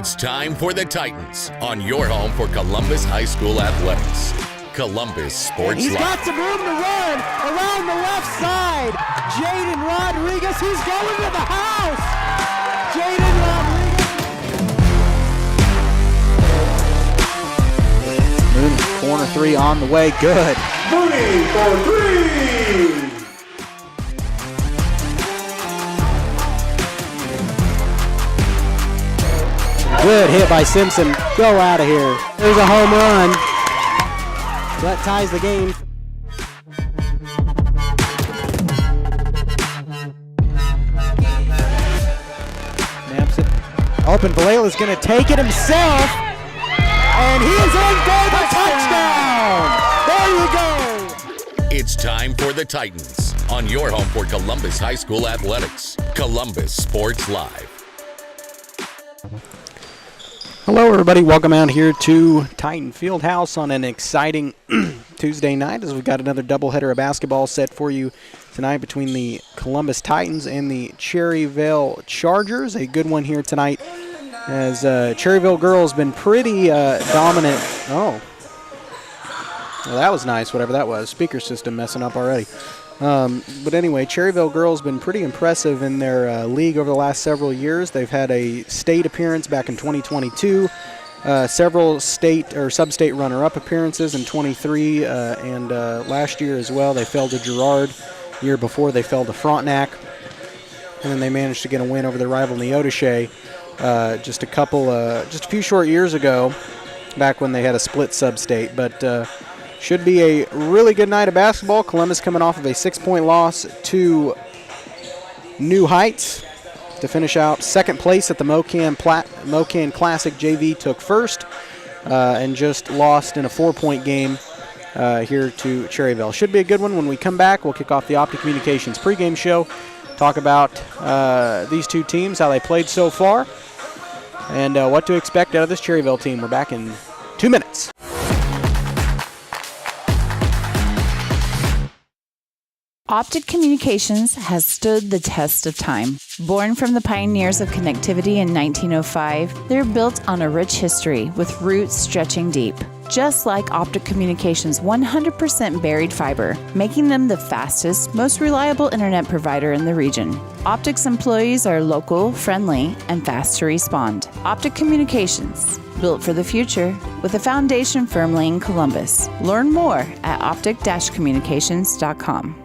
It's time for the Titans on your home for Columbus High School athletics. Columbus Sports He's Live. got some room to run around the left side. Jaden Rodriguez, he's going to the house. Jaden Rodriguez. Mooney, corner three on the way, good. Mooney for three. Good hit by Simpson. Go out of here. There's a home run. That ties the game. Naps it. Open. Valela's going to take it himself. And he is in for the touchdown. There you go. It's time for the Titans on your home for Columbus High School athletics. Columbus Sports Live. Hello, everybody. Welcome out here to Titan Fieldhouse on an exciting Tuesday night as we've got another doubleheader of basketball set for you tonight between the Columbus Titans and the Cherryvale Chargers. A good one here tonight as Cherryvale girls been pretty dominant. Oh, well, that was nice, whatever that was. Speaker system messing up already. But anyway, Cherryvale girls been pretty impressive in their league over the last several years. They've had a state appearance back in 2022, several state or sub-state runner-up appearances in 23, and last year as well. They fell to Girard. The year before, they fell to Frontenac, and then they managed to get a win over their rival Neodesha just a few short years ago, back when they had a split sub-state. But should be a really good night of basketball. Columbus coming off of a 6-point loss to New Heights to finish out second place at the Mocan Classic. JV took first and just lost in a 4-point game here to Cherryvale. Should be a good one. When we come back, we'll kick off the Optic Communications pregame show, talk about these two teams, how they played so far, and what to expect out of this Cherryvale team. We're back in 2 minutes. Optic Communications has stood the test of time. Born from the pioneers of connectivity in 1905, they're built on a rich history with roots stretching deep. Just like Optic Communications' 100% buried fiber, making them the fastest, most reliable internet provider in the region. Optic's employees are local, friendly, and fast to respond. Optic Communications, built for the future, with a foundation firmly in Columbus. Learn more at optic-communications.com.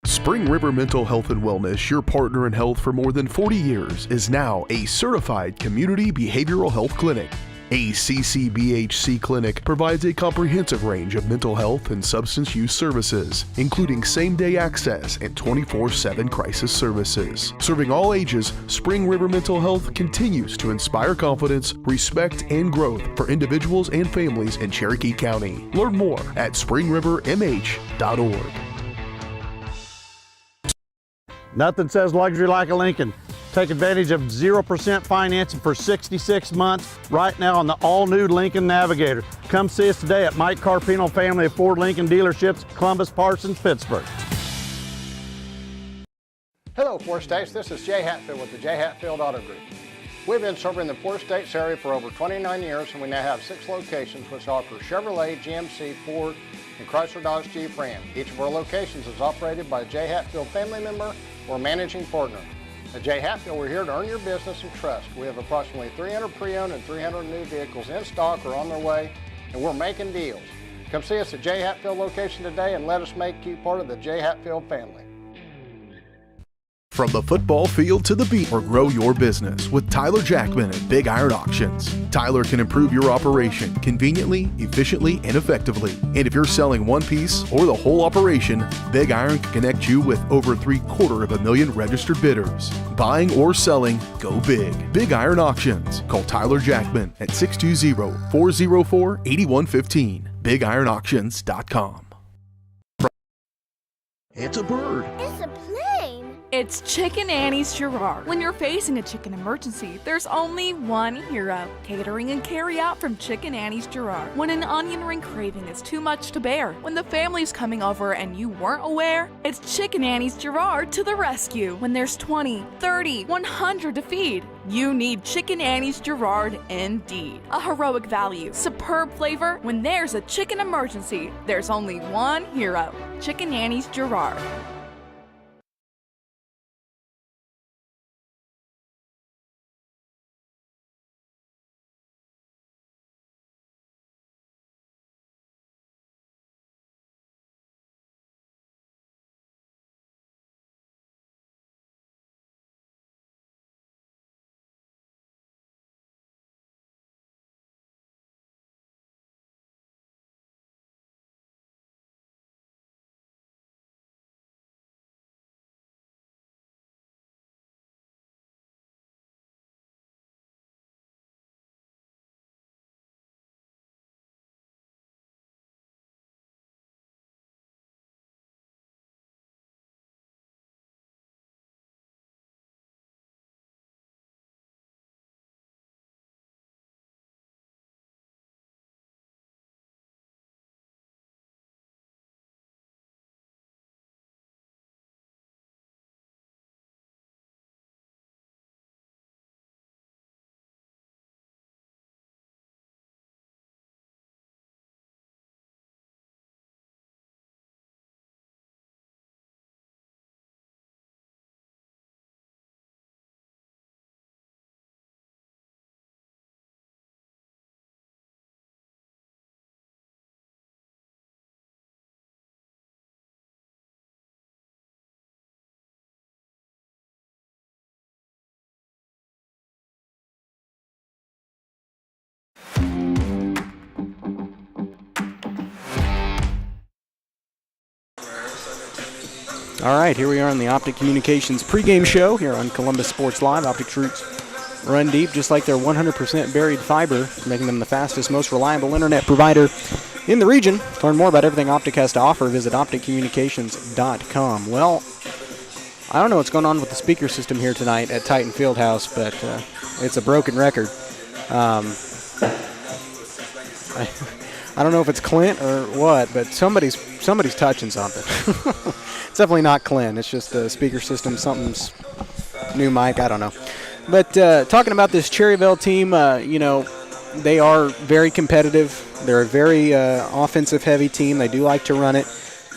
Spring River Mental Health and Wellness, your partner in health for more than 40 years, is now a certified community behavioral health clinic. A CCBHC clinic provides a comprehensive range of mental health and substance use services, including same-day access and 24/7 crisis services. Serving all ages, Spring River Mental Health continues to inspire confidence, respect, and growth for individuals and families in Cherokee County. Learn more at springrivermh.org. Nothing says luxury like a Lincoln. Take advantage of 0% financing for 66 months right now on the all-new Lincoln Navigator. Come see us today at Mike Carpino Family of Ford Lincoln Dealerships, Columbus, Parsons, Pittsburgh. Hello, Four States. This is Jay Hatfield with the Jay Hatfield Auto Group. We've been serving the Four States area for over 29 years, and we now have 6 locations which offer Chevrolet, GMC, Ford, and Chrysler Dodge Jeep Ram. Each of our locations is operated by a Jay Hatfield family member or managing partner. At Jay Hatfield, we're here to earn your business and trust. We have approximately 300 pre-owned and 300 new vehicles in stock or on their way, and we're making deals. Come see us at Jay Hatfield location today and let us make you part of the Jay Hatfield family. From the football field to the beat, or grow your business with Tyler Jackman at Big Iron Auctions. Tyler can improve your operation conveniently, efficiently, and effectively. And if you're selling one piece or the whole operation, Big Iron can connect you with over 750,000 registered bidders. Buying or selling, go big. Big Iron Auctions. Call Tyler Jackman at 620-404-8115. BigIronAuctions.com. It's a bird. It's a plane. It's Chicken Annie's Girard. When you're facing a chicken emergency, there's only one hero. Catering and carry out from Chicken Annie's Girard. When an onion ring craving is too much to bear, when the family's coming over and you weren't aware, it's Chicken Annie's Girard to the rescue. When there's 20, 30, 100 to feed, you need Chicken Annie's Girard indeed. A heroic value, superb flavor. When there's a chicken emergency, there's only one hero. Chicken Annie's Girard. All right, here we are on the Optic Communications pregame show here on Columbus Sports Live. Optic's roots run deep, just like their 100% buried fiber, making them the fastest, most reliable internet provider in the region. To learn more about everything Optic has to offer, visit opticcommunications.com. Well, I don't know what's going on with the speaker system here tonight at Titan Fieldhouse, but it's a broken record. I don't know if it's Clint or what, but somebody's touching something. It's definitely not Clint. It's just the speaker system. Something's new mic. I don't know. But talking about this Cherryvale team, they are very competitive. They're a very offensive-heavy team. They do like to run it.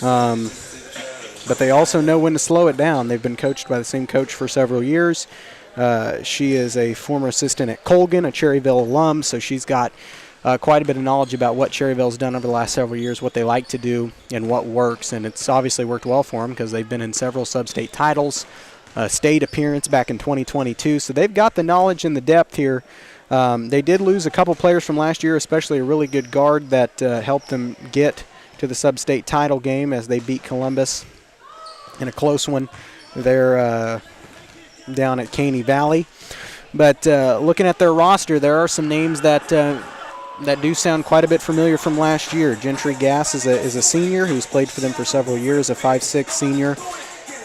But they also know when to slow it down. They've been coached by the same coach for several years. She is a former assistant at Colgan, a Cherryvale alum, so she's got quite a bit of knowledge about what Cherryvale's done over the last several years, what they like to do, and what works. And it's obviously worked well for them because they've been in several sub-state titles, state appearance back in 2022. So they've got the knowledge and the depth here. They did lose a couple players from last year, especially a really good guard that helped them get to the sub-state title game as they beat Columbus in a close one there down at Caney Valley. But looking at their roster, there are some names that do sound quite a bit familiar from last year. Gentry Gass is a senior who's played for them for several years, a 5'6" senior,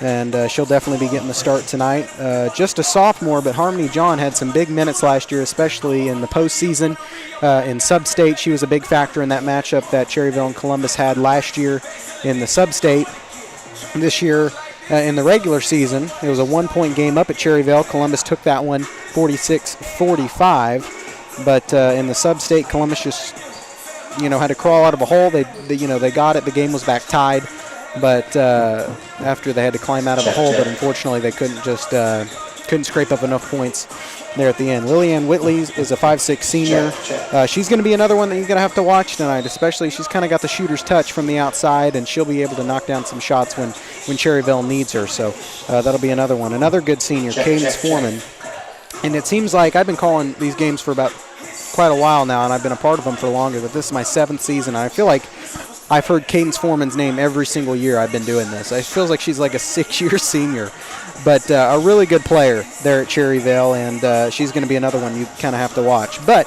and she'll definitely be getting the start tonight. Just a sophomore, but Harmony John had some big minutes last year, especially in the postseason. In sub-state, she was a big factor in that matchup that Cherryvale and Columbus had last year in the sub-state. This year, in the regular season, it was a one-point game up at Cherryvale. Columbus took that one 46-45. But in the sub-state, Columbus just, had to crawl out of a hole. They got it. The game was back tied. But after they had to climb out of a hole, but unfortunately they couldn't scrape up enough points there at the end. Lillian Whitley is a 5'6" senior. She's going to be another one that you're going to have to watch tonight, especially she's kind of got the shooter's touch from the outside, and she'll be able to knock down some shots when Cherryvale needs her. So that'll be another one. Another good senior, Cadence Foreman. And it seems like I've been calling these games for about quite a while now, and I've been a part of them for longer, but this is my 7th season. I feel like I've heard Cadence Foreman's name every single year I've been doing this. It feels like she's like a 6-year senior, but a really good player there at Cherryvale, and she's going to be another one you kind of have to watch. But,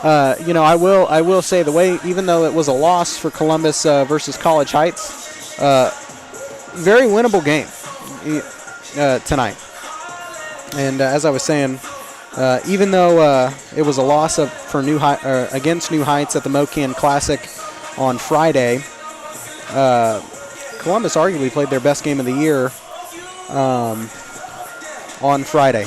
I will say the way, even though it was a loss for Columbus versus College Heights, very winnable game. tonight. And as I was saying, even though it was a loss for against New Heights at the Mocan Classic on Friday, Columbus arguably played their best game of the year on Friday.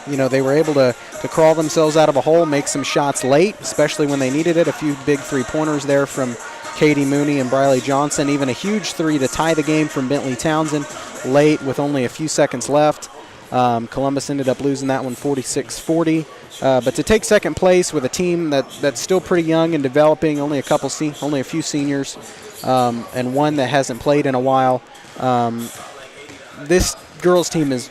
You know, they were able to crawl themselves out of a hole, make some shots late, especially when they needed it. A few big three-pointers there from Katie Mooney and Briley Johnson. Even a huge three to tie the game from Bentley Townsend late with only a few seconds left. Columbus ended up losing that one 46-40. But to take second place with a team that's still pretty young and developing, only a few seniors, and one that hasn't played in a while, this girls team is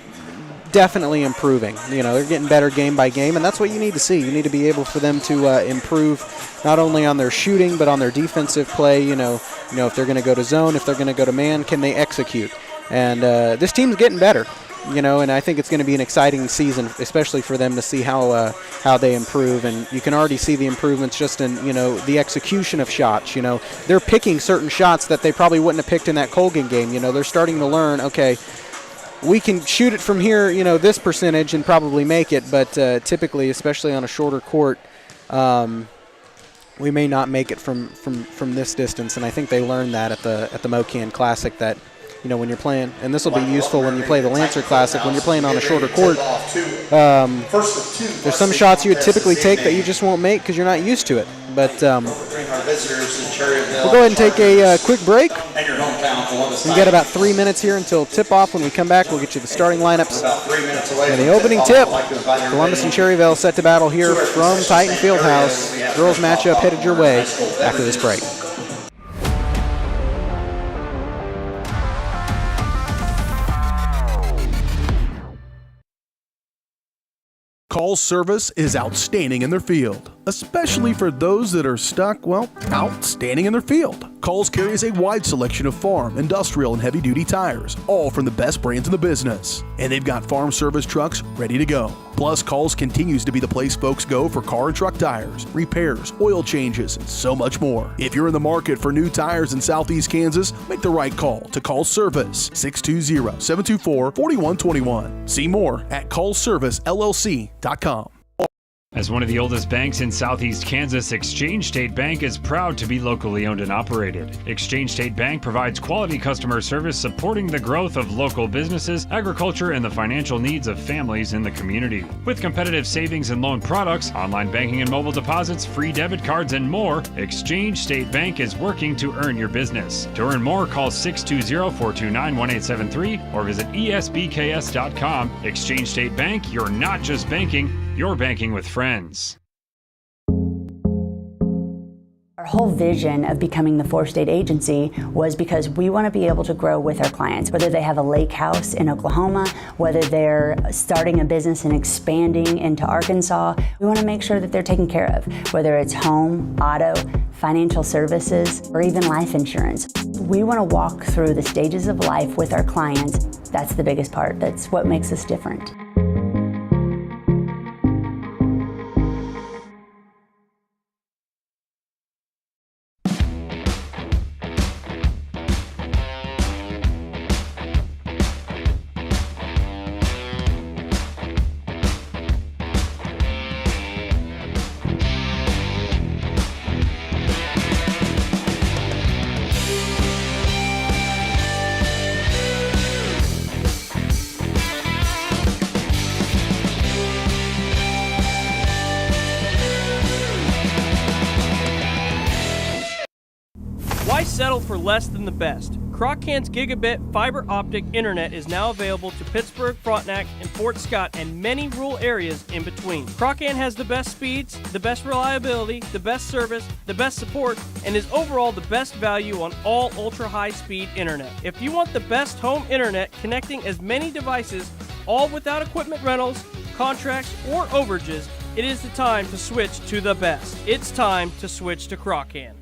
definitely improving. You know, they're getting better game by game, and that's what you need to see. You need to be able for them to improve not only on their shooting but on their defensive play. You know if they're going to go to zone, if they're going to go to man, can they execute? And this team's getting better. You know, and I think it's going to be an exciting season, especially for them to see how they improve. And you can already see the improvements just in, the execution of shots. You know, they're picking certain shots that they probably wouldn't have picked in that Colgan game. You know, they're starting to learn, okay, we can shoot it from here, this percentage and probably make it. But typically, especially on a shorter court, we may not make it from this distance. And I think they learned that at the Mocan Classic that, when you're playing, and this will be useful when you play the Lancer Classic, when you're playing on a shorter court, there's some shots you would typically take that you just won't make because you're not used to it. But we'll go ahead and take a quick break. We've got about 3 minutes here until tip-off. When we come back, we'll get you the starting lineups. And the opening tip, Columbus and Cherryvale set to battle here from Titan Fieldhouse. Girls matchup headed your way after this break. Call's service is outstanding in their field, especially for those that are stuck, outstanding in their field. Call's carries a wide selection of farm, industrial, and heavy-duty tires, all from the best brands in the business. And they've got farm service trucks ready to go. Plus, Call's continues to be the place folks go for car and truck tires, repairs, oil changes, and so much more. If you're in the market for new tires in Southeast Kansas, make the right call to Call's Service, 620-724-4121. See more at callservicellc.com. As one of the oldest banks in Southeast Kansas, Exchange State Bank is proud to be locally owned and operated. Exchange State Bank provides quality customer service supporting the growth of local businesses, agriculture, and the financial needs of families in the community. With competitive savings and loan products, online banking and mobile deposits, free debit cards, and more, Exchange State Bank is working to earn your business. To earn more, call 620-429-1873 or visit esbks.com. Exchange State Bank, you're not just banking, you're banking with friends. Our whole vision of becoming the four-state agency was because we want to be able to grow with our clients, whether they have a lake house in Oklahoma, whether they're starting a business and expanding into Arkansas. We want to make sure that they're taken care of, whether it's home, auto, financial services, or even life insurance. We want to walk through the stages of life with our clients. That's the biggest part. That's what makes us different. Why settle for less than the best? Croc-Can's gigabit fiber optic internet is now available to Pittsburgh, Frontenac, and Fort Scott, and many rural areas in between. Croc-Can has the best speeds, the best reliability, the best service, the best support, and is overall the best value on all ultra-high-speed internet. If you want the best home internet connecting as many devices, all without equipment rentals, contracts, or overages, it is the time to switch to the best. It's time to switch to Croc-Can.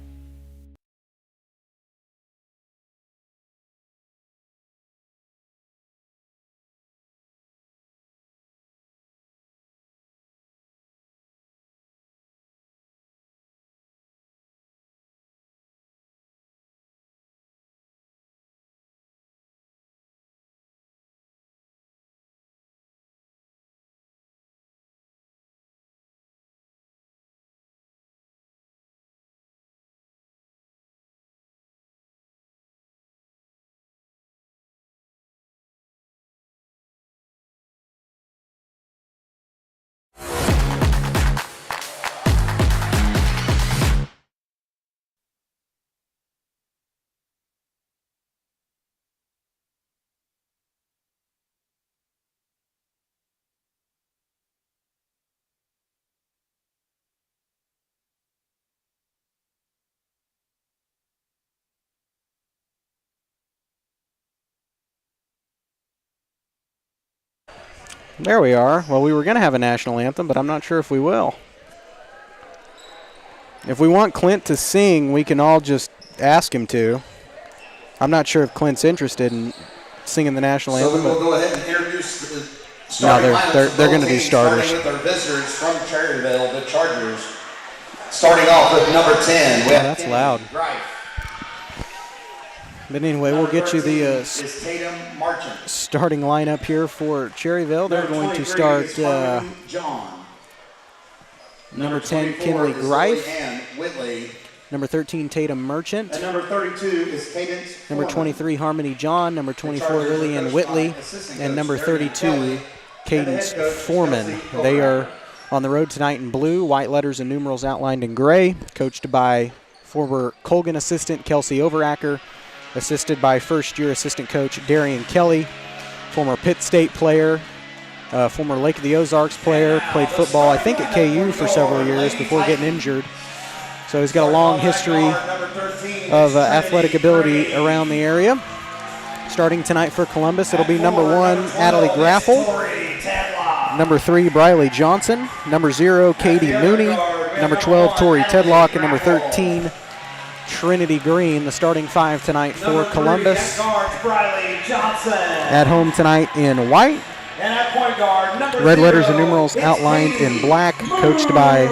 There we are. Well, we were going to have a national anthem, but I'm not sure if we will. If we want Clint to sing, we can all just ask him to. I'm not sure if Clint's interested in singing the national anthem. So we'll go ahead and introduce the starting lineups. They're going to do starters. Starting with our visitors from Cherryvale, the Chargers. Starting off with number 10. That's loud. But anyway, we'll get you the starting lineup here for Cherryvale. They're going to start number 10, Kinley Greif. Number 13, Tatum Merchant. And number 32 is Cadence Number 23, Harmony John. Number 24, Lillian Whitley. And number 32, Cadence Foreman. They are on the road tonight in blue, white letters and numerals outlined in gray, coached by former Colgan assistant Kelsey Overacker, assisted by first-year assistant coach Darian Kelly, former Pitt State player, former Lake of the Ozarks player, played football, I think, at KU for several years before getting injured. So he's got a long history of athletic ability around the area. Starting tonight for Columbus, it'll be number 1, Adelie Graffel. Number 3, Briley Johnson. Number 0, Katie Mooney. Number 12, Tori Tedlock. And number 13, Trinity Green. The starting 5 tonight for Columbus. At home tonight in white. Red letters and numerals outlined in black, coached by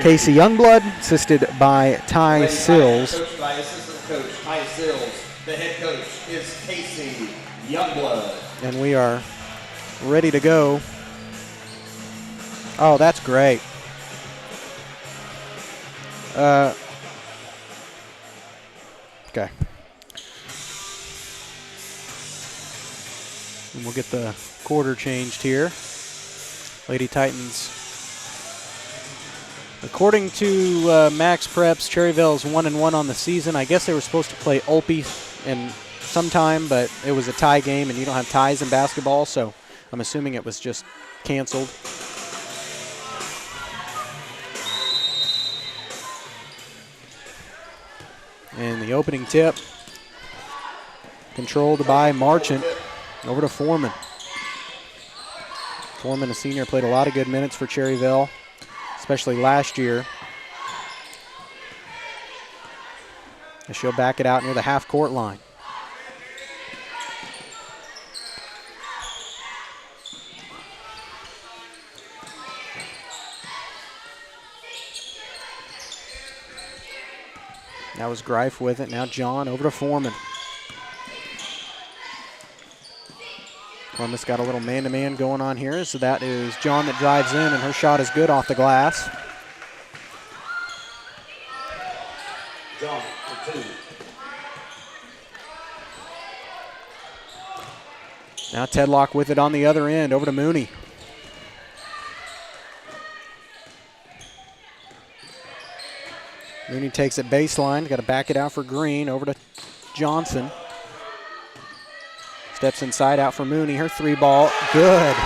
Casey Youngblood, assisted by Ty Sills. Coached by assistant coach Ty Sills. The head coach is Casey Youngblood. And we are ready to go. Oh, that's great. Okay. And we'll get the quarter changed here. Lady Titans. According to Max Preps, Cherryvale is 1-1 on the season. I guess they were supposed to play Olpe in sometime, but it was a tie game, and you don't have ties in basketball, so I'm assuming it was just canceled. And the opening tip, controlled by Marchant, over to Foreman. Foreman, a senior, played a lot of good minutes for Cherryvale, especially last year. And she'll back it out near the half-court line. That was Greif with it. Now John over to Foreman. Columbus got a little man-to-man going on here. So that is John that drives in, and her shot is good off the glass. John for 2. Now Tedlock with it on the other end, over to Mooney. Mooney takes it baseline, got to back it out for Green, over to Johnson. Steps inside out for Mooney, her 3-ball, good.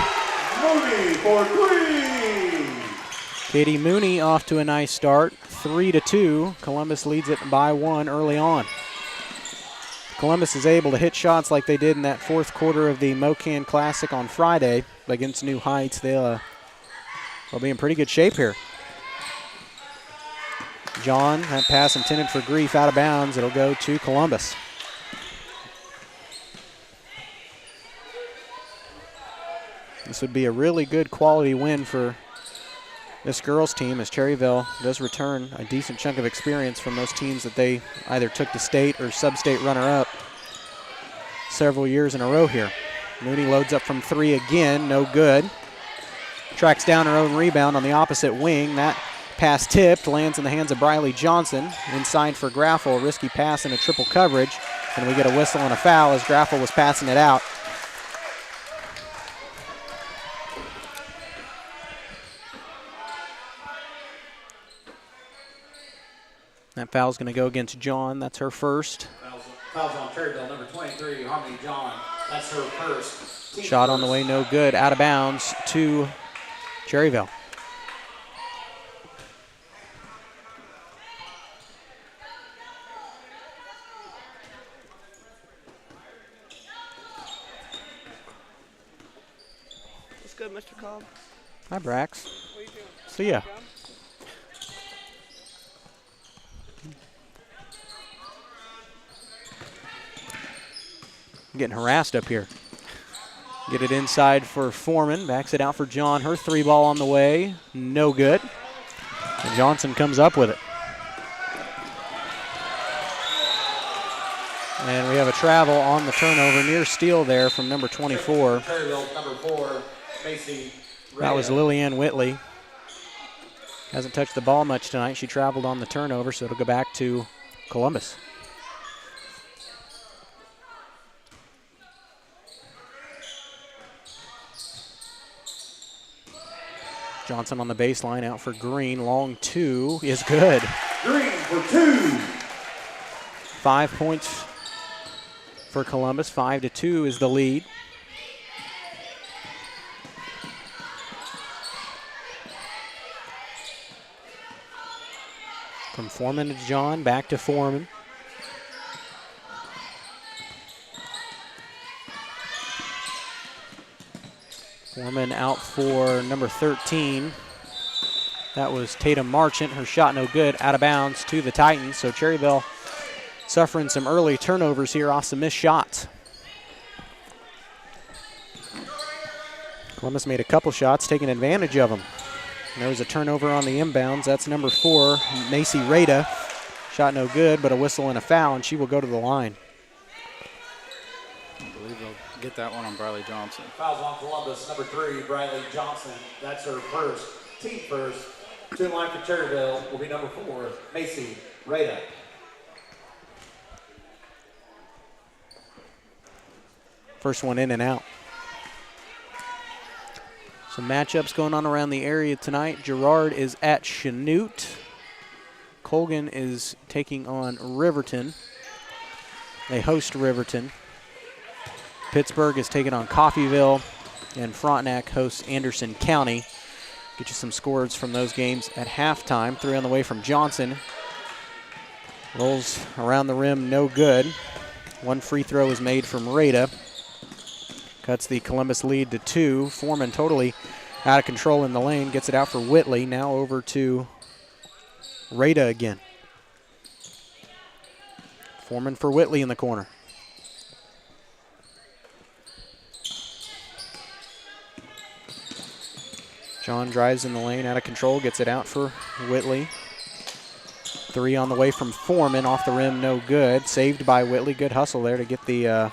Mooney for Green. Katie Mooney off to a nice start, 3-2. Columbus leads it by 1 early on. Columbus is able to hit shots like they did in that fourth quarter of the Mocan Classic on Friday against New Heights. They'll be in pretty good shape here. John, that pass intended for Greif, out of bounds. It'll go to Columbus. This would be a really good quality win for this girls team, as Cherryvale does return a decent chunk of experience from those teams that they either took to state or sub-state runner-up several years in a row here. Mooney loads up from 3 again, no good. Tracks down her own rebound on the opposite wing. That pass tipped, lands in the hands of Briley Johnson. Inside for Graffel, a risky pass and a triple coverage. And we get a whistle and a foul as Graffel was passing it out. That foul's going to go against John. That's her first. Fouls on Cherryvale, number 23, Harmony John. That's her first. Shot on the way, no good. Out of bounds to Cherryvale. good, Mr. Cobb. Hi, Brax. See ya. Getting harassed up here. Get it inside for Foreman. Backs it out for John. Her 3-ball on the way. No good. And Johnson comes up with it. And we have a travel on the turnover near steal there from number 24. Cherryvale, number 4, Macy. That was Lillian Whitley. Hasn't touched the ball much tonight. She traveled on the turnover, so it'll go back to Columbus. Johnson on the baseline, out for Green. Long 2 is good. Green for 2. 5 points for Columbus. 5-2 is the lead. From Foreman to John, back to Foreman. Foreman out for number 13. That was Tatum Marchant. Her shot no good, out of bounds to the Titans. So Cherryvale suffering some early turnovers here off some missed shots. Columbus made a couple shots, taking advantage of them. And there was a turnover on the inbounds. That's number 4, Macy Rada. Shot no good, but a whistle and a foul, and she will go to the line. I believe they'll get that one on Briley Johnson. Fouls on Columbus, number 3, Briley Johnson. That's her first, team first. 2 in line for Cherryvale will be number 4, Macy Rada. First one in and out. Some matchups going on around the area tonight. Girard is at Chanute. Colgan is taking on Riverton. They host Riverton. Pittsburgh is taking on Coffeyville, and Frontenac hosts Anderson County. Get you some scores from those games at halftime. 3 on the way from Johnson. Rolls around the rim, no good. 1 free throw is made from Rada. Cuts the Columbus lead to 2. Foreman totally out of control in the lane. Gets it out for Whitley. Now over to Rada again. Foreman for Whitley in the corner. John drives in the lane, out of control, gets it out for Whitley. 3 on the way from Foreman, off the rim, no good. Saved by Whitley. Good hustle there to get the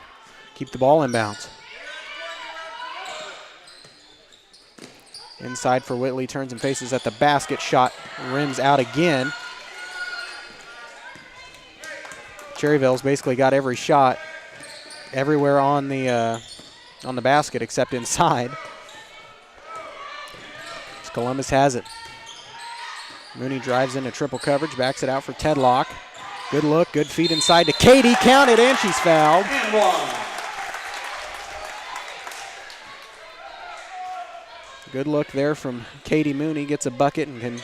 keep the ball in bounds. Inside for Whitley, turns and faces at the basket. Shot rims out again. Cherryvale's basically got every shot everywhere on the basket except inside. As Columbus has it. Mooney drives into triple coverage, backs it out for Tedlock. Good look, good feed inside to Katie. Counted, and she's fouled. And 1. Good look there from Katie Mooney. Gets a bucket and can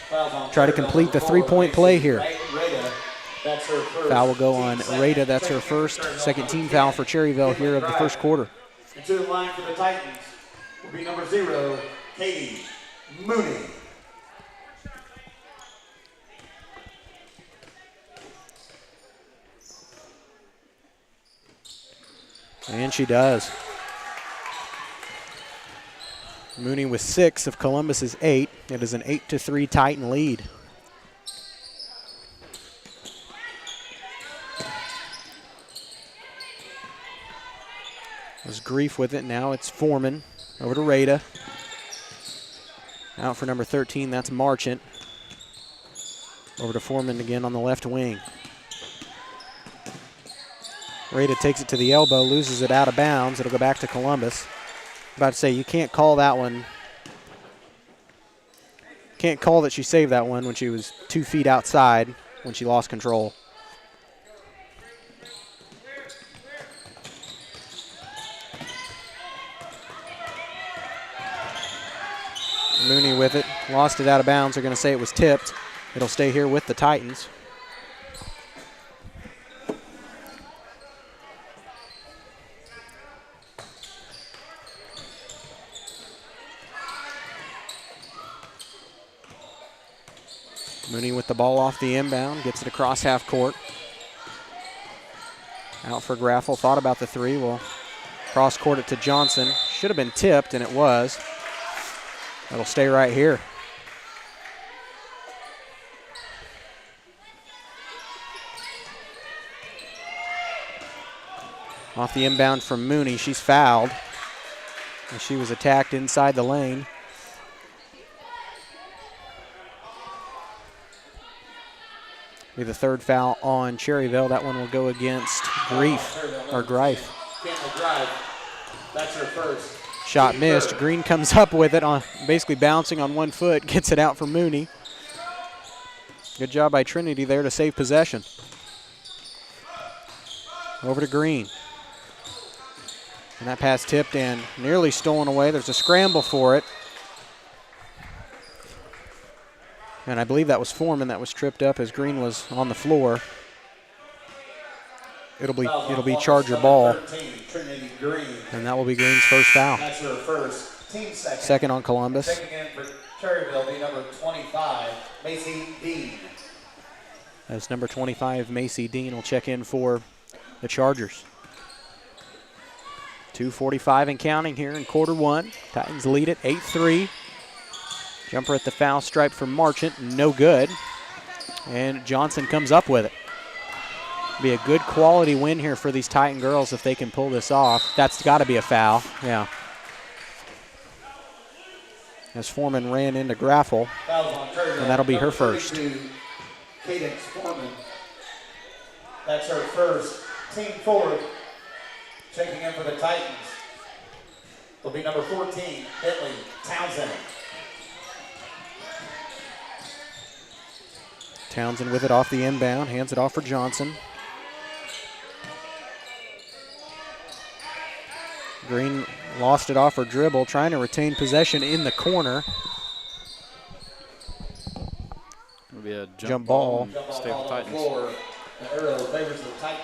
try to complete the 3-point play here. Foul will go on Rada. That's her first. Second team foul for Cherryvale here of the first quarter. And 2 in line for the Titans will be number 0, Katie Mooney. And she does. Mooney with 6 of Columbus's 8. It is an 8-3 Titan lead. There's Grief with it. Now it's Foreman. Over to Rada. Out for number 13, that's Marchant. Over to Foreman again on the left wing. Rada takes it to the elbow, loses it out of bounds. It'll go back to Columbus. About to say, you can't call that one. Can't call that she saved that one when she was 2 feet outside when she lost control. Mooney with it, lost it out of bounds. They're going to say it was tipped. It'll stay here with the Titans. Mooney with the ball off the inbound, gets it across half court. Out for Graffel, thought about the three, will cross court it to Johnson. Should have been tipped, and it was. That'll stay right here. Off the inbound from Mooney, she's fouled. And she was attacked inside the lane. Be the third foul on Cherryvale. That one will go against Greif. That's her first. Shot missed. Green comes up with it, on basically bouncing on one foot, gets it out for Mooney. Good job by Trinity there to save possession. Over to Green. And that pass tipped and nearly stolen away. There's a scramble for it. And I believe that was Foreman that was tripped up as Green was on the floor. It'll be Charger ball. 13, Trinity Green. And that will be Green's first foul. That's her first. Team second. Second on Columbus. Checking in for Cherryvale, be number 25, Macy Dean. As number 25, Macy Dean will check in for the Chargers. 2:45 and counting here in quarter one. Titans lead it 8-3. Jumper at the foul stripe for Marchant, no good. And Johnson comes up with it. Be a good quality win here for these Titan girls if they can pull this off. That's got to be a foul, yeah. As Foreman ran into Graffel, and that'll be her first. Cadence Foreman. That's her first. Team fourth. Checking in for the Titans will be number 14, Bentley Townsend. Townsend with it off the inbound, hands it off for Johnson. Green lost it off her dribble, trying to retain possession in the corner. It'll be a jump ball. Stay with the Titans. The arrow favors the Titans.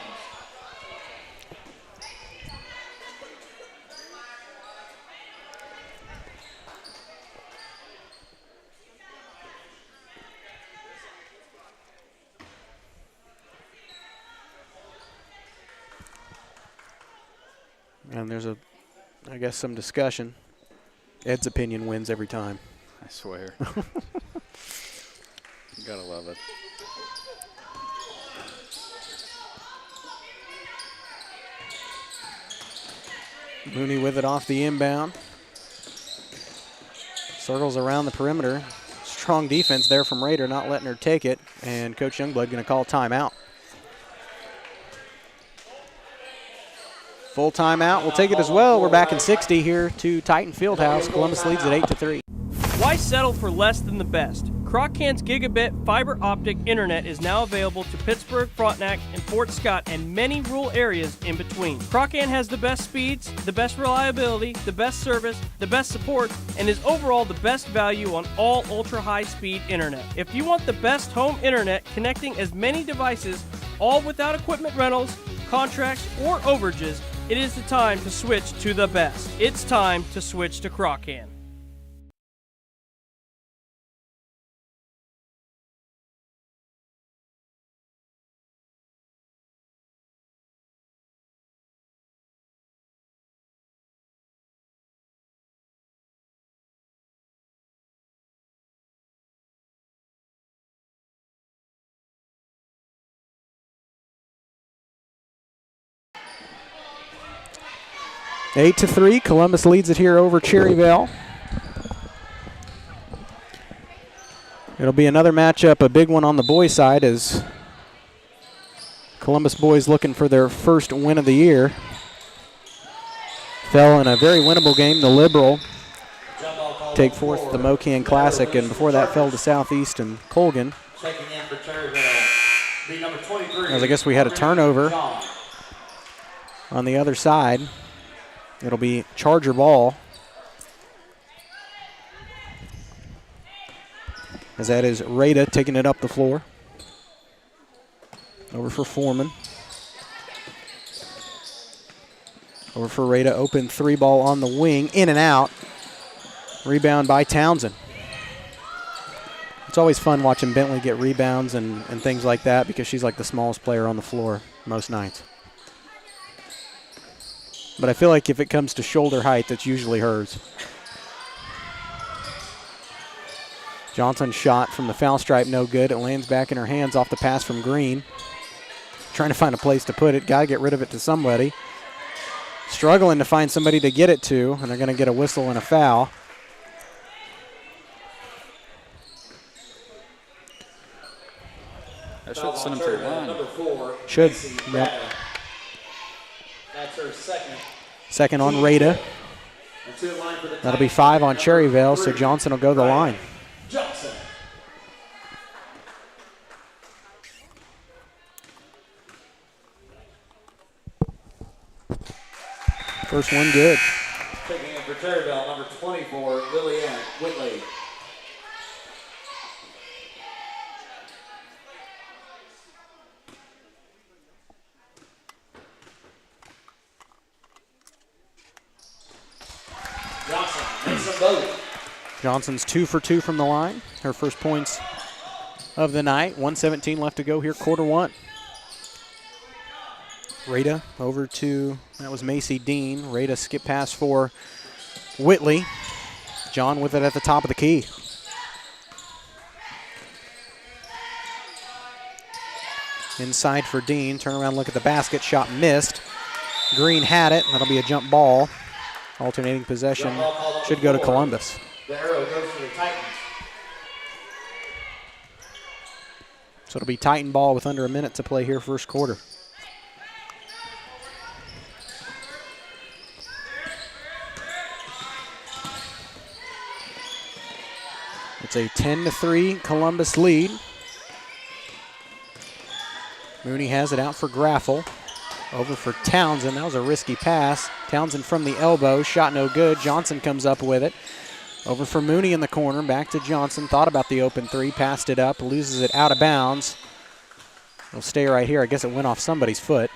And there's I guess some discussion. Ed's opinion wins every time. I swear. You gotta love it. Mooney with it off the inbound. Circles around the perimeter. Strong defense there from Rader, not letting her take it. And Coach Youngblood going to call timeout. Full timeout. We'll take it as well. We're back in 60 here to Titan Fieldhouse. Columbus leads at 8-3. Why settle for less than the best? Croc-Can's gigabit fiber optic internet is now available to Pittsburgh, Frontenac, and Fort Scott, and many rural areas in between. Croc-Can has the best speeds, the best reliability, the best service, the best support, and is overall the best value on all ultra-high-speed internet. If you want the best home internet connecting as many devices, all without equipment rentals, contracts, or overages, it is the time to switch to the best. It's time to switch to Croc-Can. Eight to 3, Columbus leads it here over Cherryvale. It'll be another matchup, a big one on the boys' side, as Columbus boys looking for their first win of the year. Fell in a very winnable game. The Liberal take forth the Mocan Classic, and before that fell to Southeast and Colgan. Checking in for Cherryvale, be number 23. As I guess we had a turnover on the other side. It'll be Charger ball. As that is Rada taking it up the floor. Over for Foreman. Over for Rada, open three ball on the wing, in and out. Rebound by Townsend. It's always fun watching Bentley get rebounds and things like that because she's like the smallest player on the floor most nights. But I feel like if it comes to shoulder height, that's usually hers. Johnson's shot from the foul stripe, no good. It lands back in her hands off the pass from Green. Trying to find a place to put it. Got to get rid of it to somebody. Struggling to find somebody to get it to, and they're going to get a whistle and a foul. That should send him to the line. Number 4. Should. Yep. Yep. That's her second. Second on Rada. That'll be 5 on Cherryvale, so Johnson will go to the line. Johnson. First one good. Taking in for Cherryvale, number 24, Lillian Whitley. Johnson makes them both. Johnson's 2 for 2 from the line. Her first points of the night. 1:17 left to go here, quarter one. Rada over to, that was Macy Dean. Rada skip pass for Whitley. John with it at the top of the key. Inside for Dean. Turn around, look at the basket. Shot missed. Green had it. That'll be a jump ball. Alternating possession should go to Columbus. The arrow goes to the Titans. So it'll be Titan ball with under a minute to play here first quarter. It's a 10-3 Columbus lead. Mooney has it out for Graffel. Over for Townsend. That was a risky pass. Townsend from the elbow. Shot no good. Johnson comes up with it. Over for Mooney in the corner. Back to Johnson. Thought about the open three. Passed it up. Loses it out of bounds. It'll stay right here. I guess it went off somebody's foot.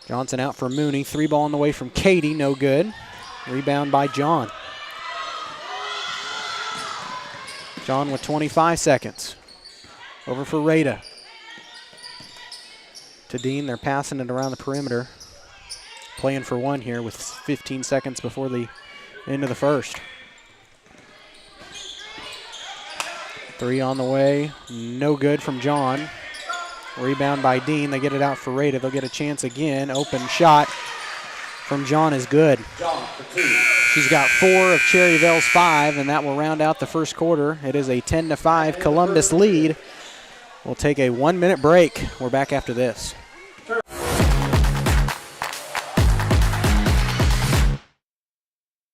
Johnson out for Mooney. 3 ball on the way from Katie. No good. Rebound by John. John with 25 seconds. Over for Rada. To Dean, they're passing it around the perimeter. Playing for one here with 15 seconds before the end of the first. 3 on the way, no good from John. Rebound by Dean, they get it out for Rada. They'll get a chance again. Open shot from John is good. John for 2. She's got 4 of Cherryvale's 5, and that will round out the first quarter. It is a 10-5 Columbus lead. We'll take a 1-minute break. We're back after this.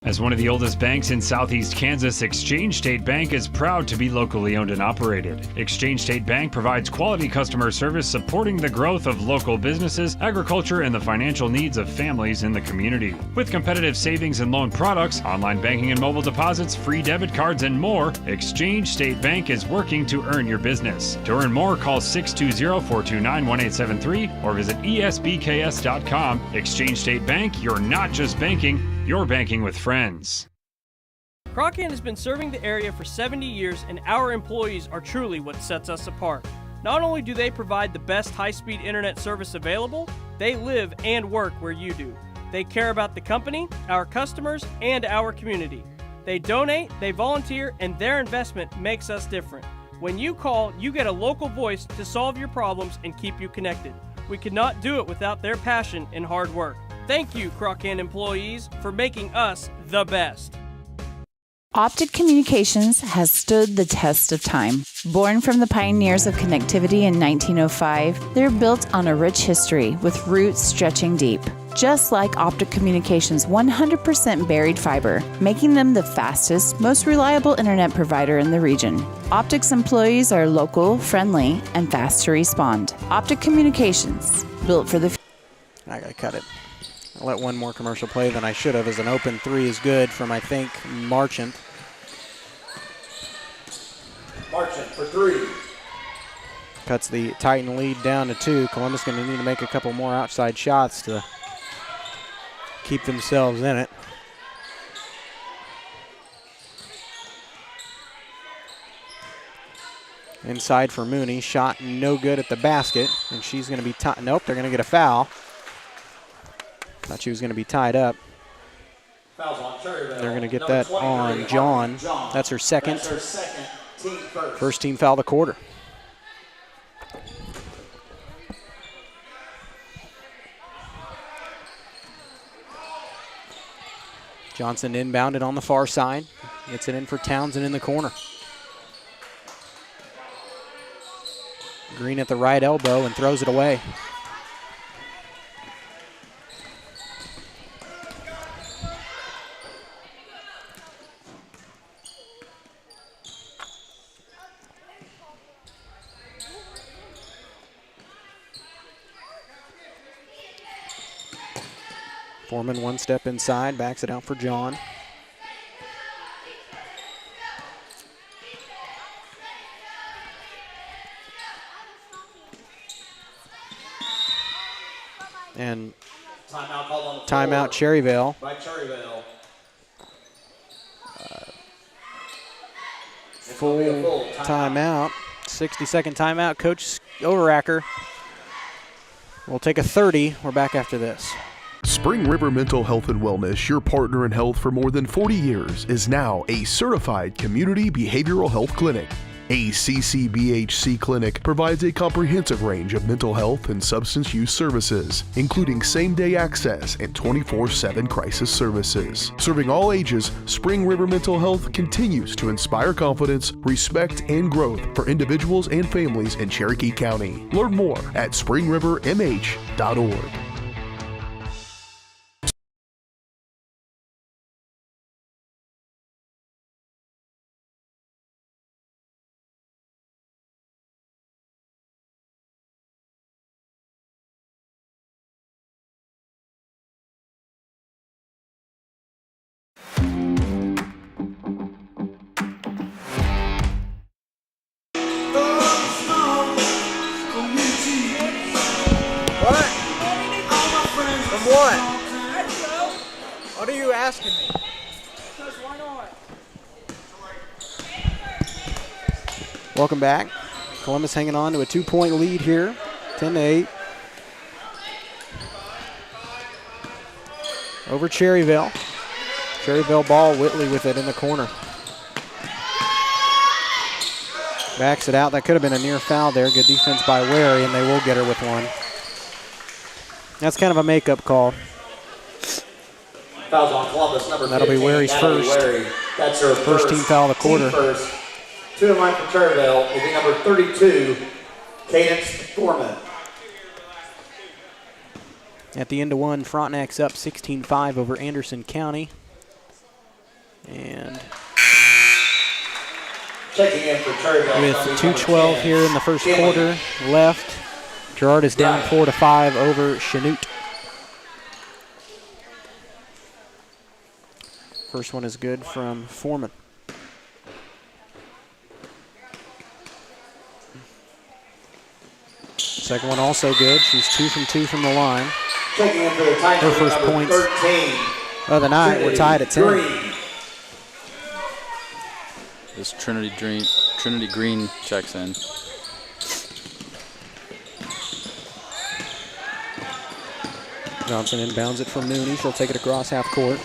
As one of the oldest banks in southeast Kansas, Exchange State Bank is proud to be locally owned and operated. Exchange State Bank provides quality customer service supporting the growth of local businesses, agriculture, and the financial needs of families in the community. With competitive savings and loan products, online banking and mobile deposits, free debit cards, and more, Exchange State Bank is working to earn your business. To earn more, call 620-429-1873 or visit esbks.com. Exchange State Bank, you're not just banking, you're banking with friends. Croccan has been serving the area for 70 years, and our employees are truly what sets us apart. Not only do they provide the best high-speed internet service available, they live and work where you do. They care about the company, our customers, and our community. They donate, they volunteer, and their investment makes us different. When you call, you get a local voice to solve your problems and keep you connected. We could not do it without their passion and hard work. Thank you, Croccan employees, for making us the best. Optic Communications has stood the test of time. Born from the pioneers of connectivity in 1905, they're built on a rich history with roots stretching deep. Just like Optic Communications' 100% buried fiber, making them the fastest, most reliable internet provider in the region. Optic's employees are local, friendly, and fast to respond. Optic Communications, built for the future. I gotta cut it. I let one more commercial play than I should have, as an open 3 is good from, I think, Marchant. Marchant for 3. Cuts the Titan lead down to 2. Columbus going to need to make a couple more outside shots to keep themselves in it. Inside for Mooney, shot no good at the basket, and she's going to be tied. Nope, they're going to get a foul. Thought she was going to be tied up. Fouls on Cherryvale. They're going to get Number that 23, on John. That's her second. That's her second, team first. First team foul of the quarter. Johnson inbounded on the far side. Gets it in for Townsend in the corner. Green at the right elbow and throws it away. Foreman one step inside, backs it out for John. And timeout called on the timeout Cherryvale. By Cherryvale. Full timeout. 60-second timeout. Coach Overacker will take a 30. We're back after this. Spring River Mental Health and Wellness, your partner in health for more than 40 years, is now a certified community behavioral health clinic. A CCBHC clinic provides a comprehensive range of mental health and substance use services, including same-day access and 24/7 crisis services. Serving all ages, Spring River Mental Health continues to inspire confidence, respect, and growth for individuals and families in Cherokee County. Learn more at springrivermh.org. What are you asking me? Welcome back. Columbus hanging on to a 2-point lead here, 10-8. Over Cherryvale. Cherryvale ball, Whitley with it in the corner. Backs it out. That could have been a near foul there. Good defense by Wary, and they will get her with one. That's kind of a makeup call. Fouls on Columbus, number 15. That'll be Wary's first. Wary. That's her first team foul of the quarter. First. 2 in line for Cherryvale will be number 32, Cadence Foreman. At the end of one, Frontenac's up 16-5 over Anderson County. And checking in for Cherryvale with 2:12 here in the first quarter left, Girard is down 4-5 over Chanute. First one is good from Foreman. Second one also good. She's 2 from 2 from the line. Checking in for the Her first points 13. of the night. We're tied at 10. Green. This Trinity Green checks in. Johnson inbounds it from Mooney. She'll take it across half court.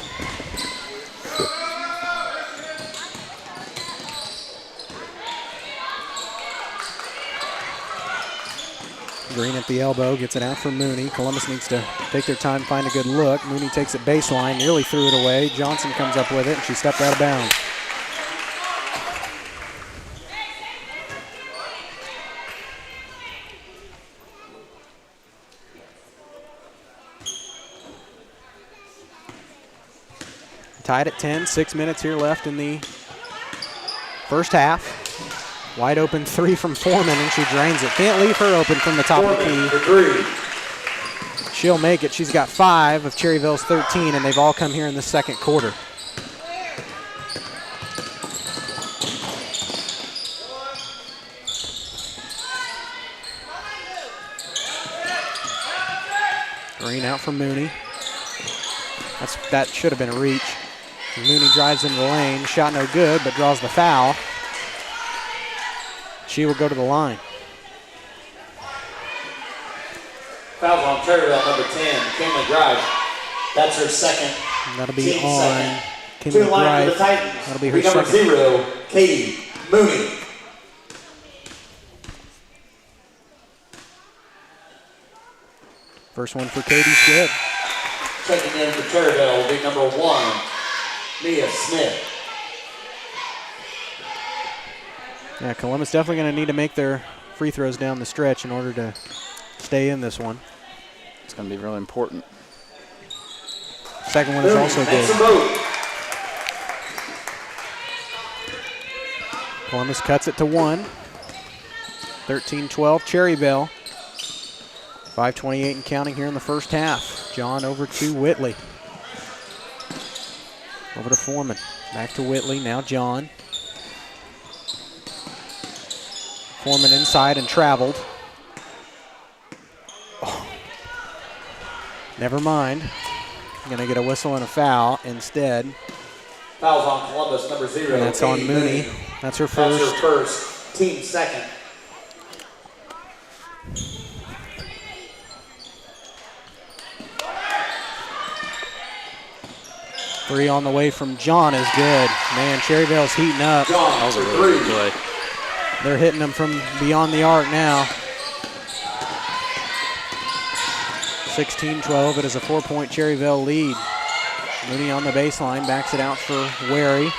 Green at the elbow, gets it out for Mooney. Columbus needs to take their time, find a good look. Mooney takes it baseline, nearly threw it away. Johnson comes up with it, and she stepped out of bounds. Tied at 10, 6 minutes here left in the first half. Wide open three from Foreman, and she drains it. Can't leave her open from the top of the key. She'll make it. She's got 5 of Cherryvale's 13, and they've all come here in the second quarter. Green out for Mooney. That should have been a reach. Mooney drives into the lane. Shot no good, but draws the foul. She will go to the line. Fouls on Cherryvale, number 10, Kim McGrife. That's her second. And that'll be on Kim To the line for the McGrife. Titans. That'll be her number second. 0, Katie Mooney. First one for Katie's good. Checking in for Cherryvale will be number 1, Mia Smith. Yeah, Columbus definitely going to need to make their free throws down the stretch in order to stay in this one. It's going to be really important. Second one is also good. Columbus cuts it to 1. 13-12, Cherryvale. 5:28 and counting here in the first half. John over to Whitley. Over to Foreman. Back to Whitley, now John. Foreman inside and traveled. Oh. Never mind. Going to get a whistle and a foul instead. Fouls on Columbus, number 0. And that's on Mooney. That's her first. That's her first, team second. Three on the way from John is good. Man, Cherryvale's heating up. John, That was a really good play. They're hitting them from beyond the arc now. 16-12. It is a 4-point Cherryvale lead. Mooney on the baseline, backs it out for Wary.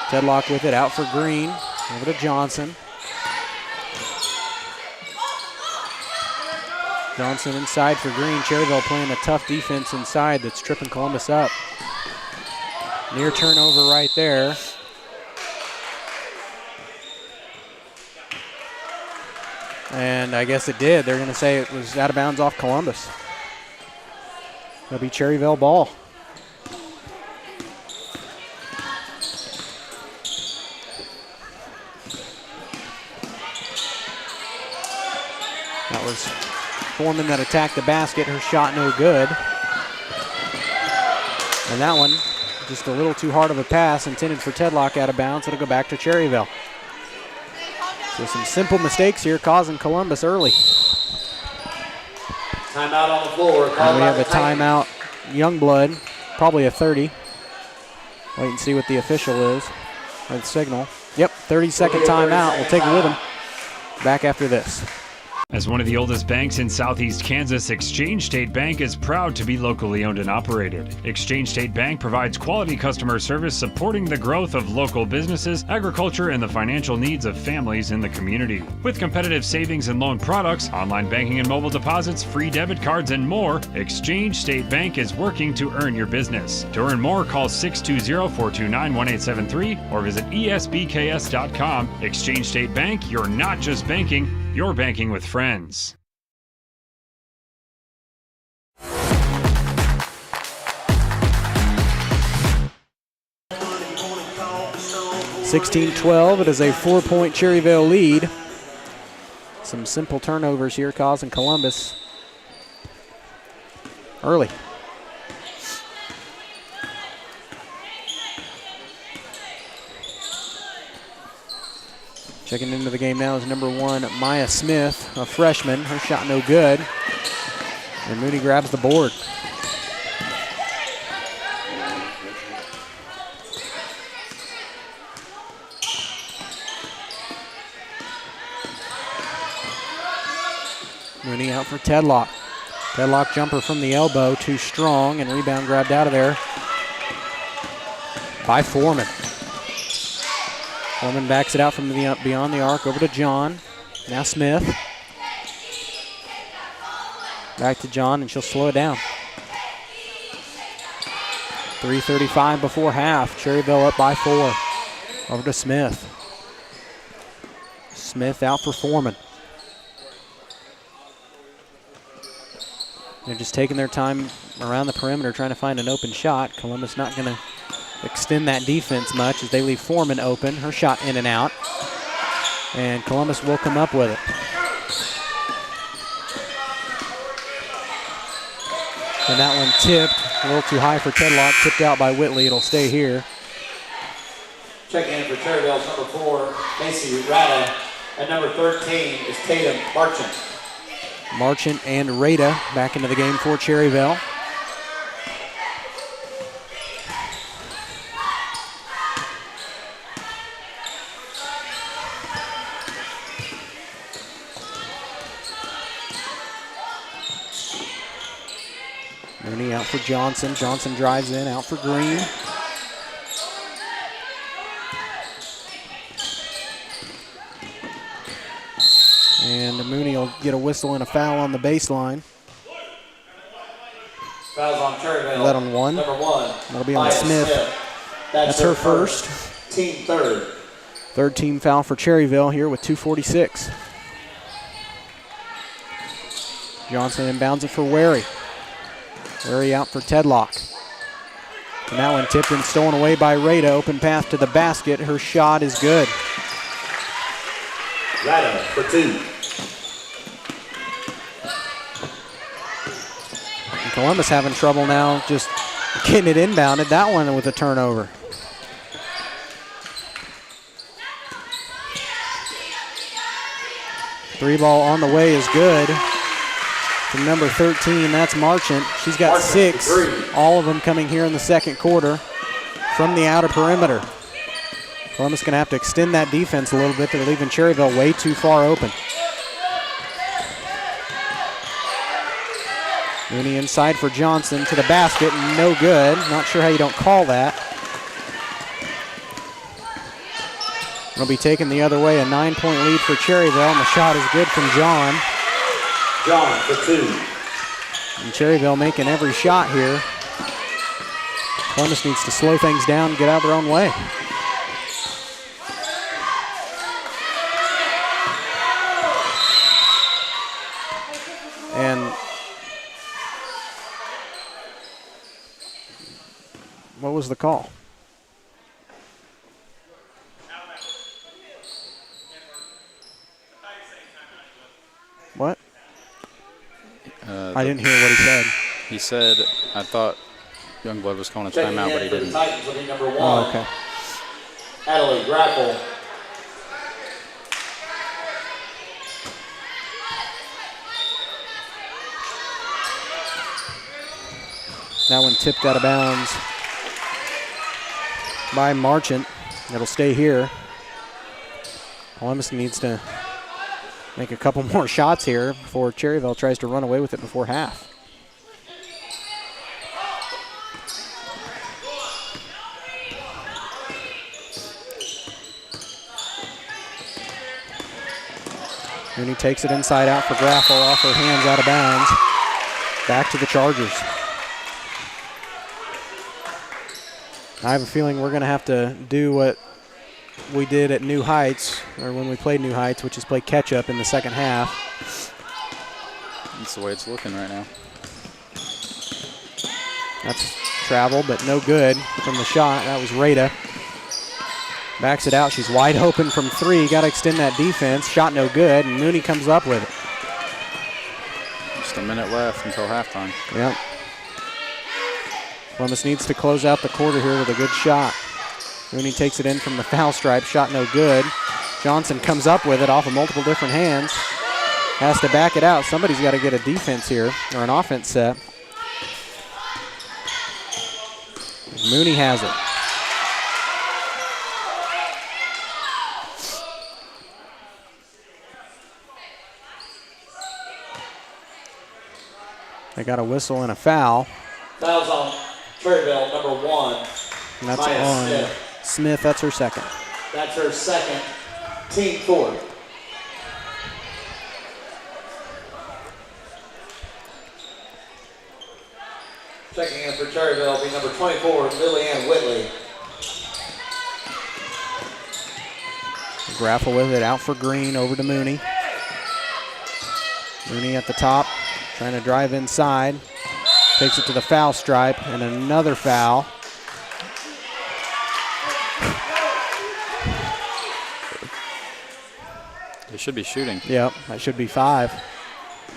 Tedlock with it, out for Green. Over to Johnson. Johnson inside for Green. Cherryvale playing a tough defense inside that's tripping Columbus up. Near turnover right there. And I guess it did. They're going to say it was out of bounds off Columbus. It'll be Cherryvale ball. That was Foreman that attacked the basket. Her shot no good. And that one, just a little too hard of a pass intended for Tedlock out of bounds. It'll go back to Cherryvale. So some simple mistakes here causing Columbus early. Timeout on the floor. And we have a timeout. Youngblood, probably a 30. Wait and see what the official is, or the signal. Yep, 30-second timeout. We'll take it with them. Back after this. As one of the oldest banks in southeast Kansas, Exchange State Bank is proud to be locally owned and operated. Exchange State Bank provides quality customer service supporting the growth of local businesses, agriculture, and the financial needs of families in the community. With competitive savings and loan products, online banking and mobile deposits, free debit cards, and more, Exchange State Bank is working to earn your business. To earn more, call 620-429-1873 or visit esbks.com. Exchange State Bank, you're not just banking, you're banking with friends. (16-12). It is a 4-point Cherryvale lead. Some simple turnovers here causing Columbus early. Checking into the game now is number 1, Maya Smith, a freshman. Her shot no good. And Mooney grabs the board. Mooney out for Tedlock. Tedlock jumper from the elbow, too strong, and rebound grabbed out of there by Foreman. Foreman backs it out from beyond the arc over to John. Now Smith. Back to John, and she'll slow it down. 3:35 before half. Cherryvale up by 4. Over to Smith. Smith out for Foreman. They're just taking their time around the perimeter trying to find an open shot. Columbus not going to extend that defense much as they leave Foreman open. Her shot in and out. And Columbus will come up with it. And that one tipped, a little too high for Tedlock, tipped out by Whitley. It'll stay here. Checking in for Cherryvale's number 4, Macy Rada. And number 13 is Tatum Marchant. Marchant and Rada back into the game for Cherryvale. Mooney out for Johnson. Johnson drives in, out for Green. And Mooney will get a whistle and a foul on the baseline. Fouls on Cherryvale. That on one. Number 1. That'll be on Smith. That's her first. Team third. Third team foul for Cherryvale here with 2:46. Johnson inbounds it for Wary. Wary out for Tedlock. And that one tipped and stolen away by Rada. Open path to the basket. Her shot is good. Rada for 2. And Columbus having trouble now just getting it inbounded. That one with a turnover. Three ball on the way is good. From number 13, that's Marchant. She's got 6, all of them coming here in the second quarter from the outer perimeter. Columbus going to have to extend that defense a little bit. They're leaving Cherryvale way too far open. Mooney inside for Johnson to the basket, no good. Not sure how you don't call that. It'll be taken the other way, a 9-point lead for Cherryvale, and the shot is good from John. John for 2. And Cherryvale making every shot here. Columbus needs to slow things down and get out of their own way. And what was the call? What? I didn't hear what he said. He said, I thought Youngblood was calling a timeout, but he didn't. Titans will be number 1. Oh, okay. Adelaide Grapple. That one tipped out of bounds by Marchant. It'll stay here. Columbus needs to make a couple more shots here before Cherryvale tries to run away with it before half. Mooney takes it inside out for Graffel, off her hands, out of bounds. Back to the Chargers. I have a feeling we're going to have to do what we did at New Heights, or when we played New Heights, which is play catch-up in the second half. That's the way it's looking right now. That's travel, but no good from the shot. That was Rada. Backs it out. She's wide open from 3. Got to extend that defense. Shot no good, and Mooney comes up with it. Just a minute left until halftime. Yep. Columbus needs to close out the quarter here with a good shot. Mooney takes it in from the foul stripe. Shot no good. Johnson comes up with it off of multiple different hands. Has to back it out. Somebody's got to get a defense here, or an offense set. Mooney has it. They got a whistle and a foul. Fouls on Cherryvale, number 1. And that's Maya on Smith. That's her second. That's her second. Team 4. Checking in for Cherryvale will be number 24, Lillian Whitley. Graffle with it, out for Green, over to Mooney. Mooney at the top, trying to drive inside. Takes it to the foul stripe, and another foul. They should be shooting. Yep, that should be 5.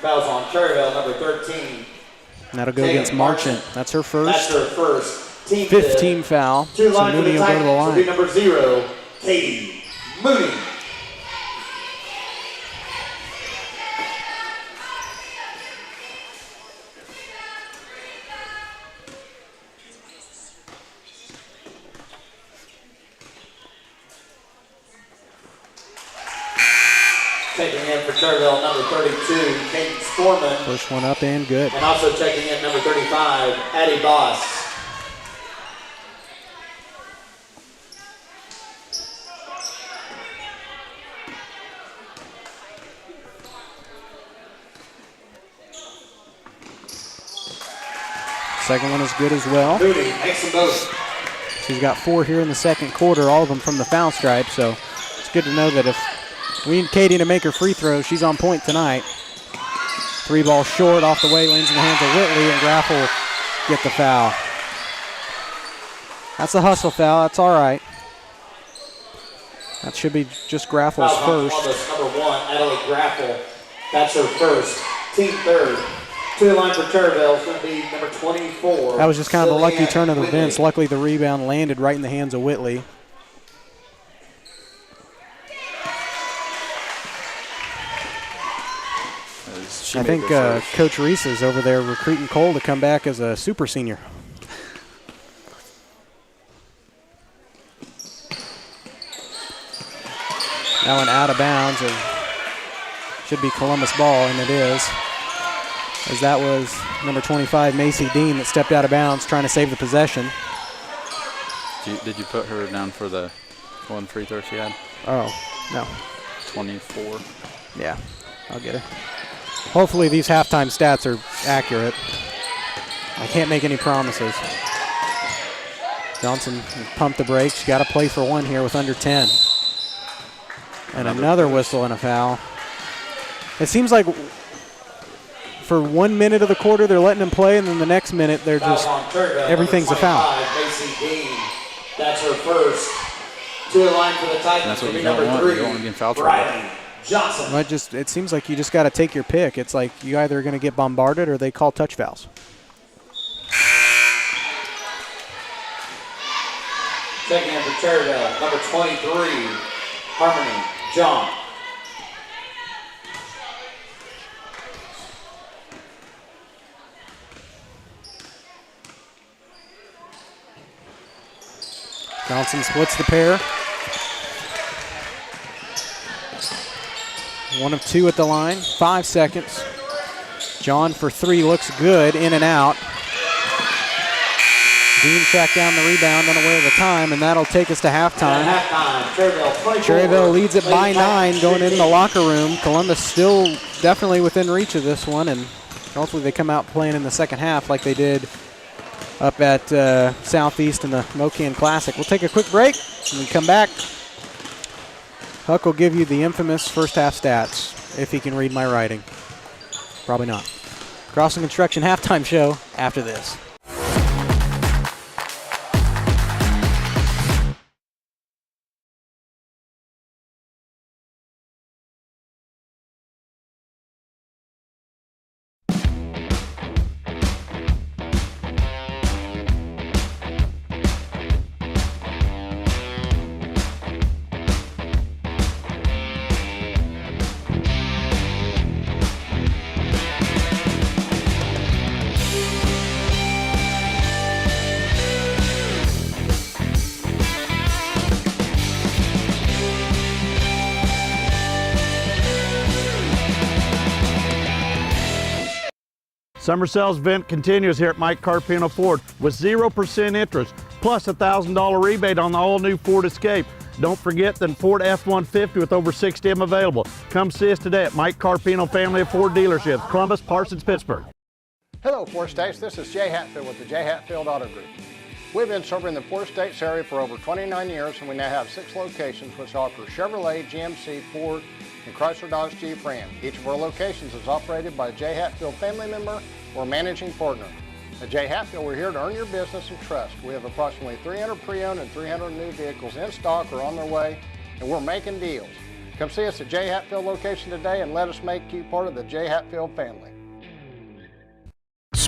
Fouls on Cherryvale, number 13, And that'll go against Marchant. That's her first. That's her first. Team Fifth team foul. So Mooney will go to the line. Will be number 0, Katie Mooney. Taking in for Cherryvale, number 32, Kate Sportman. First one up and good. And also checking in number 35, Addie Boss. Second one is good as well. Mooney makes them both. She's got 4 here in the second quarter, all of them from the foul stripe, so it's good to know that if we need Katie to make her free throws, she's on point tonight. 3 ball short, off the way, lands in the hands of Whitley, and Graff will get the foul. That's a hustle foul, that's all right. That should be just Graffle's first. Number 1, Adelie Graffle. That's her first. Team third. To the line for Cherryvale is going to be number 24. That was just kind of a lucky turn of events. Luckily, the rebound landed right in the hands of Whitley. I think Coach Reese is over there recruiting Cole to come back as a super senior. That one out of bounds. It should be Columbus ball, and it is. As that was number 25, Macy Dean, that stepped out of bounds trying to save the possession. Did you put her down for the one free throw she had? Oh, no. 24. Yeah, I'll get her. Hopefully these halftime stats are accurate. I can't make any promises. Johnson pumped the brakes. She's got to play for one here with under 10. And another whistle and a foul. It seems like for 1 minute of the quarter they're letting them play, and then the next minute they're just, everything's a foul. That's her first. To the line for the Titans. That's what you don't want. You don't want to get foul trouble. Johnson. Well, it seems like you just got to take your pick. It's like you either are going to get bombarded or they call touch fouls. Checking in for Cherryvale, number 23, Harmony John. Johnson splits the pair. 1 of 2 at the line, 5 seconds. John for 3 looks good, in and out. Dean tracked down the rebound, unaware of the time, and that'll take us to halftime. Cherryvale leads it by 9 going in the locker room. Columbus still definitely within reach of this one, and hopefully they come out playing in the second half like they did up at Southeast in the Mocan Classic. We'll take a quick break. When we come back, Huck will give you the infamous first half stats, if he can read my writing. Probably not. Crossing Construction halftime show after this. Summer sales event continues here at Mike Carpino Ford with 0% interest, plus a $1,000 rebate on the all-new Ford Escape. Don't forget the Ford F-150 with over 60 of them available. Come see us today at Mike Carpino Family of Ford Dealerships, Columbus, Parsons, Pittsburgh. Hello, Ford States. This is Jay Hatfield with the Jay Hatfield Auto Group. We've been serving the Ford States area for over 29 years, and we now have 6 locations which offer Chevrolet, GMC, Ford, and Chrysler Dodge Jeep Ram. Each of our locations is operated by a Jay Hatfield family member or managing partner. At Jay Hatfield, we're here to earn your business and trust. We have approximately 300 pre-owned and 300 new vehicles in stock or on their way, and we're making deals. Come see us at Jay Hatfield location today and let us make you part of the Jay Hatfield family.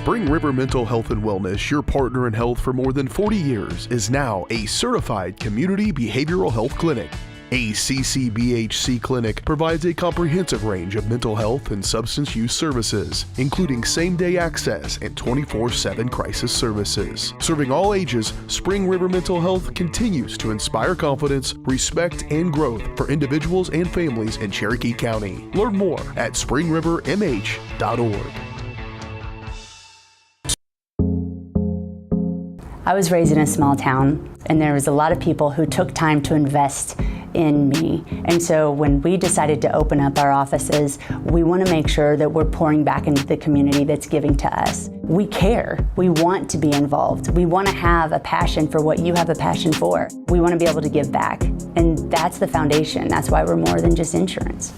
Spring River Mental Health and Wellness, your partner in health for more than 40 years, is now a certified community behavioral health clinic. A CCBHC clinic provides a comprehensive range of mental health and substance use services, including same-day access and 24/7 crisis services. Serving all ages, Spring River Mental Health continues to inspire confidence, respect, and growth for individuals and families in Cherokee County. Learn more at springrivermh.org. I was raised in a small town, and there was a lot of people who took time to invest in me. And so when we decided to open up our offices, we want to make sure that we're pouring back into the community that's giving to us. We care. We want to be involved. We want to have a passion for what you have a passion for. We want to be able to give back. And that's the foundation. That's why we're more than just insurance.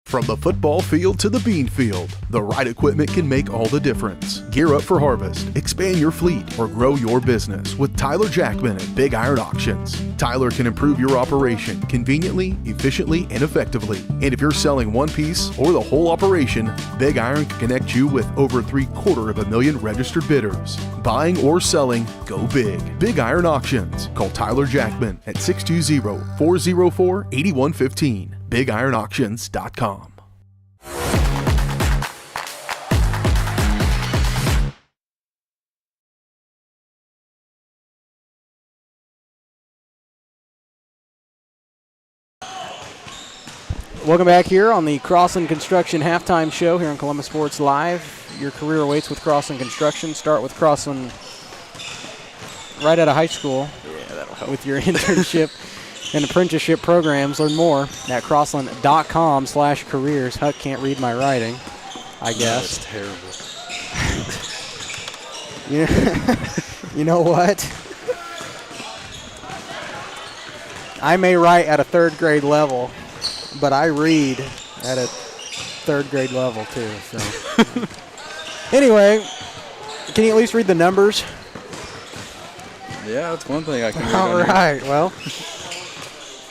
From the football field to the bean field, the right equipment can make all the difference. Gear up for harvest, expand your fleet, or grow your business with Tyler Jackman at Big Iron Auctions. Tyler can improve your operation conveniently, efficiently, and effectively. And if you're selling one piece or the whole operation, Big Iron can connect you with over 750,000 registered bidders. Buying or selling, go big. Big Iron Auctions. Call Tyler Jackman at 620-404-8115. BigIronAuctions.com. Welcome back here on the Crossland Construction Halftime Show here on Columbus Sports Live. Your career awaits with Crossland Construction. Start with Crossland right out of high school. Yeah, that'll help. With your internship and apprenticeship programs. Learn more at crossland.com/careers. Huck can't read my writing, I guess. That's terrible. You know what? I may write at a third grade level, but I read at a third grade level too. So anyway, can you at least read the numbers? Yeah, that's one thing I can read. All right, well,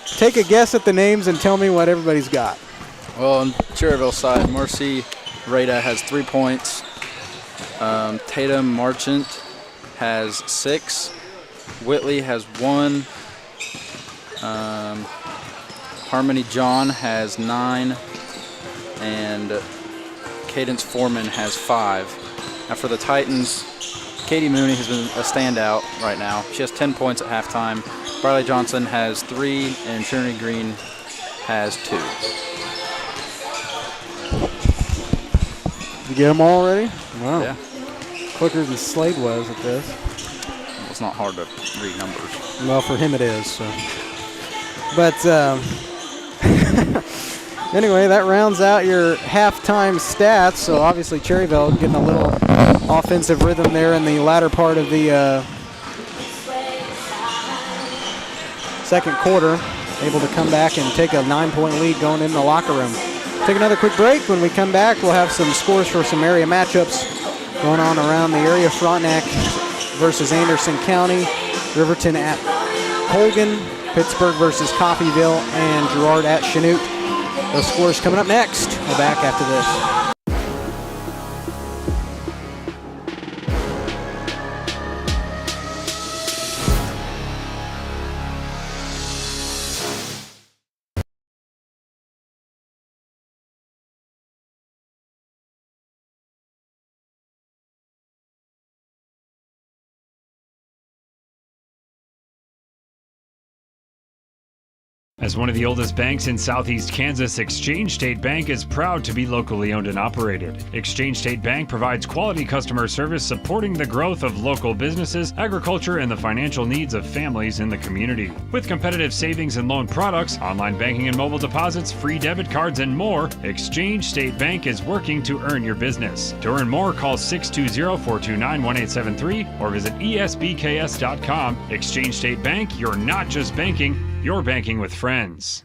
take a guess at the names and tell me what everybody's got. Well, on Cherryvale side, Marcy Rada has 3 points. Tatum Marchant has 6. Whitley has 1. Harmony John has 9. And Cadence Foreman has 5. Now for the Titans, Katie Mooney has been a standout right now. She has 10 points at halftime. Barley Johnson has 3, and Trinity Green has 2. You get them all already? Wow. Yeah. Quicker than Slade was at this. Well, it's not hard to read numbers. Well, for him it is. So. But anyway, that rounds out your halftime stats. So obviously Cherryvale getting a little offensive rhythm there in the latter part of the second quarter. Able to come back and take a 9-point lead going in the locker room. Take another quick break. When we come back, we'll have some scores for some area matchups going on around the area. Frontenac versus Anderson County, Riverton at Colgan, Pittsburgh versus Coffeyville, and Girard at Chanute. Those scores coming up next. We're back after this. As one of the oldest banks in southeast Kansas, Exchange State Bank is proud to be locally owned and operated. Exchange State Bank provides quality customer service supporting the growth of local businesses, agriculture, and the financial needs of families in the community. With competitive savings and loan products, online banking and mobile deposits, free debit cards, and more, Exchange State Bank is working to earn your business. To earn more, call 620-429-1873 or visit esbks.com. Exchange State Bank, you're not just banking, you're banking with friends.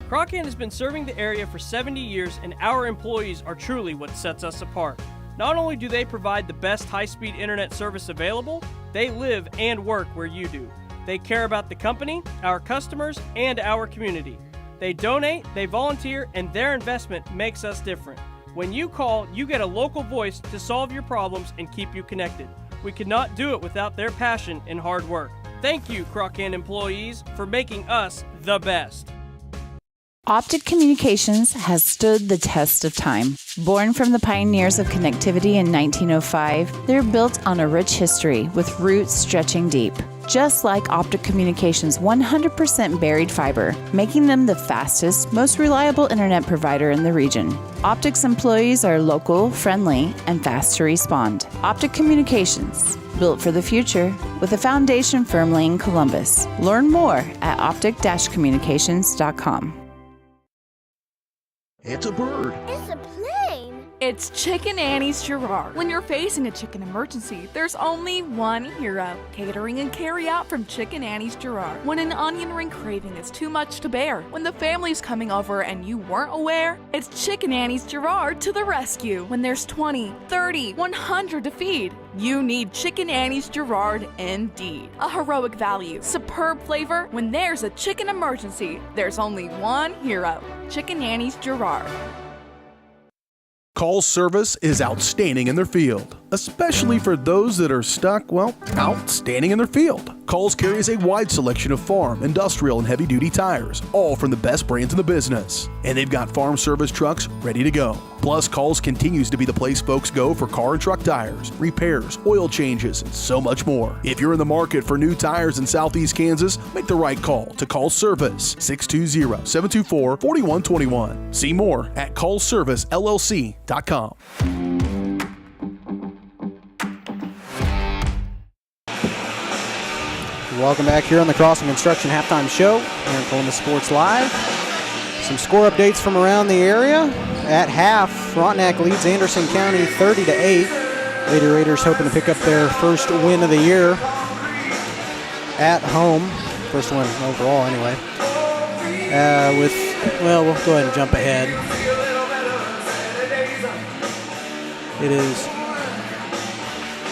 Crocan has been serving the area for 70 years, and our employees are truly what sets us apart. Not only do they provide the best high-speed internet service available, they live and work where you do. They care about the company, our customers, and our community. They donate, they volunteer, and their investment makes us different. When you call, you get a local voice to solve your problems and keep you connected. We could not do it without their passion and hard work. Thank you, Crocan employees, for making us the best. Optic Communications has stood the test of time. Born from the pioneers of connectivity in 1905, they're built on a rich history with roots stretching deep. Just like Optic Communications' 100% buried fiber, making them the fastest, most reliable internet provider in the region. Optic's employees are local, friendly, and fast to respond. Optic Communications, built for the future, with a foundation firmly in Columbus. Learn more at optic-communications.com. It's a bird. It's a plane. It's Chicken Annie's Girard. When you're facing a chicken emergency, there's only one hero. Catering and carry out from Chicken Annie's Girard. When an onion ring craving is too much to bear, when the family's coming over and you weren't aware, it's Chicken Annie's Girard to the rescue. When there's 20, 30, 100 to feed, you need Chicken Annie's Girard indeed. A heroic value, superb flavor. When there's a chicken emergency, there's only one hero. Chicken Annie's Girard. Call service is outstanding in their field, especially for those that are stuck, outstanding in their field. Calls carries a wide selection of farm, industrial, and heavy-duty tires, all from the best brands in the business. And they've got farm service trucks ready to go. Plus, Calls continues to be the place folks go for car and truck tires, repairs, oil changes, and so much more. If you're in the market for new tires in Southeast Kansas, make the right call to Call Service, 620-724-4121. See more at callservicellc.com. Welcome back here on the Crossing Construction Halftime Show here in Columbus Sports Live. Some score updates from around the area. At half, Frontenac leads Anderson County 30-8. Lady Raiders hoping to pick up their first win of the year at home. First one overall, anyway. We'll go ahead and jump ahead. It is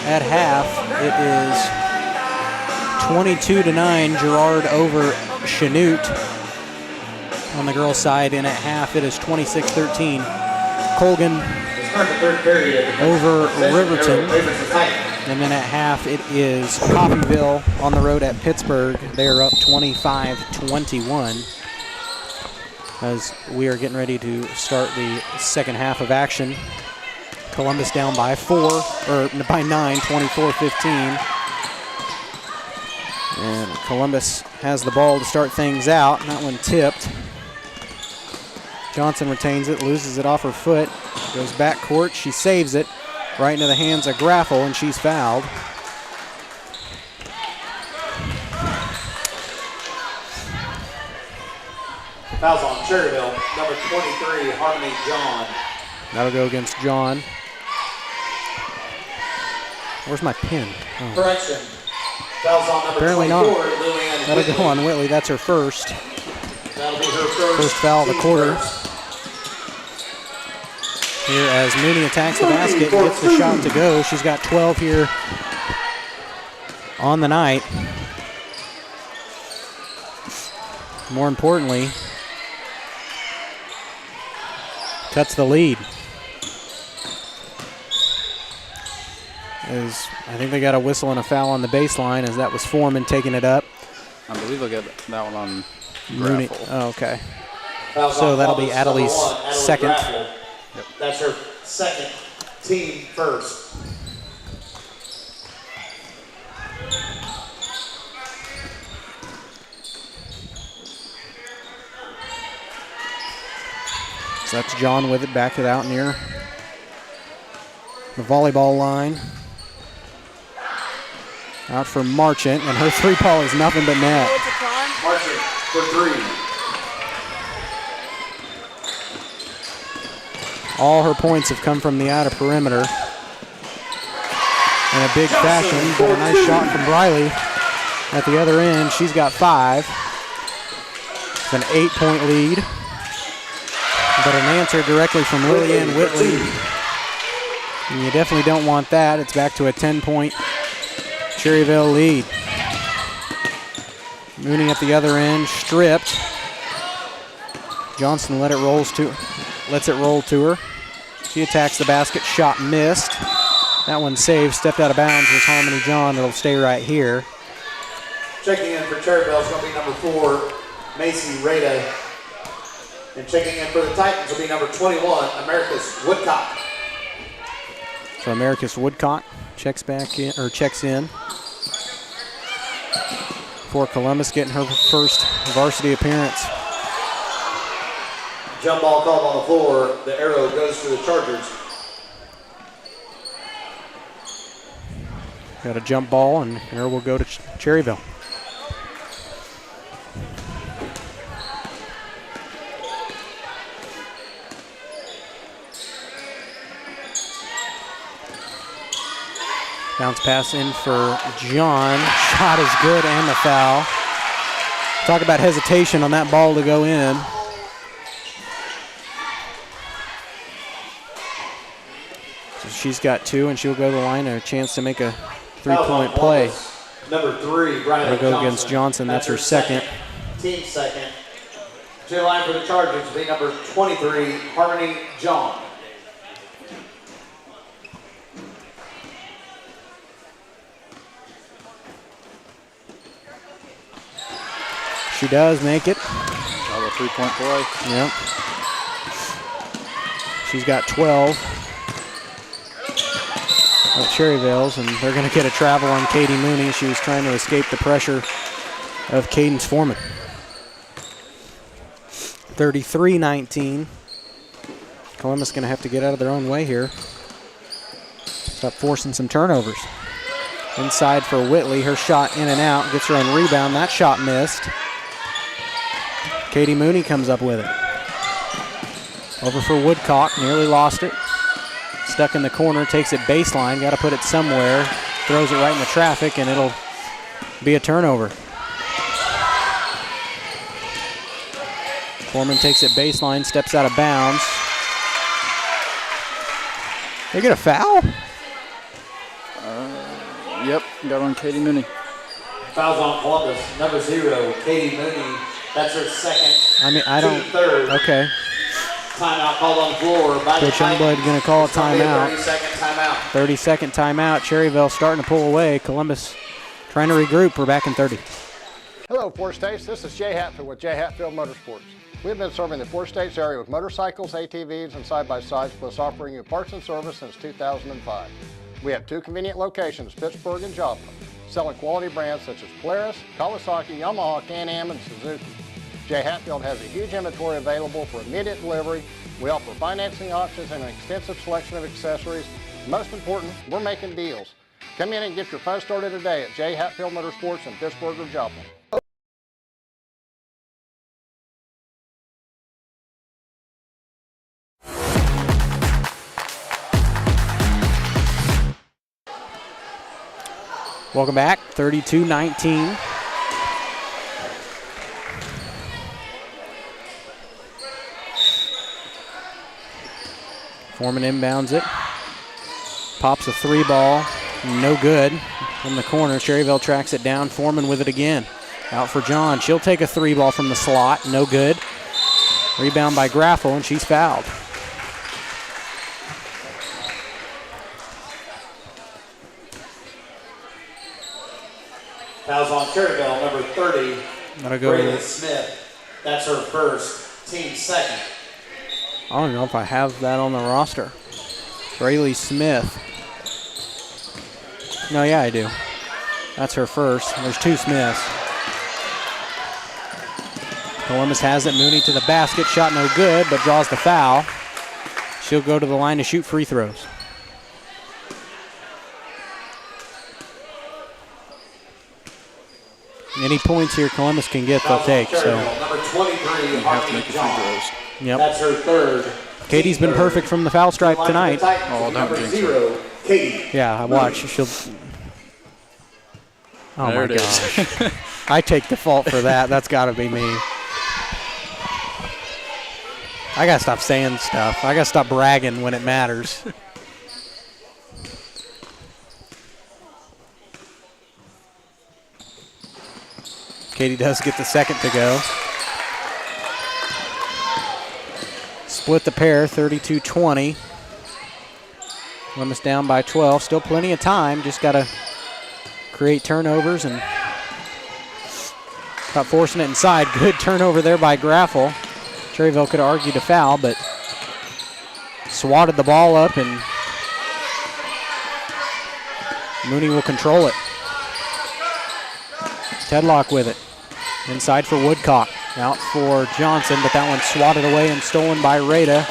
at half. It is 22-9. Girard over Chanute on the girls' side, and at half it is 26-13. Colgan over Riverton. And then at half it is Coffeyville on the road at Pittsburgh. They are up 25-21 as we are getting ready to start the second half of action. Columbus down by 9, 24-15. And Columbus has the ball to start things out. That one tipped. Johnson retains it, loses it off her foot, goes back court. She saves it right into the hands of Graffel, and she's fouled. Fouls on Cherryvale, number 23, Harmony John. That'll go against John. Where's my pin? Oh. Correction. Fouls on number Apparently 24, not. Lillian That'll Whitley. go on Whitley. That's her first. That'll be her first Foul of the quarter. Here as Mooney attacks the basket, gets the shot to go. She's got 12 here on the night. More importantly, cuts the lead. As I think they got a whistle and a foul on the baseline, as that was Foreman taking it up. I believe they'll get that one on Mooney. Graffel. Oh, okay. Fouls So on that'll be Columbus, Adelie's number 1, Adelie second. Graffel. That's her second, team first. So that's John with it, back it out near the volleyball line. Out for Marchant, and her three ball is nothing but net. Marchant for 3. All her points have come from the outer perimeter. In a big fashion, but a nice shot from Briley at the other end. She's got 5. It's an 8-point lead. But an answer directly from Lillian Whitley. And you definitely don't want that. It's back to a 10-point Cherryvale lead. Mooney at the other end, stripped. Johnson lets it roll to her. She attacks the basket, shot missed. That one saved, stepped out of bounds was Harmony John. It'll stay right here. Checking in for Cherryvale is going to be number 4, Macy Rada. And checking in for the Titans will be number 21, Americus Woodcock. So Americus Woodcock checks in. For Columbus, getting her first varsity appearance. Jump ball called on the floor. The arrow goes to the Chargers. Got a jump ball, and here will go to Cherryvale. Bounce pass in for John. Shot is good and the foul. Talk about hesitation on that ball to go in. So she's got 2, and she'll go to the line and a chance to make a 3-point play. Number 3, Brian That'll go against Johnson. That's her second. Team second. To the line for the Chargers will be number 23, Harmony John. She does make it. Another 3-point play. Yep. She's got 12 of Cherryvale's, and they're going to get a travel on Katie Mooney. She was trying to escape the pressure of Cadence Foreman. 33-19. Columbus going to have to get out of their own way here. Stop forcing some turnovers. Inside for Whitley. Her shot in and out. Gets her on rebound. That shot missed. Katie Mooney comes up with it. Over for Woodcock, nearly lost it. Stuck in the corner, takes it baseline, got to put it somewhere. Throws it right in the traffic, and it'll be a turnover. Foreman takes it baseline, steps out of bounds. They get a foul? Yep, got on Katie Mooney. Fouls on Columbus, number 0, Katie Mooney. That's her second. I mean, I don't. Third. Okay. Timeout called on the floor by Coach Youngblood going to call a timeout. 30-second timeout. 30-second timeout. Cherryvale starting to pull away. Columbus trying to regroup. We're back in 30. Hello, Four States. This is Jay Hatfield with Jay Hatfield Motorsports. We've been serving the Four States area with motorcycles, ATVs, and side-by-sides, plus offering you parts and service since 2005. We have 2 convenient locations, Pittsburgh and Joplin, selling quality brands such as Polaris, Kawasaki, Yamaha, Can-Am, and Suzuki. Jay Hatfield has a huge inventory available for immediate delivery. We offer financing options and an extensive selection of accessories. Most important, we're making deals. Come in and get your fun started today at Jay Hatfield Motorsports in Pittsburgh or Joplin. Welcome back, 32-19. Foreman inbounds it. Pops a 3 ball, no good. From the corner, Cherryvale tracks it down. Foreman with it again. Out for John. She'll take a 3 ball from the slot, no good. Rebound by Graffel, and she's fouled. Fouls on Cherryvale, number 30, Braylen Smith. That's her first, team second. I don't know if I have that on the roster. Braylen Smith. No, yeah, I do. That's her first. There's 2 Smiths. Columbus has it. Mooney to the basket. Shot no good, but draws the foul. She'll go to the line to shoot free throws. Any points here Columbus can get, they'll take. So number 23, you have to make your free throws. Yep. That's her third. Katie's been perfect from the foul stripe tonight. Oh, don't jinx her. Katie. Yeah, I watch. She'll. Oh there my it gosh. is. I take the fault for that. That's got to be me. I got to stop saying stuff. I got to stop bragging when it matters. Katie does get the second to go. split the pair, 32-20. Columbus down by 12. Still plenty of time. Just got to create turnovers and not forcing it inside. Good turnover there by Graffel. Cherryvale could have argued a foul, but swatted the ball up, and Mooney will control it. Tedlock with it. Inside for Woodcock. Out for Johnson, but that one swatted away and stolen by Rada.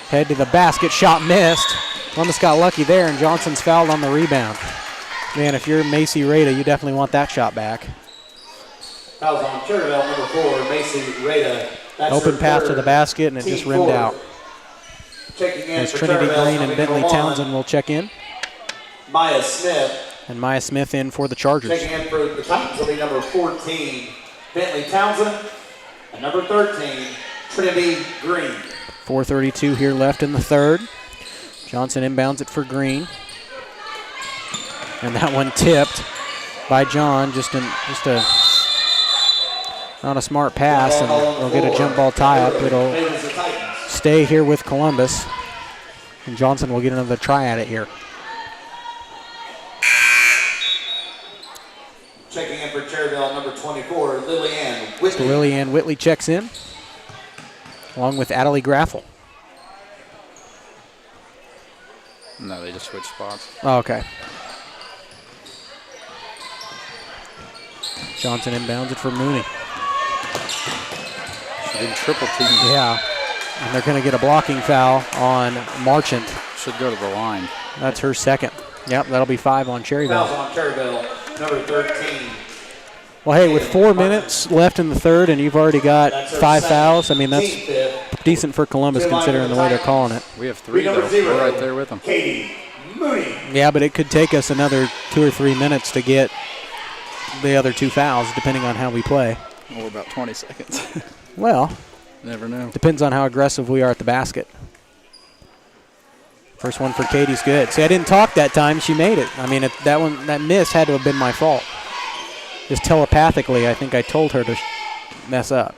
Head to the basket, shot missed. Columbus got lucky there, and Johnson's fouled on the rebound. Man, if you're Macy Rada, you definitely want that shot back. Fouls on Cherryvale, number 4, Macy Rada. Open pass to the basket, and it just rimmed out. As Trinity Green and Bentley Townsend will check in. Maya Smith. And Maya Smith in for the Chargers. Checking in for the Titans will be number 14, Bentley Townsend. And number 13, Trinity Green. 4:32 here left in the third. Johnson inbounds it for Green. And that one tipped by John. Just not a smart pass, and they'll get a jump ball tie-up. It'll stay here with Columbus. And Johnson will get another try at it here. Checking in for Cherryvale, number 24, Lillianne Whitley. So Lillianne Whitley checks in, along with Adelie Graffel. No, they just switched spots. Oh, okay. Johnson inbounds it for Mooney. She's been triple teamed. Yeah, and they're going to get a blocking foul on Marchant. Should go to the line. That's her second. Yep, that'll be 5 on Cherryvale. Fouls on Cherryvale, number 13. Well, hey, with 4 minutes left in the third and you've already got 5 fouls, I mean, that's decent for Columbus considering the way they're calling it. We have 3, though. We're right there with them. Katie Mooney. Yeah, but it could take us another 2 or 3 minutes to get the other 2 fouls, depending on how we play. Or about 20 seconds. Well, never know. Depends on how aggressive we are at the basket. First one for Katie's good. See, I didn't talk that time. She made it. I mean, that miss had to have been my fault. Just telepathically, I think I told her to mess up.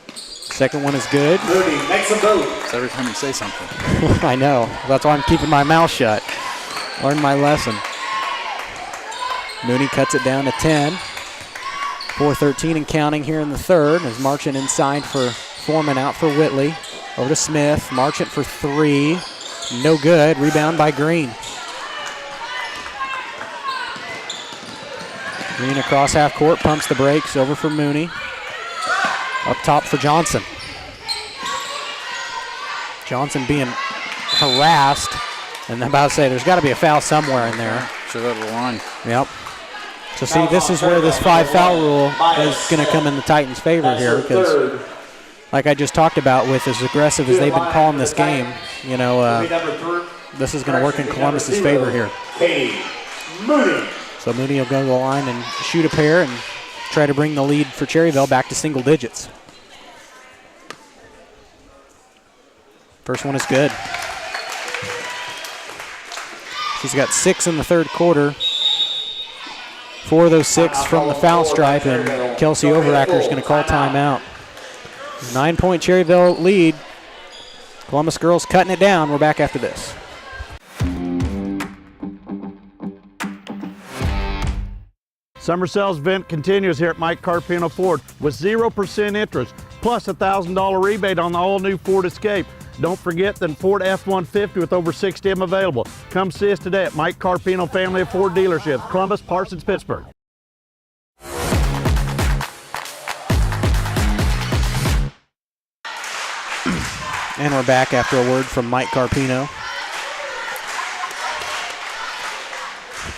Second one is good. Mooney makes a move. It's every time you say something. I know. That's why I'm keeping my mouth shut. Learned my lesson. Mooney cuts it down to 10. 4:13 and counting here in the third as Marchant inside for Foreman, out for Whitley. Over to Smith. Marchant for 3. No good. Rebound by Green. Green across half court, pumps the brakes. Over for Mooney. Up top for Johnson. Johnson being harassed. And I'm about to say, there's got to be a foul somewhere in there. Should go to the line. Yep. So see, this is where this 5-foul rule is going to come in the Titans' favor here, because like I just talked about, with as aggressive as they've been calling this game, you know, this is going to work in Columbus's favor here. So Mooney will go to the line and shoot a pair and try to bring the lead for Cherryvale back to single digits. First one is good. She's got 6 in the third quarter. 4 of those 6 from the foul stripe, and Kelsey Overacker is going to call timeout. 9-point Cherryvale lead. Columbus girls cutting it down. We're back after this. Summer sales event continues here at Mike Carpino Ford with 0% interest plus a $1,000 rebate on the all-new Ford Escape. Don't forget the Ford F-150 with over 60 of them available. Come see us today at Mike Carpino Family of Ford Dealerships, Columbus, Parsons, Pittsburgh. And we're back after a word from Mike Carpino.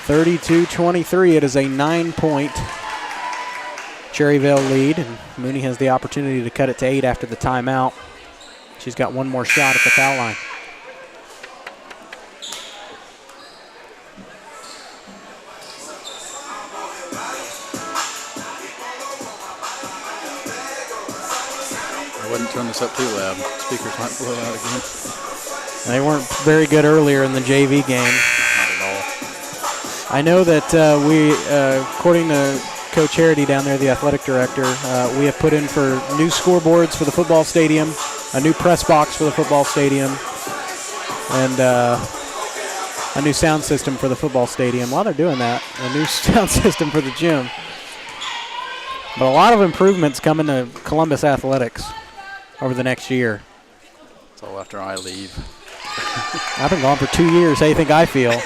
32-23, it is a 9-point Cherryvale lead, and Mooney has the opportunity to cut it to 8 after the timeout. She's got one more shot at the foul line. I wouldn't turn this up too loud. Speakers might blow out again. They weren't very good earlier in the JV game. Not at all. I know that according to Coach Harity down there, the athletic director. We have put in for new scoreboards for the football stadium, a new press box for the football stadium, and a new sound system for the football stadium. While they're doing that, a new sound system for the gym. But a lot of improvements coming to Columbus athletics over the next year. It's all after I leave. I've been gone for 2 years. How do you think I feel?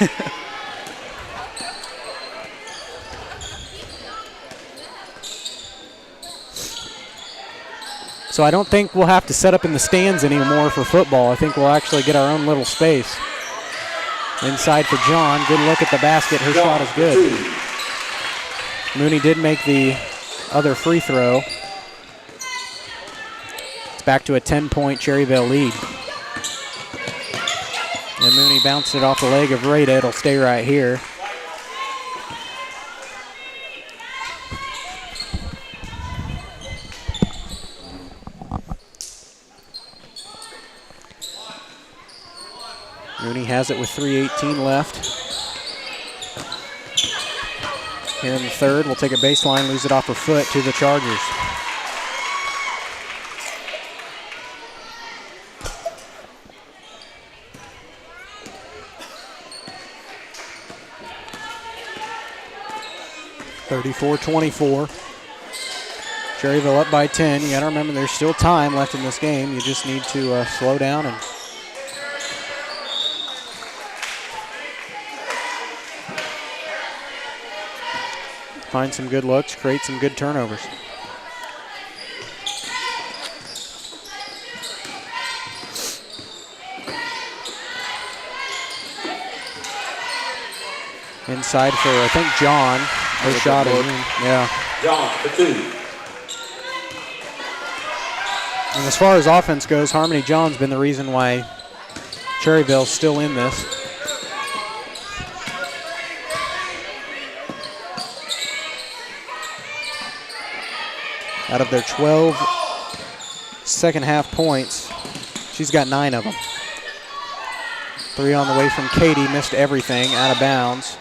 So I don't think we'll have to set up in the stands anymore for football. I think we'll actually get our own little space. Inside for John. Good look at the basket. Her shot is good. Mooney did make the other free throw. It's back to a 10-point Cherryvale lead. And Mooney bounced it off the leg of Rada. It'll stay right here. Mooney has it with 3:18 left. Here in the third, we'll take a baseline, lose it off her foot to the Chargers. (34-24). Cherryvale up by 10. You got to remember there's still time left in this game. You just need to slow down and find some good looks, create some good turnovers. Inside for, I think, John. Her shot is in. Yeah. John for 2. And as far as offense goes, Harmony John's been the reason why Cherryvale's still in this. Out of their 12 second half points, she's got 9 of them. 3 on the way from Katie, missed everything, out of bounds,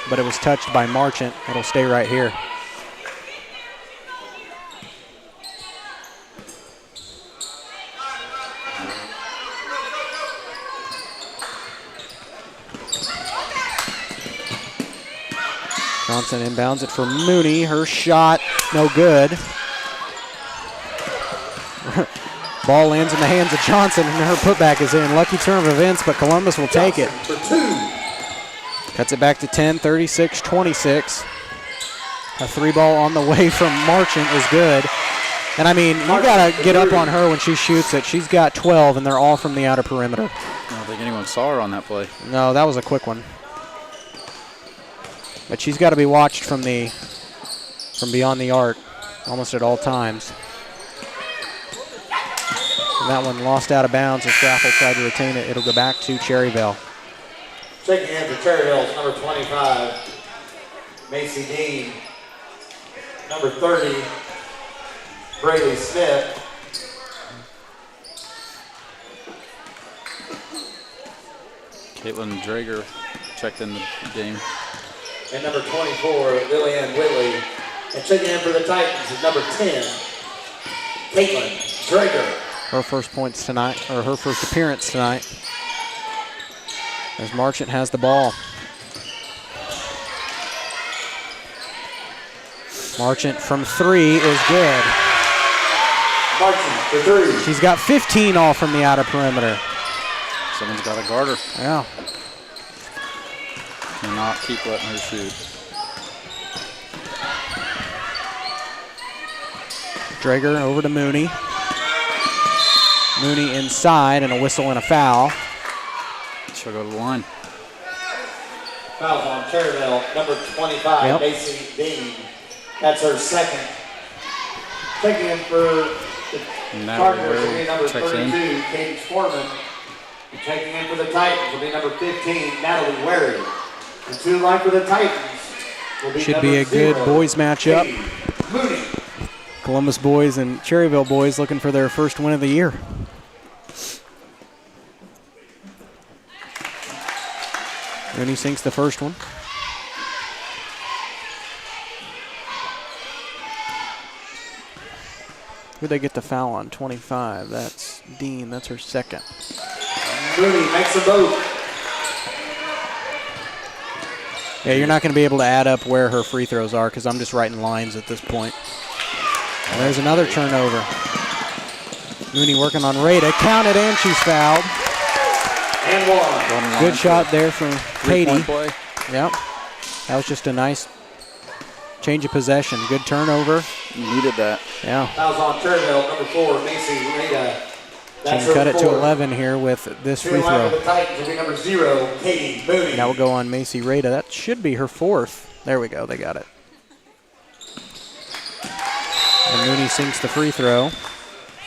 but it was touched by Marchant. It'll stay right here. Johnson inbounds it for Mooney. Her shot, no good. Ball lands in the hands of Johnson, and her putback is in. Lucky turn of events, but Columbus will take it. Cuts it back to 10, 36-26. A 3-ball on the way from Marchant is good. And, I mean, you got to get up on her when she shoots it. She's got 12, and they're all from the outer perimeter. I don't think anyone saw her on that play. No, that was a quick one. But she's got to be watched from beyond the arc almost at all times. And that one lost out of bounds as Graffel tried to retain it. It'll go back to Cherryvale. Checking in for Cherryvale's number 25, Macy Dean. Number 30, Braylee Smith. Caitlin Drager checked in the game. And number 24, Lillian Whitley. And checking in for the Titans is number 10, Caitlin Drager. Her first points tonight, or her first appearance tonight, as Marchant has the ball. Marchant from 3 is good. Marchant for 3. She's got 15 all from the outer perimeter. Someone's got to guard her. Yeah. Cannot keep letting her shoot. Drager over to Mooney. Mooney inside, and a whistle and a foul. She'll go to the line. Fouls on Cherryvale, number 25, Macy Dean. That's her second. Checking in for the Chargers will be number 32, Katie Foreman. And checking in for the Titans will be number 15, Natalie Wary. The 2 line for the Titans will be should be a good boys matchup. Mooney. Columbus boys and Cherryvale boys looking for their first win of the year. Mooney sinks the first one. Who'd they get the foul on? 25. That's Dean. That's her second. Mooney makes a move. Yeah, you're not going to be able to add up where her free throws are because I'm just writing lines at this point. And there's another turnover. Mooney working on Rada. Counted and she's fouled. And one. Good shot there from Katie. Play. Yep. That was just a nice change of possession. Good turnover. You needed that. Yeah. Fouls on Cherryvale, number 4, Macy Rada. She can cut it to 11 here with this free throw. The Titans will be number 0, Katie Mooney. That will go on Macy Rada. That should be her 4th. There we go. They got it. And Mooney sinks the free throw.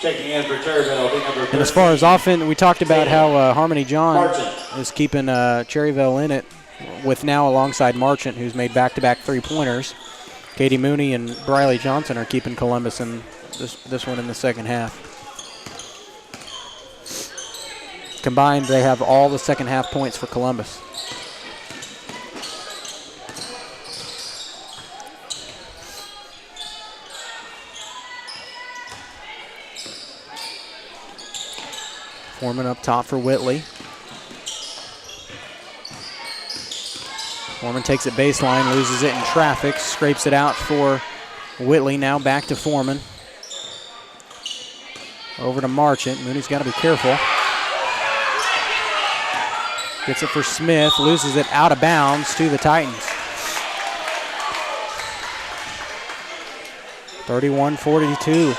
Checking in for Cherryvale, be number 13. And as far as offense, we talked about how Harmony John is keeping Cherryvale in it with now alongside Marchant, who's made back-to-back three-pointers. Katie Mooney and Briley Johnson are keeping Columbus in this one in the second half. Combined, they have all the second half points for Columbus. Foreman up top for Whitley. Foreman takes it baseline, loses it in traffic, scrapes it out for Whitley. Now back to Foreman. Over to Marchant. Mooney's got to be careful. Gets it for Smith, loses it out of bounds to the Titans. 31-42.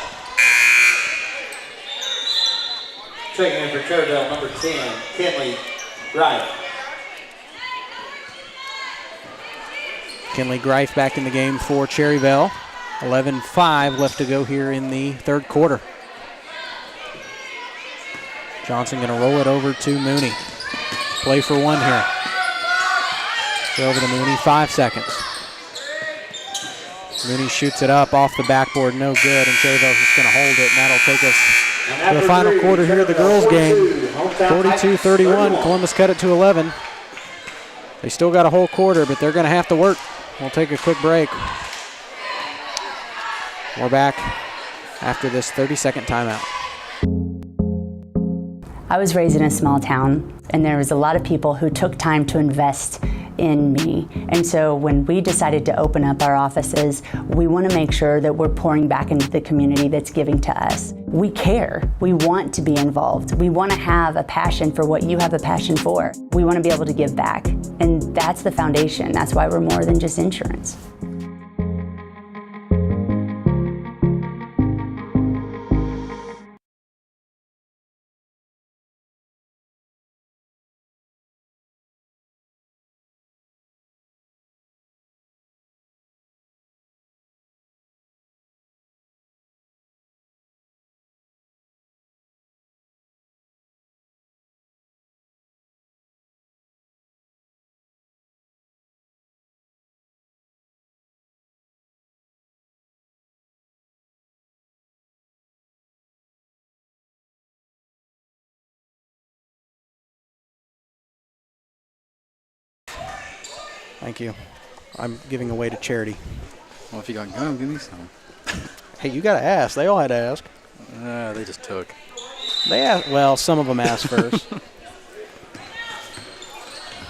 Checking in for Cherryvale, number 10, Kinley Greif. Kinley Greif back in the game for Cherryvale. 11-5 left to go here in the third quarter. Johnson going to roll it over to Mooney. Play for one here. Go over to Mooney, 5 seconds. Mooney shoots it up off the backboard, no good, and Cherryvale's just going to hold it, and that'll take us to the final quarter here of the girls' game. 42-31, Columbus cut it to 11. They still got a whole quarter, but they're going to have to work. We'll take a quick break. We're back after this 30-second timeout. I was raised in a small town, and there was a lot of people who took time to invest in me. And so when we decided to open up our offices, we want to make sure that we're pouring back into the community that's giving to us. We care. We want to be involved. We want to have a passion for what you have a passion for. We want to be able to give back. And that's the foundation. That's why we're more than just insurance. Thank you. I'm giving away to charity. Well, if you got gum, give me some. Hey, you got to ask. They all had to ask. They just took. They asked, well, some of them asked first. Well,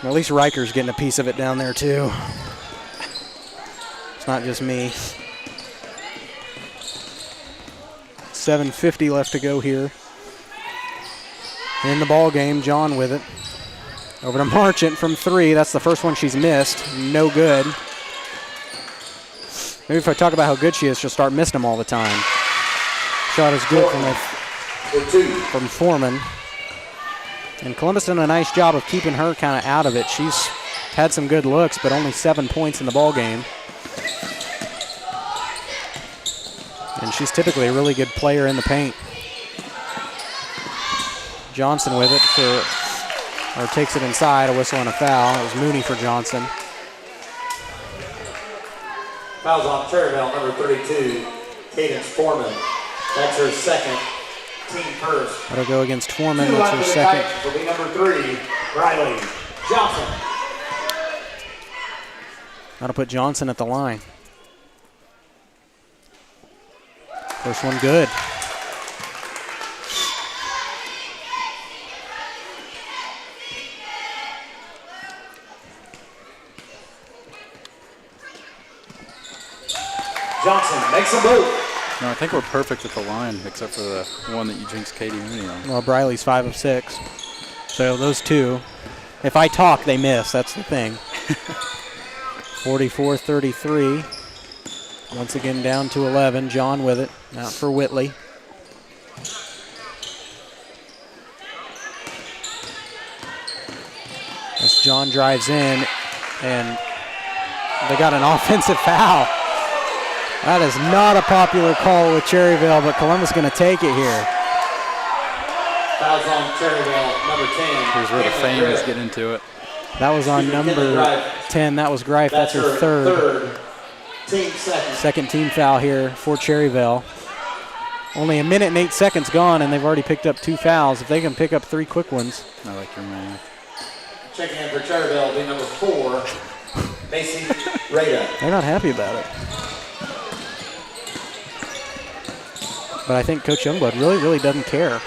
at least Riker's getting a piece of it down there, too. It's not just me. 7:50 left to go here. In the ball game, John with it. Over to Marchant from 3. That's the first one she's missed. No good. Maybe if I talk about how good she is, she'll start missing them all the time. Shot is good from Foreman. And Columbus done a nice job of keeping her kind of out of it. She's had some good looks, but only 7 points in the ball game. And she's typically a really good player in the paint. Johnson with it or takes it inside, a whistle and a foul. It was Mooney for Johnson. Fouls on Cherryvale, number 32, Cadence Foreman. That's her second, team first. That'll go against Foreman. That's her second. Will be number 3, Riley Johnson. That'll put Johnson at the line. First one good. Johnson makes a move. No, I think we're perfect at the line, except for the one that you jinxed Katie Mooney on. Well, Briley's 5 of 6. So those two, if I talk, they miss. That's the thing. 44-33. Once again down to 11. John with it. Out for Whitley. As John drives in, and they got an offensive foul. That is not a popular call with Cherryvale, but Columbus going to take it here. Fouls on Cherryvale, number 10. Here's where the fans get into it. That was on number 10. That was Greif. That's her third. Team second. Second team foul here for Cherryvale. Only a minute and 8 seconds gone, and they've already picked up 2 fouls. If they can pick up 3 quick ones. I like your man. Checking in for Cherryvale will be number 4, Macy Rada. They're not happy about it. But I think Coach Youngblood really doesn't care.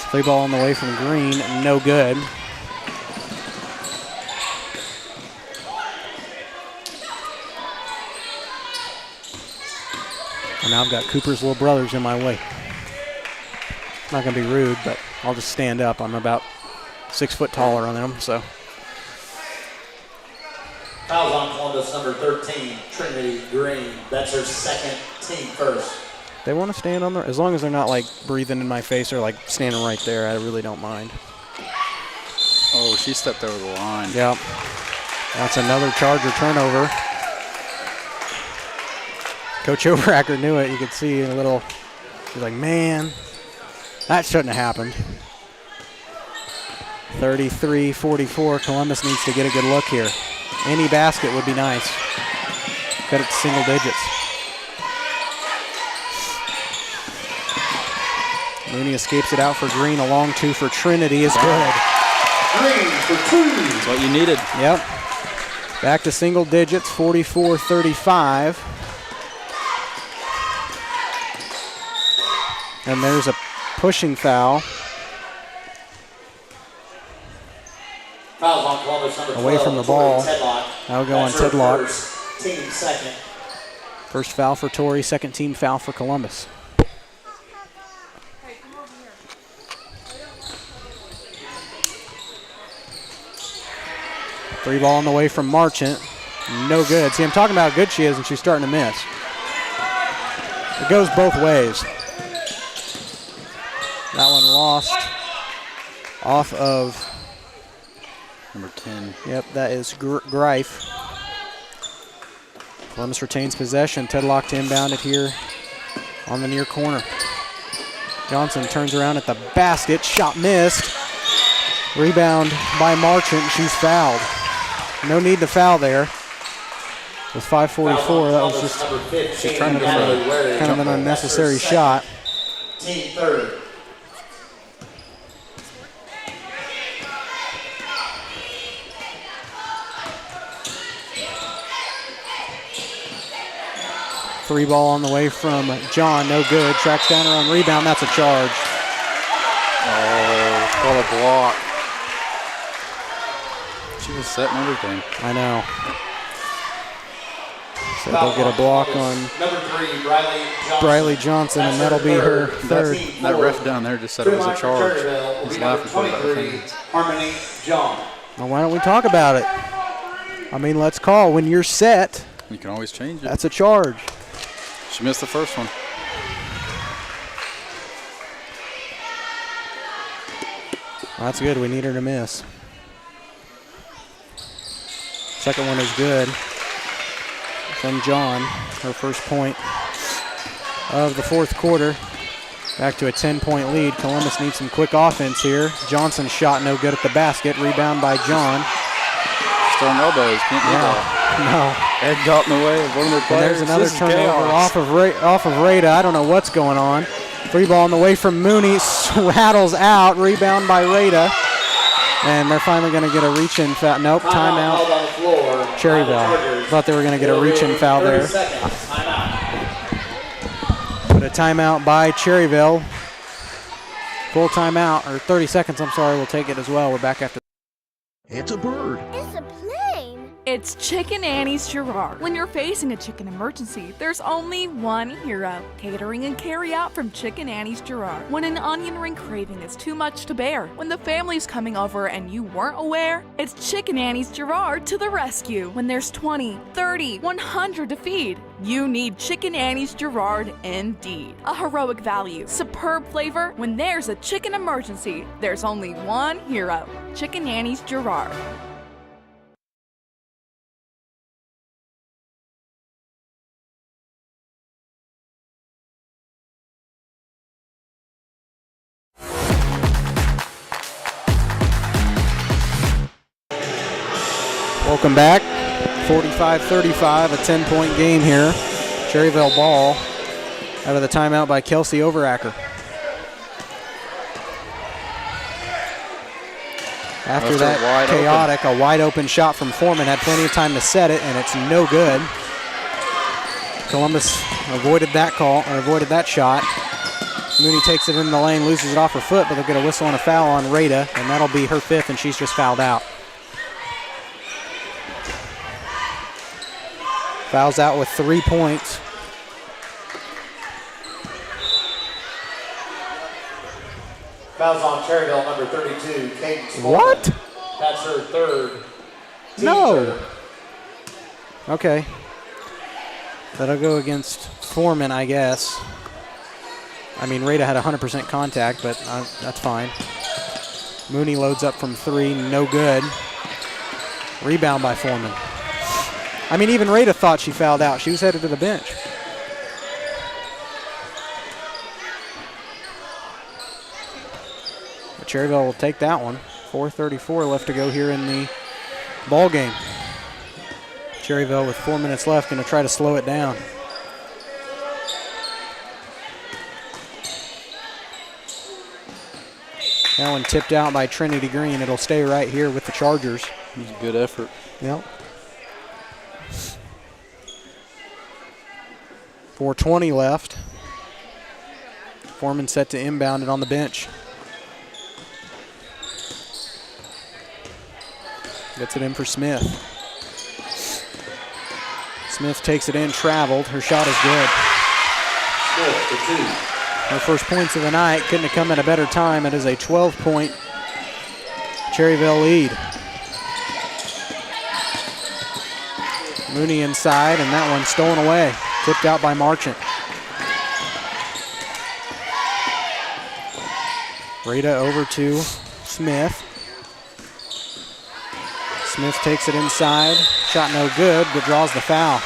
3 ball on the way from Green, no good. And now I've got Cooper's little brothers in my way. Not going to be rude, but I'll just stand up. I'm about 6 foot taller on them, so. Fouls on Columbus, number 13, Trinity Green. That's her second, team first. They want to stand on there, as long as they're not like breathing in my face or like standing right there, I really don't mind. Oh, she stepped over the line. Yep. That's another Charger turnover. Coach Overacker knew it. You could see a little, he's like, man, that shouldn't have happened. 33-44, Columbus needs to get a good look here. Any basket would be nice. Cut it to single digits. Mooney escapes it out for Green. A long 2 for Trinity is good. Green for 2. That's what you needed. Yep. Back to single digits, 44-35. And there's a pushing foul. Fouls on Columbus, number 12. Away from the ball. Tedlock. That'll go on That's her Tedlock. First, team second. First foul for Torrey, second team foul for Columbus. Three ball on the way from Marchant. No good. See, I'm talking about how good she is, and she's starting to miss. It goes both ways. That one lost off of number 10. Yep, that is Greif. Columbus retains possession. Tedlock to inbound it here on the near corner. Johnson turns around at the basket. Shot missed. Rebound by Marchant. She's fouled. No need to foul there. With 5:44, that was just kind of an unnecessary shot. Team third. Three ball on the way from John, no good. Tracks down her on rebound, that's a charge. Oh, what a block. She was setting everything. I know. So they'll get a block on number 3, Briley Johnson, and that'll be her third. That ref down there just said it was a charge. He's laughing for that. Harmony John. Well, why don't we talk about it? I mean, let's call. When you're set, you can always change it. That's a charge. She missed the first one. Well, that's good. We need her to miss. Second one is good from John. Her first point of the fourth quarter. Back to a 10-point lead. Columbus needs some quick offense here. Johnson's shot no good at the basket. Rebound by John. Throwing elbows. Can't do that. No. Head got in the way of one of their players. And there's another turnover off of Rada. I don't know what's going on. Free ball on the way from Mooney. Rattles out. Rebound by Rada. And they're finally going to get a reach-in foul. Nope, timeout. Cherryvale. Thought they were going to get a reach-in foul there. But a timeout by Cherryvale. Full timeout, or 30 seconds, I'm sorry. We'll take it as well. We're back after. It's a bird. It's a plane. It's Chicken Annie's Girard. When you're facing a chicken emergency, there's only one hero. Catering and carry out from Chicken Annie's Girard. When an onion ring craving is too much to bear, when the family's coming over and you weren't aware, it's Chicken Annie's Girard to the rescue. When there's 20, 30, 100 to feed, you need Chicken Annie's Girard indeed. A heroic value, superb flavor. When there's a chicken emergency, there's only one hero. Chicken Annie's Girard. Welcome back. 45-35, a 10-point game here. Cherryvale ball out of the timeout by Kelsey Overacker. After that chaotic, a wide open shot from Foreman, had plenty of time to set it, and it's no good. Columbus avoided that call, or avoided that shot. Mooney takes it in the lane, loses it off her foot, but they'll get a whistle and a foul on Rada, and that'll be her fifth, and she's just fouled out. Fouls out with 3 points. Fouls on Cherryvale, number 32, Cadence Foreman. What? That's her third. No. Okay. That'll go against Foreman, I guess. I mean, Rada had 100% contact, but that's fine. Mooney loads up from 3, no good. Rebound by Foreman. I mean, even Rada thought she fouled out. She was headed to the bench. But Cherryvale will take that one. 4:34 left to go here in the ball game. Cherryvale with 4 minutes left, going to try to slow it down. That one tipped out by Trinity Green. It'll stay right here with the Chargers. It was a good effort. Yep. 4:20 left. Foreman set to inbound it on the bench. Gets it in for Smith. Smith takes it in, traveled. Her shot is good. Smith for 2. Her first points of the night. Couldn't have come at a better time. It is a 12-point Cherryvale lead. Mooney inside, and that one stolen away. Tipped out by Marchant. Rada over to Smith. Smith takes it inside. Shot no good, but draws the foul.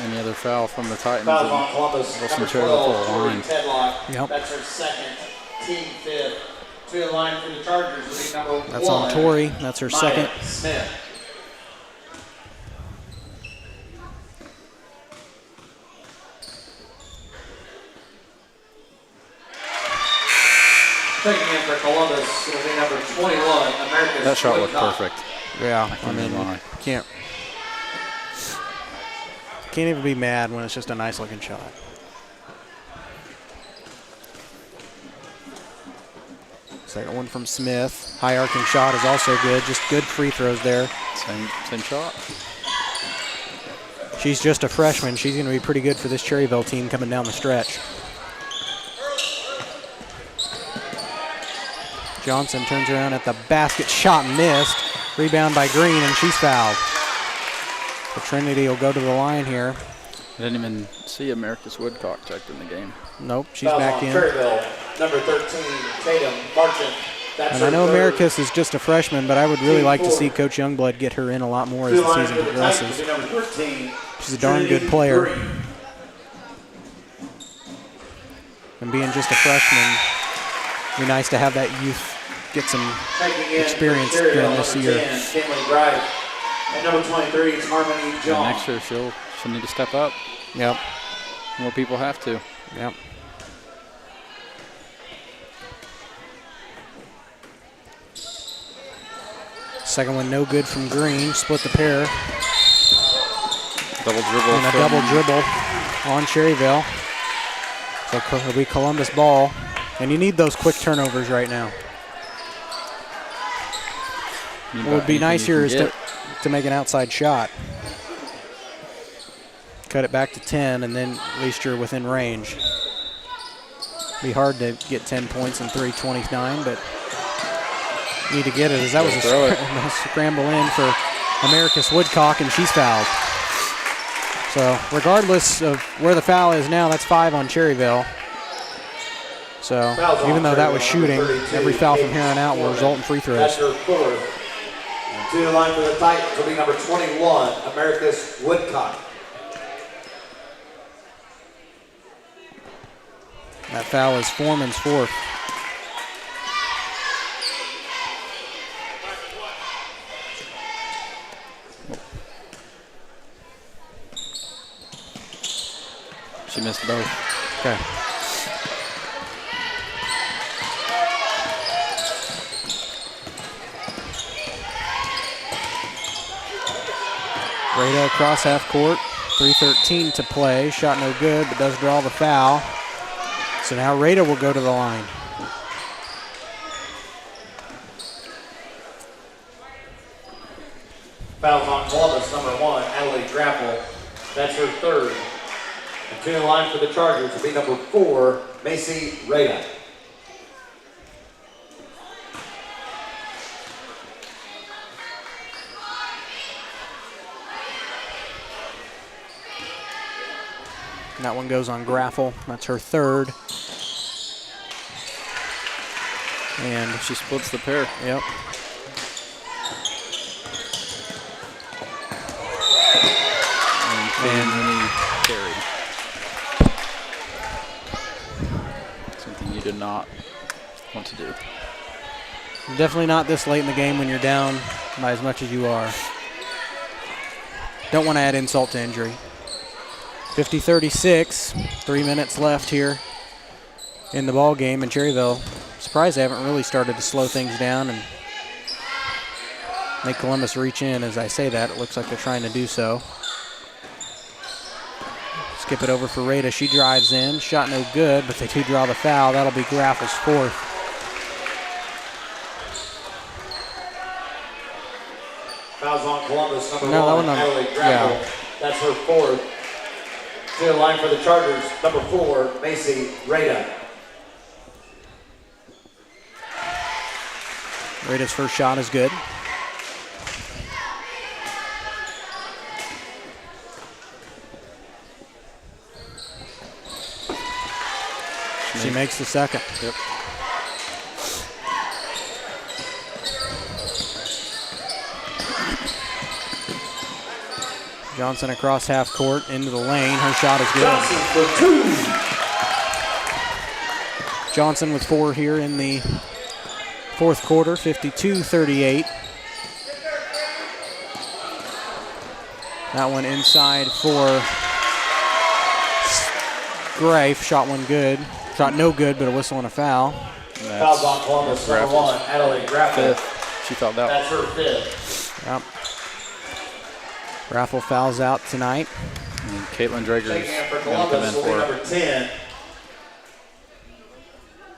Any other foul from the Titans? Fouls on Columbus, number 12, Tori Tedlock. Yep. That's her second, team fifth. To the line for the Chargers will be number 1. That's on Tori. That's her second. Smith. Taking in for Columbus will be number 21, America's That shot looked Woodcock. perfect. Yeah, I mean, can't even be mad when it's just a nice looking shot. Second one from Smith. High arcing shot is also good. Just good free throws there. Same shot. She's just a freshman. She's going to be pretty good for this Cherryvale team coming down the stretch. Johnson turns around at the basket. Shot missed. Rebound by Green, and she's fouled. So Trinity will go to the line here. I didn't even see America's Woodcock checked in the game. Nope, she's Fouls back on in. Cherryvale, number 13, Tatum Marchant. That's And I her know third. Maricus is just a freshman, but I would really like to see Coach Youngblood get her in a lot more as To the line season for the Titans progresses. will be number 13, She's a darn good Trinity player. Green. And being just a freshman, it'd be nice to have that youth get some Taking in experience for Cherryvale, during this number year. 10, Kinley Bright. And number 23 is Harmony And John. next year she'll need to step up. Yep. More people have to. Yep. Second one no good from Green. Split the pair. Double dribble. And a double dribble on Cherryvale. So it'll be Columbus ball. And you need those quick turnovers right now. What would be nice here is to make an outside shot. Cut it back to 10, and then at least you're within range. Be hard to get 10 points in 3:29, but need to get it. As that was a scramble in for Americus Woodcock, and she's fouled. So regardless of where the foul is now, that's 5 on Cherryvale. So even though that was shooting, every foul from here on out will result in free throws. That's her fourth. And to the line for the Titans will be number 21, Americus Woodcock. That foul is Foreman's fourth. She missed both. Okay. Rada across half court. 3:13 to play. Shot no good, but does draw the foul. So now Rada will go to the line. Fouls on Columbus, number 1, Adelaide Grapple. That's her third. And to the line for the Chargers will be number 4, Macy Rada. And that one goes on Graffel. That's her third. And she splits the pair. Yep. And carried. Something you did not want to do. Definitely not this late in the game when you're down by as much as you are. Don't want to add insult to injury. 50-36, 3 minutes left here in the ball game, and Cherryvale, surprised they haven't really started to slow things down and make Columbus reach in. As I say that, it looks like they're trying to do so. Skip it over for Rada. She drives in. Shot no good, but they do draw the foul. That'll be Graffel's fourth. Fouls on Columbus, number 1, Adelaide Grapple. Yeah. That's her fourth. To the line for the Chargers, number 4, Macy Rada. Rada's first shot is good. She makes the second. Yep. Johnson across half court into the lane. Her shot is good. Johnson for 2. Johnson with 4 here in the fourth quarter, 52-38. That one inside for Grafe. Shot one good. Shot no good, but a whistle and a foul. Fouls on Columbus, number 1, Adelaide Grapple. Fifth. She fouled out. That's her fifth. Yep. Raffle fouls out tonight. And Caitlin Drager's Taking it for going to come in Columbus will be for number 10,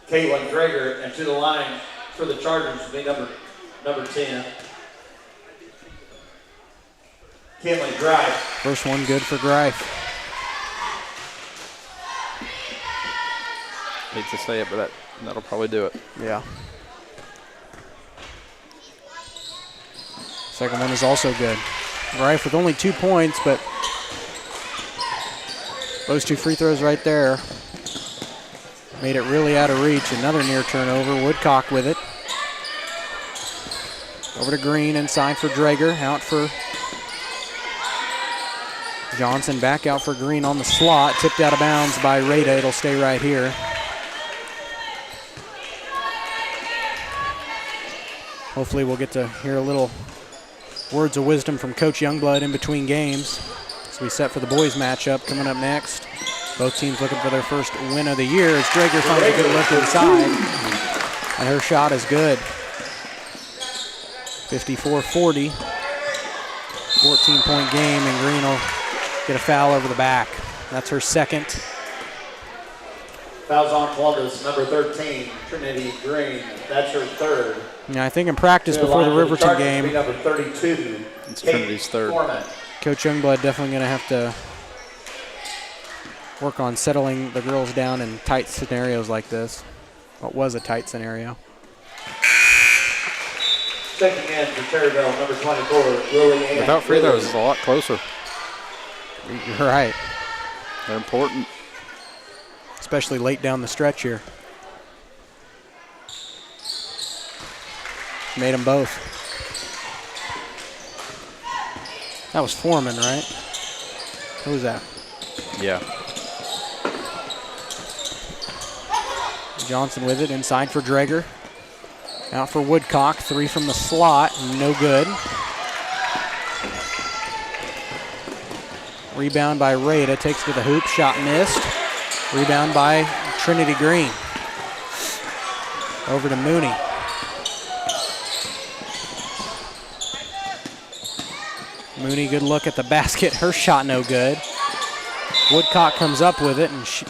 Caitlin Drager, and to the line for the Chargers will be number 10, Caitlin Drive. First one good for Greif. Hate to say it, but that'll probably do it. Yeah. Second one is also good. Greif with only 2 points, but those 2 free throws right there made it really out of reach. Another near turnover. Woodcock with it. Over to Green, inside for Drager, out for Johnson, back out for Green on the slot, tipped out of bounds by Rada. It'll stay right here. Hopefully we'll get to hear a little words of wisdom from Coach Youngblood in between games as we set for the boys matchup coming up next. Both teams looking for their first win of the year as Drager finds a good look inside, and her shot is good. 54-40, 14-point game, and Green will get a foul over the back. That's her second. Fouls on Columbus, number 13, Trinity Green. That's her third. Yeah, I think in practice before the Riverton game, number 32. It's Trinity's third. Foreman. Coach Youngblood definitely going to have to work on settling the girls down in tight scenarios like this. What was a tight scenario. Checking in for Cherryvale, number 24, Lily Ann. Without free throws, it's a lot closer. You're right. They're important. Especially late down the stretch here. Made them both. That was Foreman, right? Who was that? Yeah. Johnson with it, inside for Drager. Out for Woodcock, 3 from the slot, no good. Rebound by Rada, takes to the hoop, shot missed. Rebound by Trinity Green. Over to Mooney. Mooney, good look at the basket. Her shot no good. Woodcock comes up with it, and she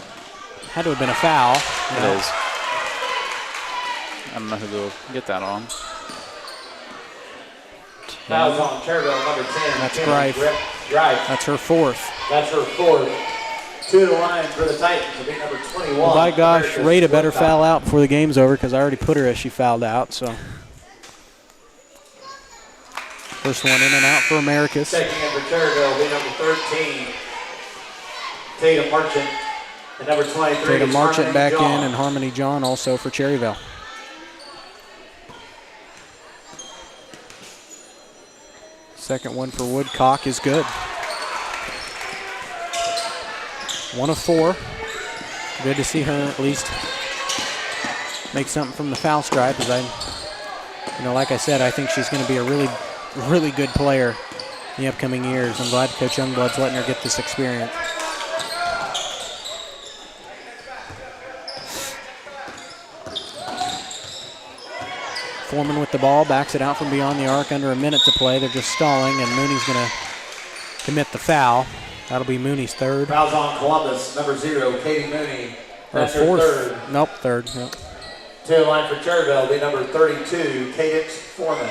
had to have been a foul. It is. I don't know who they'll get that on. Fouls on Cherryvale, number 10. That's Greif. That's her fourth. That's her fourth. 2 to the line for the Titans will be number 21. Well, by gosh, Rada better foul out before the game's over because I already put her as she fouled out. So first one in and out for Americas. Checking in for Cherryville will be number 13, Tatum Marchant. And number 23 Tatum is Marchant Harmony back John. in, and Harmony John also for Cherryvale. Second one for Woodcock is good. 1 of 4. Good to see her at least make something from the foul stripe. As like I said, I think she's going to be a really, really good player in the upcoming years. I'm glad Coach Youngblood's letting her get this experience. Foreman with the ball, backs it out from beyond the arc, under a minute to play. They're just stalling, and Mooney's going to commit the foul. That'll be Mooney's third. Fouls on Columbus, number 0, Katie Mooney. That's her fourth. third. Nope, third. Yep. 2 to the line for Cherryville will be number 32, Cadence Foreman.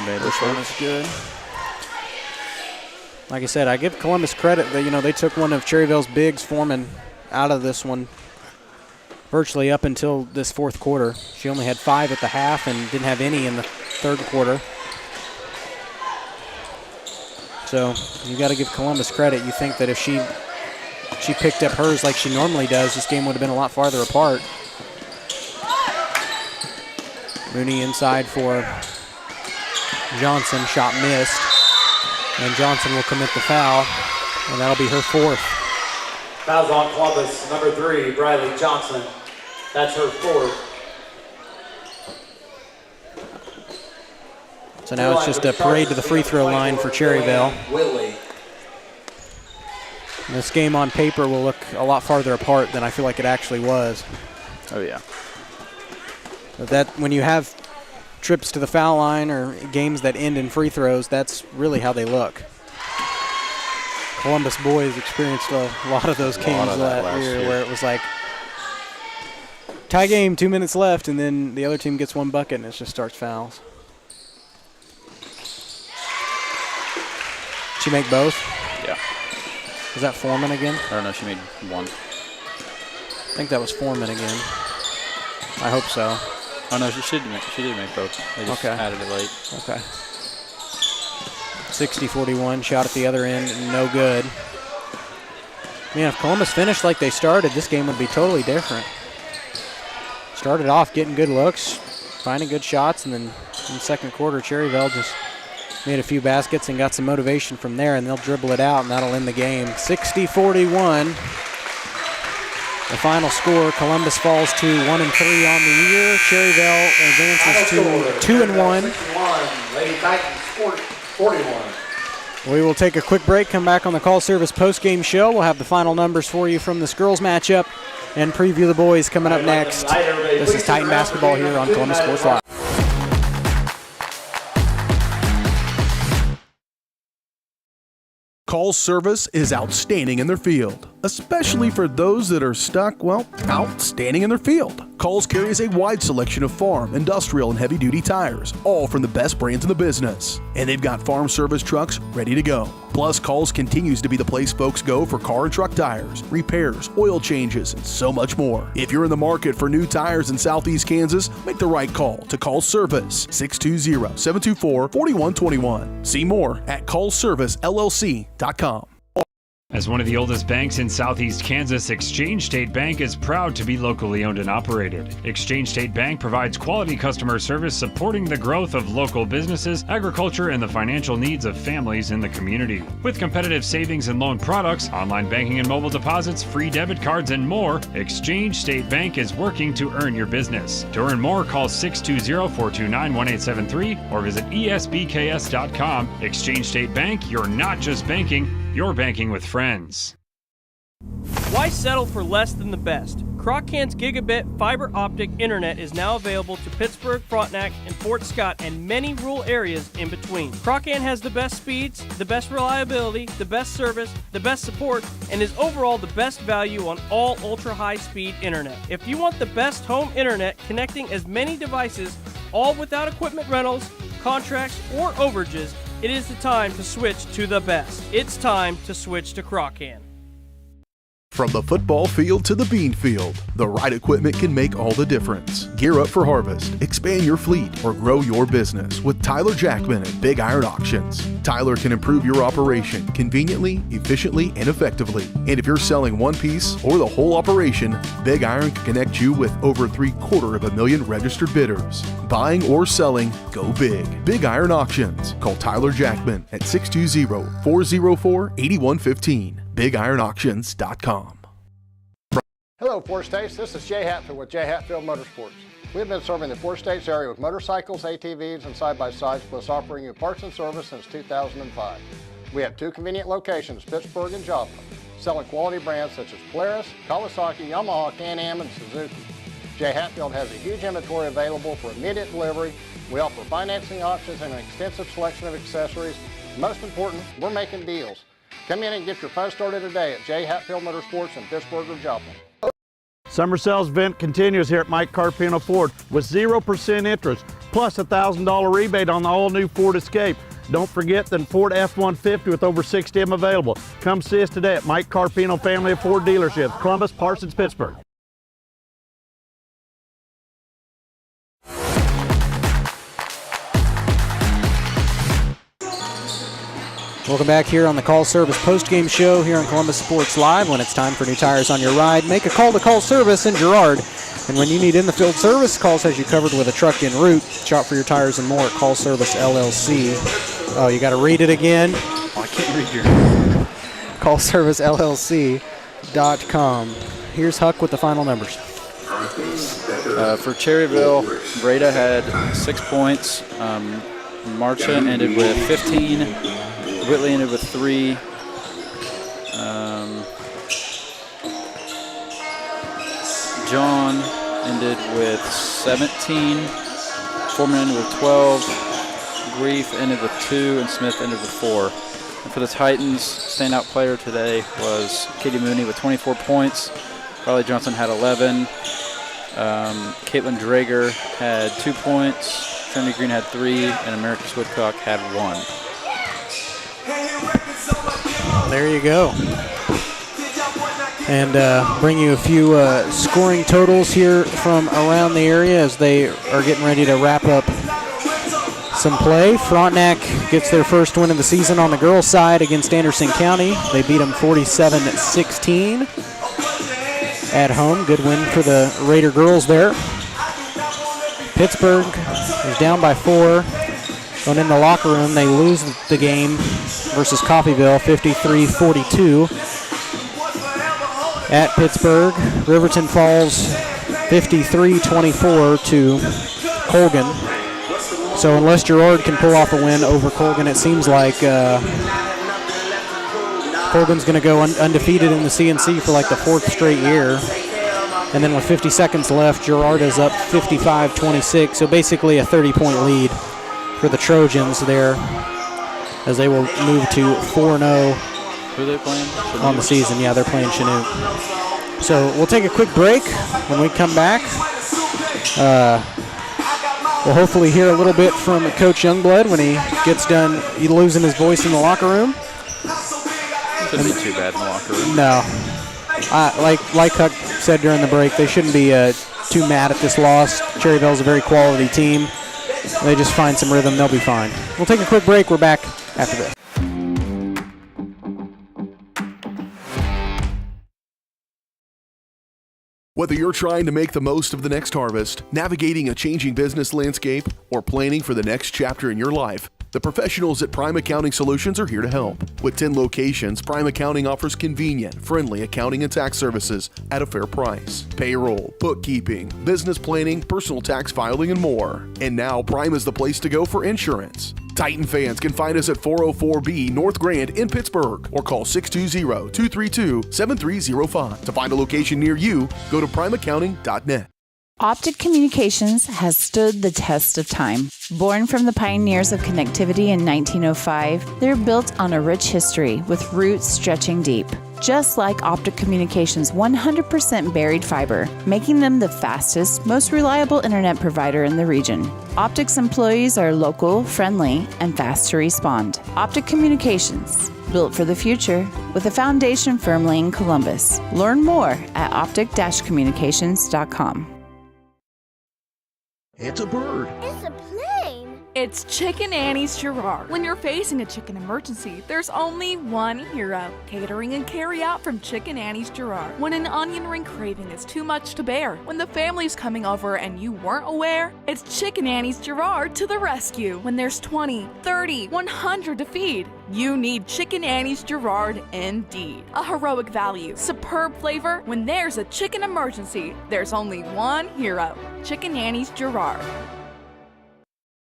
This one is good. Like I said, I give Columbus credit that, they took one of Cherryvale's bigs, Foreman, out of this one virtually up until this fourth quarter. She only had 5 at the half and didn't have any in the third quarter. So you got to give Columbus credit. You think that if she picked up hers like she normally does, this game would have been a lot farther apart. Mooney inside for Johnson, shot missed, and Johnson will commit the foul, and that'll be her fourth. Fouls on Columbus, number 3, Briley Johnson. That's her fourth. So now it's just a parade to the free throw line for Cherryvale. This game on paper will look a lot farther apart than I feel like it actually was. Oh, yeah. But that when you have trips to the foul line or games that end in free throws, that's really how they look. Columbus boys experienced a lot of those games last year where it was like tie game, 2 minutes left, and then the other team gets one bucket and it just starts fouls. Did she make both? Yeah. Was that Foreman again? I don't know, she made one. I think that was Foreman again. I hope so. Oh, no, she did make both. They just added it late. Okay. 60-41, shot at the other end, no good. Man, if Columbus finished like they started, this game would be totally different. Started off getting good looks, finding good shots, and then in the second quarter, Cherryvale just made a few baskets and got some motivation from there, and they'll dribble it out, and that'll end the game. 60-41. The final score, Columbus falls to 1-3 on the year. Cherryvale advances to 2-1. Lady Titans 41. We will take a quick break, come back on the call service postgame show. We'll have the final numbers for you from this girls matchup. and preview the boys coming up next. This is Titan basketball here on Columbus Sports Live. Call's service is outstanding in their field, especially for those that are stuck, outstanding in their field. Call's carries a wide selection of farm, industrial, and heavy-duty tires, all from the best brands in the business. And they've got farm service trucks ready to go. Plus, Call's continues to be the place folks go for car and truck tires, repairs, oil changes, and so much more. If you're in the market for new tires in Southeast Kansas, make the right call to Call's Service, 620-724-4121. See more at callservicellc.com. As one of the oldest banks in Southeast Kansas, Exchange State Bank is proud to be locally owned and operated. Exchange State Bank provides quality customer service supporting the growth of local businesses, agriculture, and the financial needs of families in the community. With competitive savings and loan products, online banking and mobile deposits, free debit cards, and more, Exchange State Bank is working to earn your business. To earn more, call 620-429-1873 or visit esbks.com. Exchange State Bank, you're not just banking, you're banking with friends. Why settle for less than the best? Croc-Can's gigabit fiber optic internet is now available to Pittsburgh, Frontenac, and Fort Scott, and many rural areas in between. Croc-Can has the best speeds, the best reliability, the best service, the best support, and is overall the best value on all ultra-high-speed internet. If you want the best home internet connecting as many devices, all without equipment rentals, contracts, or overages, it is the time to switch to the best. It's time to switch to Croc-Can. From the football field to the bean field, the right equipment can make all the difference. Gear up for harvest, expand your fleet, or grow your business with Tyler Jackman at Big Iron Auctions. Tyler can improve your operation conveniently, efficiently, and effectively. And if you're selling one piece or the whole operation, Big Iron can connect you with over 750,000 registered bidders. Buying or selling, go big. Big Iron Auctions. Call Tyler Jackman at 620-404-8115. BigIronAuctions.com. Hello, Four States. This is Jay Hatfield with Jay Hatfield Motorsports. We've been serving the Four States area with motorcycles, ATVs, and side-by-sides, plus offering you parts and service since 2005. We have two convenient locations, Pittsburgh and Joplin, selling quality brands such as Polaris, Kawasaki, Yamaha, Can-Am, and Suzuki. Jay Hatfield has a huge inventory available for immediate delivery. We offer financing options and an extensive selection of accessories. Most important, we're making deals. Come in and get your fun started today at Jay Hatfield Motorsports in Pittsburgh or Joplin. Summer sales event continues here at Mike Carpino Ford with 0% interest plus a $1,000 rebate on the all-new Ford Escape. Don't forget the Ford F-150 with over 60 of them available. Come see us today at Mike Carpino Family of Ford Dealerships, Columbus, Parsons, Pittsburgh. Welcome back here on the Call Service post-game show here on Columbus Sports Live. When it's time for new tires on your ride, make a call to Call Service in Girard. And when you need in-the-field service, Calls has you covered with a truck en route. Shop for your tires and more at Call Service LLC. Oh, you got to read it again? Oh, I can't read your... CallServiceLLC.com. Here's Huck with the final numbers. For Cherryvale, Breda had 6 points. Marcha ended with 15. Whitley ended with 3. John ended with 17. Foreman ended with 12. Grief ended with 2, and Smith ended with 4. And for the Titans, standout player today was Katie Mooney with 24 points. Riley Johnson had 11. Caitlin Drager had 2 points. Trinity Green had 3, and America Swidcock had 1. There you go. And bring you a few scoring totals here from around the area as they are getting ready to wrap up some play. Frontenac gets their first win of the season on the girls' side against Anderson County. They beat them 47-16 at home. Good win for the Raider girls there. Pittsburgh is down by 4. Going in the locker room, they lose the game versus Coffeyville, 53-42. At Pittsburgh, Riverton falls 53-24 to Colgan. So unless Girard can pull off a win over Colgan, it seems like Colgan's going to go undefeated in the CNC for like the 4th straight year. And then with 50 seconds left, Girard is up 55-26. So basically a 30-point lead for the Trojans there as they will move to 4-0. Who are they playing? On the season. Yeah, they're playing Chanute. So we'll take a quick break. When we come back, we'll hopefully hear a little bit from Coach Youngblood when he gets done losing his voice in the locker room. Shouldn't be too bad in the locker room. No. Like Huck said during the break, they shouldn't be too mad at this loss. Cherryvale's a very quality team. They just find some rhythm, they'll be fine. We'll take a quick break. We're back after this. Whether you're trying to make the most of the next harvest, navigating a changing business landscape, or planning for the next chapter in your life, the professionals at Prime Accounting Solutions are here to help. With 10 locations, Prime Accounting offers convenient, friendly accounting and tax services at a fair price. Payroll, bookkeeping, business planning, personal tax filing, and more. And now Prime is the place to go for insurance. Titan fans can find us at 404B North Grand in Pittsburgh or call 620-232-7305. To find a location near you, go to primeaccounting.net. Optic Communications has stood the test of time. Born from the pioneers of connectivity in 1905, they're built on a rich history with roots stretching deep. Just like Optic Communications' 100% buried fiber, making them the fastest, most reliable internet provider in the region. Optic's employees are local, friendly, and fast to respond. Optic Communications, built for the future, with a foundation firmly in Columbus. Learn more at optic-communications.com. It's a bird. It's a plane. It's Chicken Annie's Girard. When you're facing a chicken emergency, there's only one hero. Catering and carry out from Chicken Annie's Girard. When an onion ring craving is too much to bear, when the family's coming over and you weren't aware, it's Chicken Annie's Girard to the rescue. When there's 20, 30, 100 to feed, you need Chicken Annie's Girard indeed. A heroic value, superb flavor. When there's a chicken emergency, there's only one hero. Chicken Annie's Girard.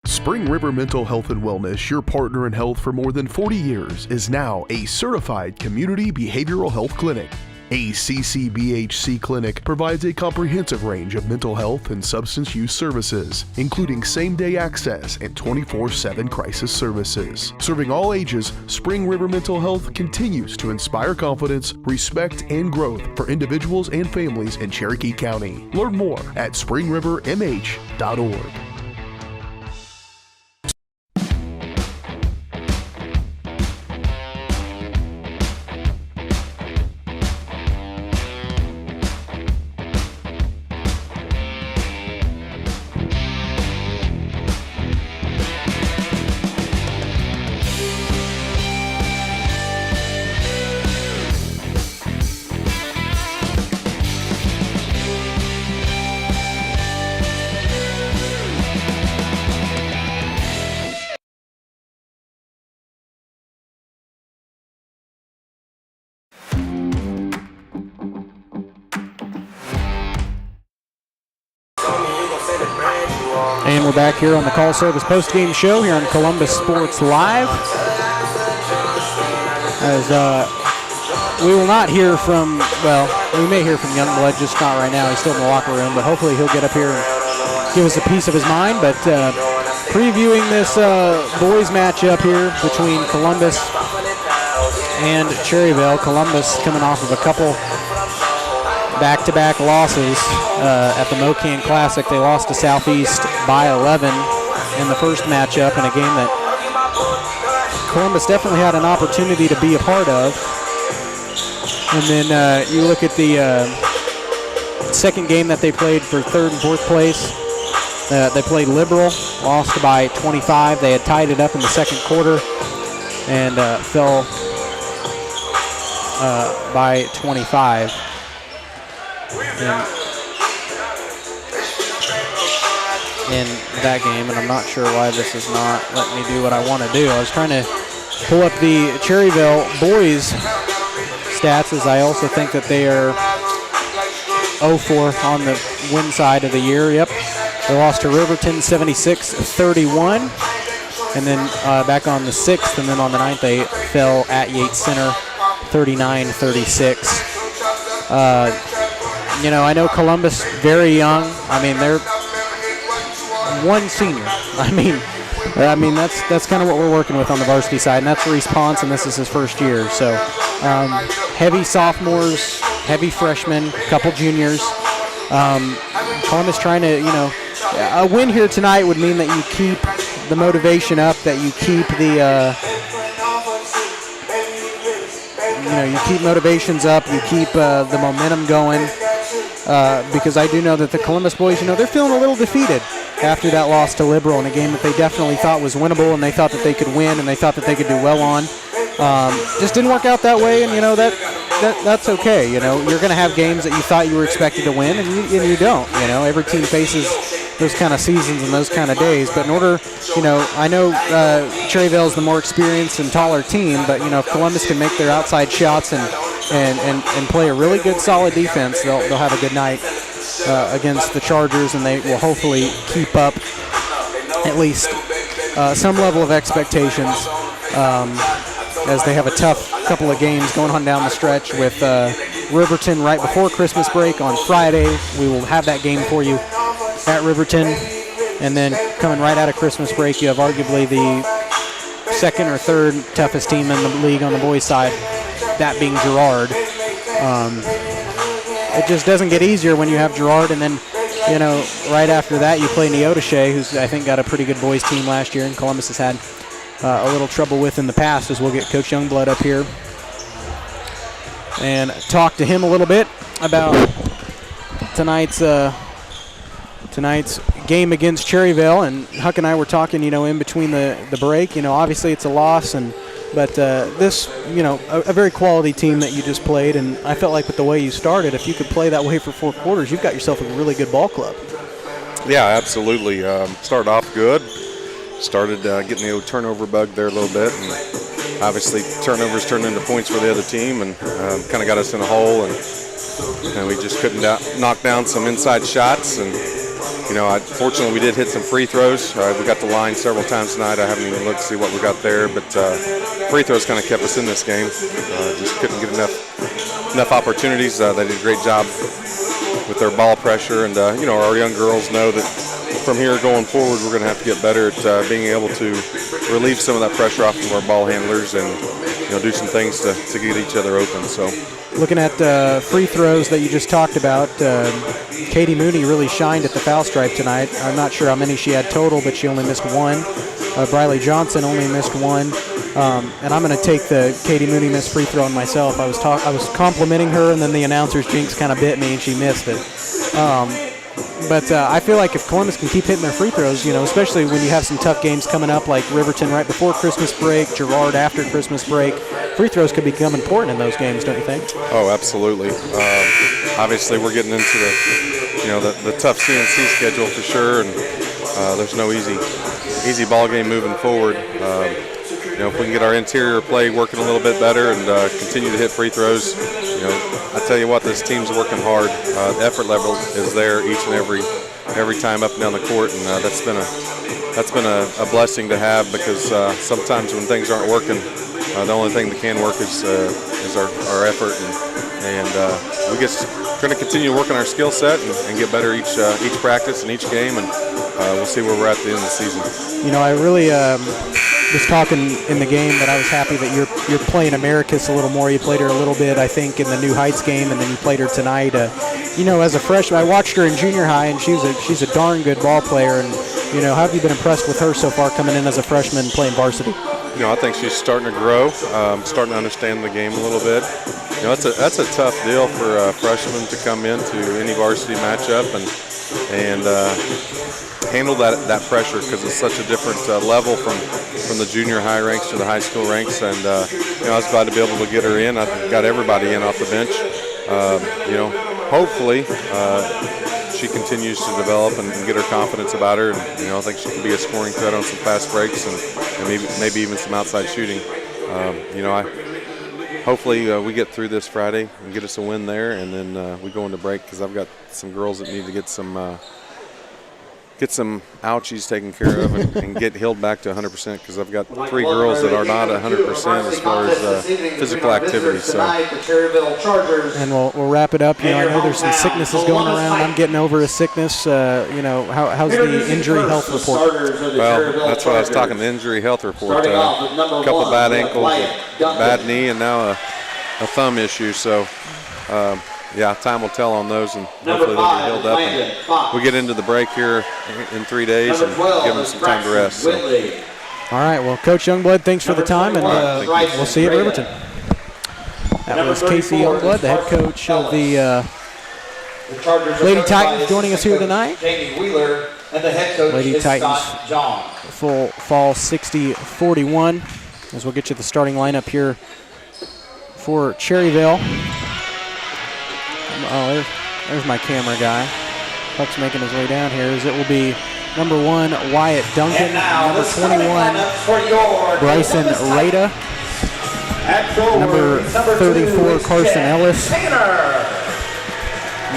Spring River Mental Health and Wellness, your partner in health for more than 40 years, is now a certified community behavioral health clinic. A CCBHC clinic provides a comprehensive range of mental health and substance use services, including same-day access and 24/7 crisis services. Serving all ages, Spring River Mental Health continues to inspire confidence, respect, and growth for individuals and families in Cherokee County. Learn more at springrivermh.org. And we're back here on the Call Service Post-Game Show here on Columbus Sports Live. As we will not hear from, well, we may hear from Youngblood, just not right now. He's still in the locker room, but hopefully he'll get up here and give us a piece of his mind. But previewing this boys matchup here between Columbus and Cherryvale. Columbus coming off of a couple back-to-back losses at the Mocan Classic. They lost to Southeast by 11 in the first matchup in a game that Columbus definitely had an opportunity to be a part of. And then you look at the second game that they played for third and fourth place. They played Liberal, lost by 25. They had tied it up in the second quarter and fell by 25. In that game, and I'm not sure why this is not letting me do what I want to do. I was trying to pull up the Cherryvale boys stats, as I also think that they are 0-4 on the win side of the year. Yep, they lost to Riverton 76-31, and then back on the 6th, and then on the 9th they fell at Yates Center 39-36. I know Columbus very young. I mean, they're one senior. I mean that's kind of what we're working with on the varsity side, and that's Reese Ponce, and this is his first year. So heavy sophomores, heavy freshmen, couple juniors. Columbus trying to, a win here tonight would mean that you keep the motivation up, that you keep the, you keep motivations up, you keep the momentum going, because I do know that the Columbus boys, they're feeling a little defeated after that loss to Liberal in a game that they definitely thought was winnable, and they thought that they could win, and they thought that they could do well on. Just didn't work out that way, and that's okay. You're going to have games that you thought you were expected to win, and you don't. Every team faces those kind of seasons and those kind of days. But in order, I know Cherryvale is the more experienced and taller team, but if Columbus can make their outside shots and play a really good, solid defense, they'll have a good night against the Chargers, and they will hopefully keep up at least some level of expectations. As they have a tough couple of games going on down the stretch with Riverton right before Christmas break on Friday. We will have that game for you at Riverton. And then coming right out of Christmas break, you have arguably the second or third toughest team in the league on the boys' side, that being Girard. It just doesn't get easier when you have Girard, and then, right after that you play Neodesha, who's I think got a pretty good boys' team last year, and Columbus has had a little trouble with in the past, as we'll get Coach Youngblood up here and talk to him a little bit about tonight's game against Cherryvale. And Huck and I were talking, in between the break. Obviously it's a loss, but this, a very quality team that you just played, and I felt like with the way you started, if you could play that way for 4 quarters, you've got yourself a really good ball club. Yeah, absolutely. Started off good. Started getting the old turnover bug there a little bit, and obviously turnovers turned into points for the other team, and kind of got us in a hole, and we just couldn't knock down some inside shots. And fortunately we did hit some free throws. We got the line several times tonight. I haven't even looked to see what we got there, but free throws kind of kept us in this game. Just couldn't get enough opportunities. They did a great job with their ball pressure, and our young girls know that from here going forward, we're going to have to get better at being able to relieve some of that pressure off of our ball handlers, and do some things to get each other open. So, looking at free throws that you just talked about, Katie Mooney really shined at the foul stripe tonight. I'm not sure how many she had total, but she only missed one. Briley Johnson only missed one. And I'm going to take the Katie Mooney missed free throw on myself. I was complimenting her, and then the announcer's jinx kind of bit me, and she missed it. But I feel like if Columbus can keep hitting their free throws, especially when you have some tough games coming up like Riverton right before Christmas break, Girard after Christmas break, free throws could become important in those games, don't you think? Oh, absolutely. Obviously, we're getting into the tough CNC schedule for sure, and there's no easy ball game moving forward. If we can get our interior play working a little bit better and continue to hit free throws, I tell you what, this team's working hard. The effort level is there each and every time up and down the court, and that's been a blessing to have, because sometimes when things aren't working, the only thing that can work is our effort, and we just going to continue working our skill set and get better each practice and each game, and we'll see where we're at the end of the season. I really was talking in the game that I was happy that you're playing Americus a little more. You played her a little bit, I think, in the New Heights game, and then you played her tonight. As a freshman, I watched her in junior high, and she's a darn good ball player. And how have you been impressed with her so far coming in as a freshman playing varsity? I think she's starting to grow, starting to understand the game a little bit. That's a tough deal for a freshman to come into any varsity matchup and handle that pressure, because it's such a different level from the junior high ranks to the high school ranks. And I was glad to be able to get her in. I got everybody in off the bench. Hopefully she continues to develop and get her confidence about her. And I think she can be a scoring threat on some fast breaks and maybe even some outside shooting. Hopefully we get through this Friday and get us a win there, and then we go into break, because I've got some girls that need to get some get some ouchies taken care of and get healed back to 100% because I've got 3 girls that are not 100% as far as physical activity. So. And we'll wrap it up. I know there's some sicknesses going around. I'm getting over a sickness. How's the injury health report? Well, that's what I was talking. The injury health report. A couple bad ankles, a bad knee, and now a thumb issue. So. Yeah, time will tell on those, and hopefully they'll get healed up. And we'll get into the break here in 3 days and give them some time to rest. So. All right, well, Coach Youngblood, thanks for the time, and we'll see you at Riverton. That was Casey Youngblood, the head coach of the Lady Titans, joining us here tonight. Lady Titans full fall 60-41, as we'll get you the starting lineup here for Cherryvale. Oh, there's my camera guy. Puck's making his way down here. As it will be number 1, Wyatt Duncan. Number 21, Bryson Rada. Number 34, Carson Ellis.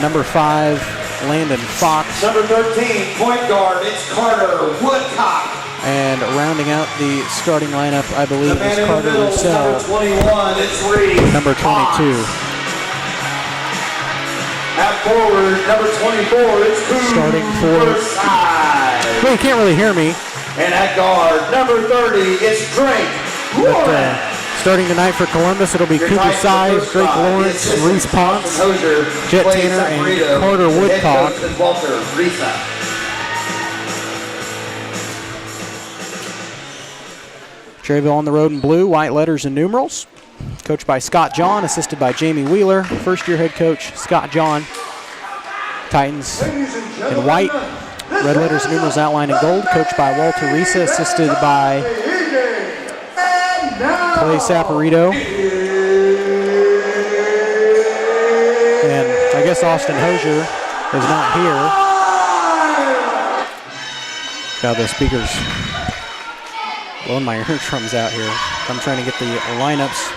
Number 5, Landon Fox. Number 13, point guard, it's Carter Woodcock. And rounding out the starting lineup, I believe, is Carter Russell. Number 21, it's Reed. Number 22. At forward, number 24, it's Coon. Starting for. Well, you can't really hear me. And at guard, number 30, it's Drake Lauren. Starting tonight for Columbus, it'll be Cooper Size, Drake Lawrence, Reese Ponce, Jet Tanner, and Carter Woodcock. Cherryvale on the road in blue, white letters and numerals. Coached by Scott John, assisted by Jamie Wheeler. First-year head coach Scott John. Titans in white, red letters and numerals outlined in gold. Coached by Walter Risa, assisted by Clay Saporito. And I guess Austin Hosier is not here. Got the speakers blowing my eardrums out here. I'm trying to get the lineups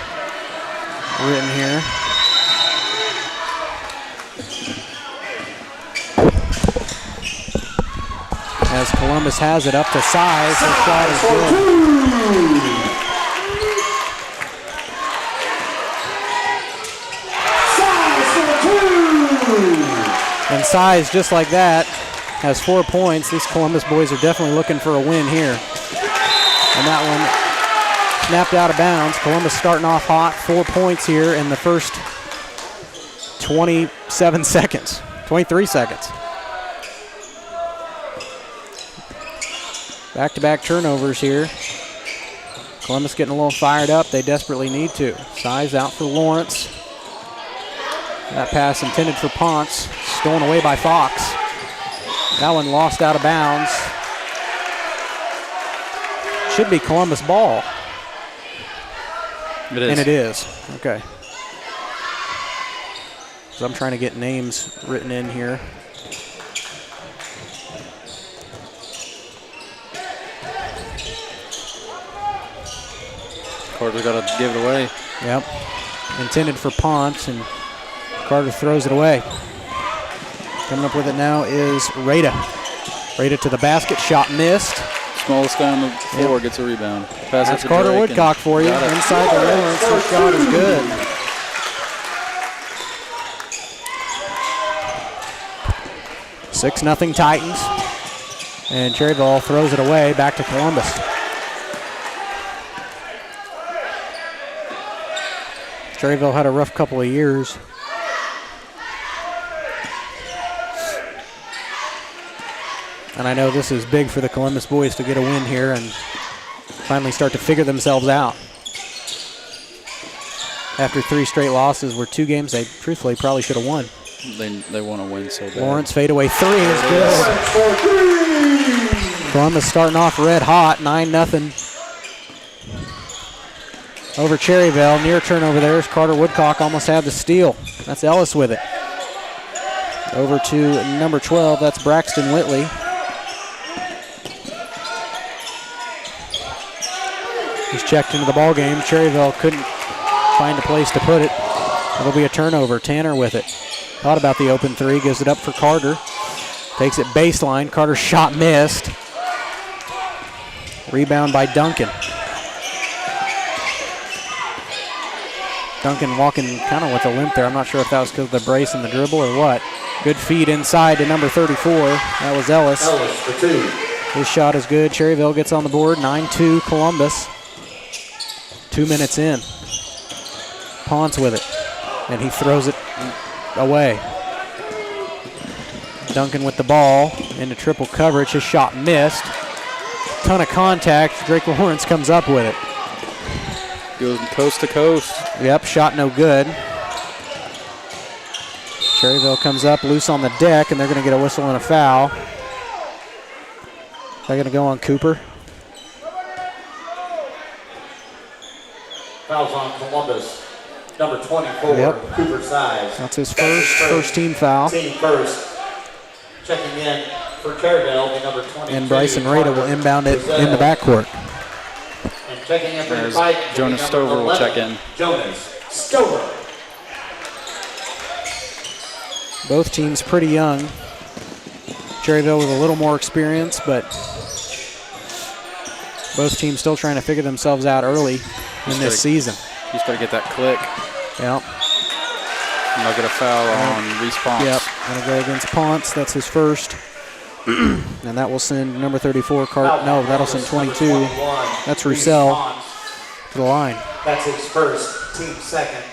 written here. As Columbus has it up to Size, the shot is good. And Size, just like that, has 4 points. These Columbus boys are definitely looking for a win here. And that one snapped out of bounds. Columbus starting off hot, 4 points here in the first 23 seconds. Back-to-back turnovers here. Columbus getting a little fired up. They desperately need to. Size out for Lawrence. That pass intended for Ponce. Stolen away by Fox. That one lost out of bounds. Should be Columbus ball. It is. And it is. Okay. So I'm trying to get names written in here. Carter's got to give it away. Yep. Intended for Ponce, and Carter throws it away. Coming up with it now is Rada. Rada to the basket. Shot missed. Smallest guy on the floor gets a rebound. Pass That's Carter Woodcock for you. Inside the Lawrence. His shot is good. Six 6-0 Titans. And Cherryvale throws it away back to Columbus. Cherryvale had a rough couple of years. And I know this is big for the Columbus boys to get a win here and finally start to figure themselves out. After 3 straight losses were 2 games they truthfully probably should have won. They want to win so bad. Lawrence fadeaway 3 is good. Columbus starting off red hot, 9-0 over Cherryvale. Near turnover there is Carter Woodcock, almost had the steal. That's Ellis with it. Over to number 12, that's Braxton Whitley. He's checked into the ball game. Cherryvale couldn't find a place to put it. It'll be a turnover. Tanner with it. Thought about the open 3, gives it up for Carter. Takes it baseline. Carter's shot missed. Rebound by Duncan. Duncan walking kind of with a limp there. I'm not sure if that was because of the brace and the dribble or what. Good feed inside to number 34. That was Ellis. Ellis for 2. His shot is good. Cherryvale gets on the board. 9-2 Columbus. 2 minutes in. Ponce with it. And he throws it away. Duncan with the ball into triple coverage. His shot missed. Ton of contact. Drake Lawrence comes up with it. Goes coast to coast. Yep, shot no good. Cherryvale comes up loose on the deck, and they're going to get a whistle and a foul. They're going to go on Cooper. Fouls on Columbus. Number 24, Yep. Cooper Size. That's his first team foul. Team first. Checking in for Cherryvale, the number 22. And Bryson Rada will inbound it in the backcourt. And checking in for As the fight, Jonas Stover will check in. Jonas Stover. Both teams pretty young. Cherryvale with a little more experience, but both teams still trying to figure themselves out early in this season. He's got to get that click. Yep. And they'll get a foul on Reese Ponce. Yep, gonna go against Ponce. That's his first. And that will send number 34, that'll send 22. That's Roussel to the line. That's his first, team second.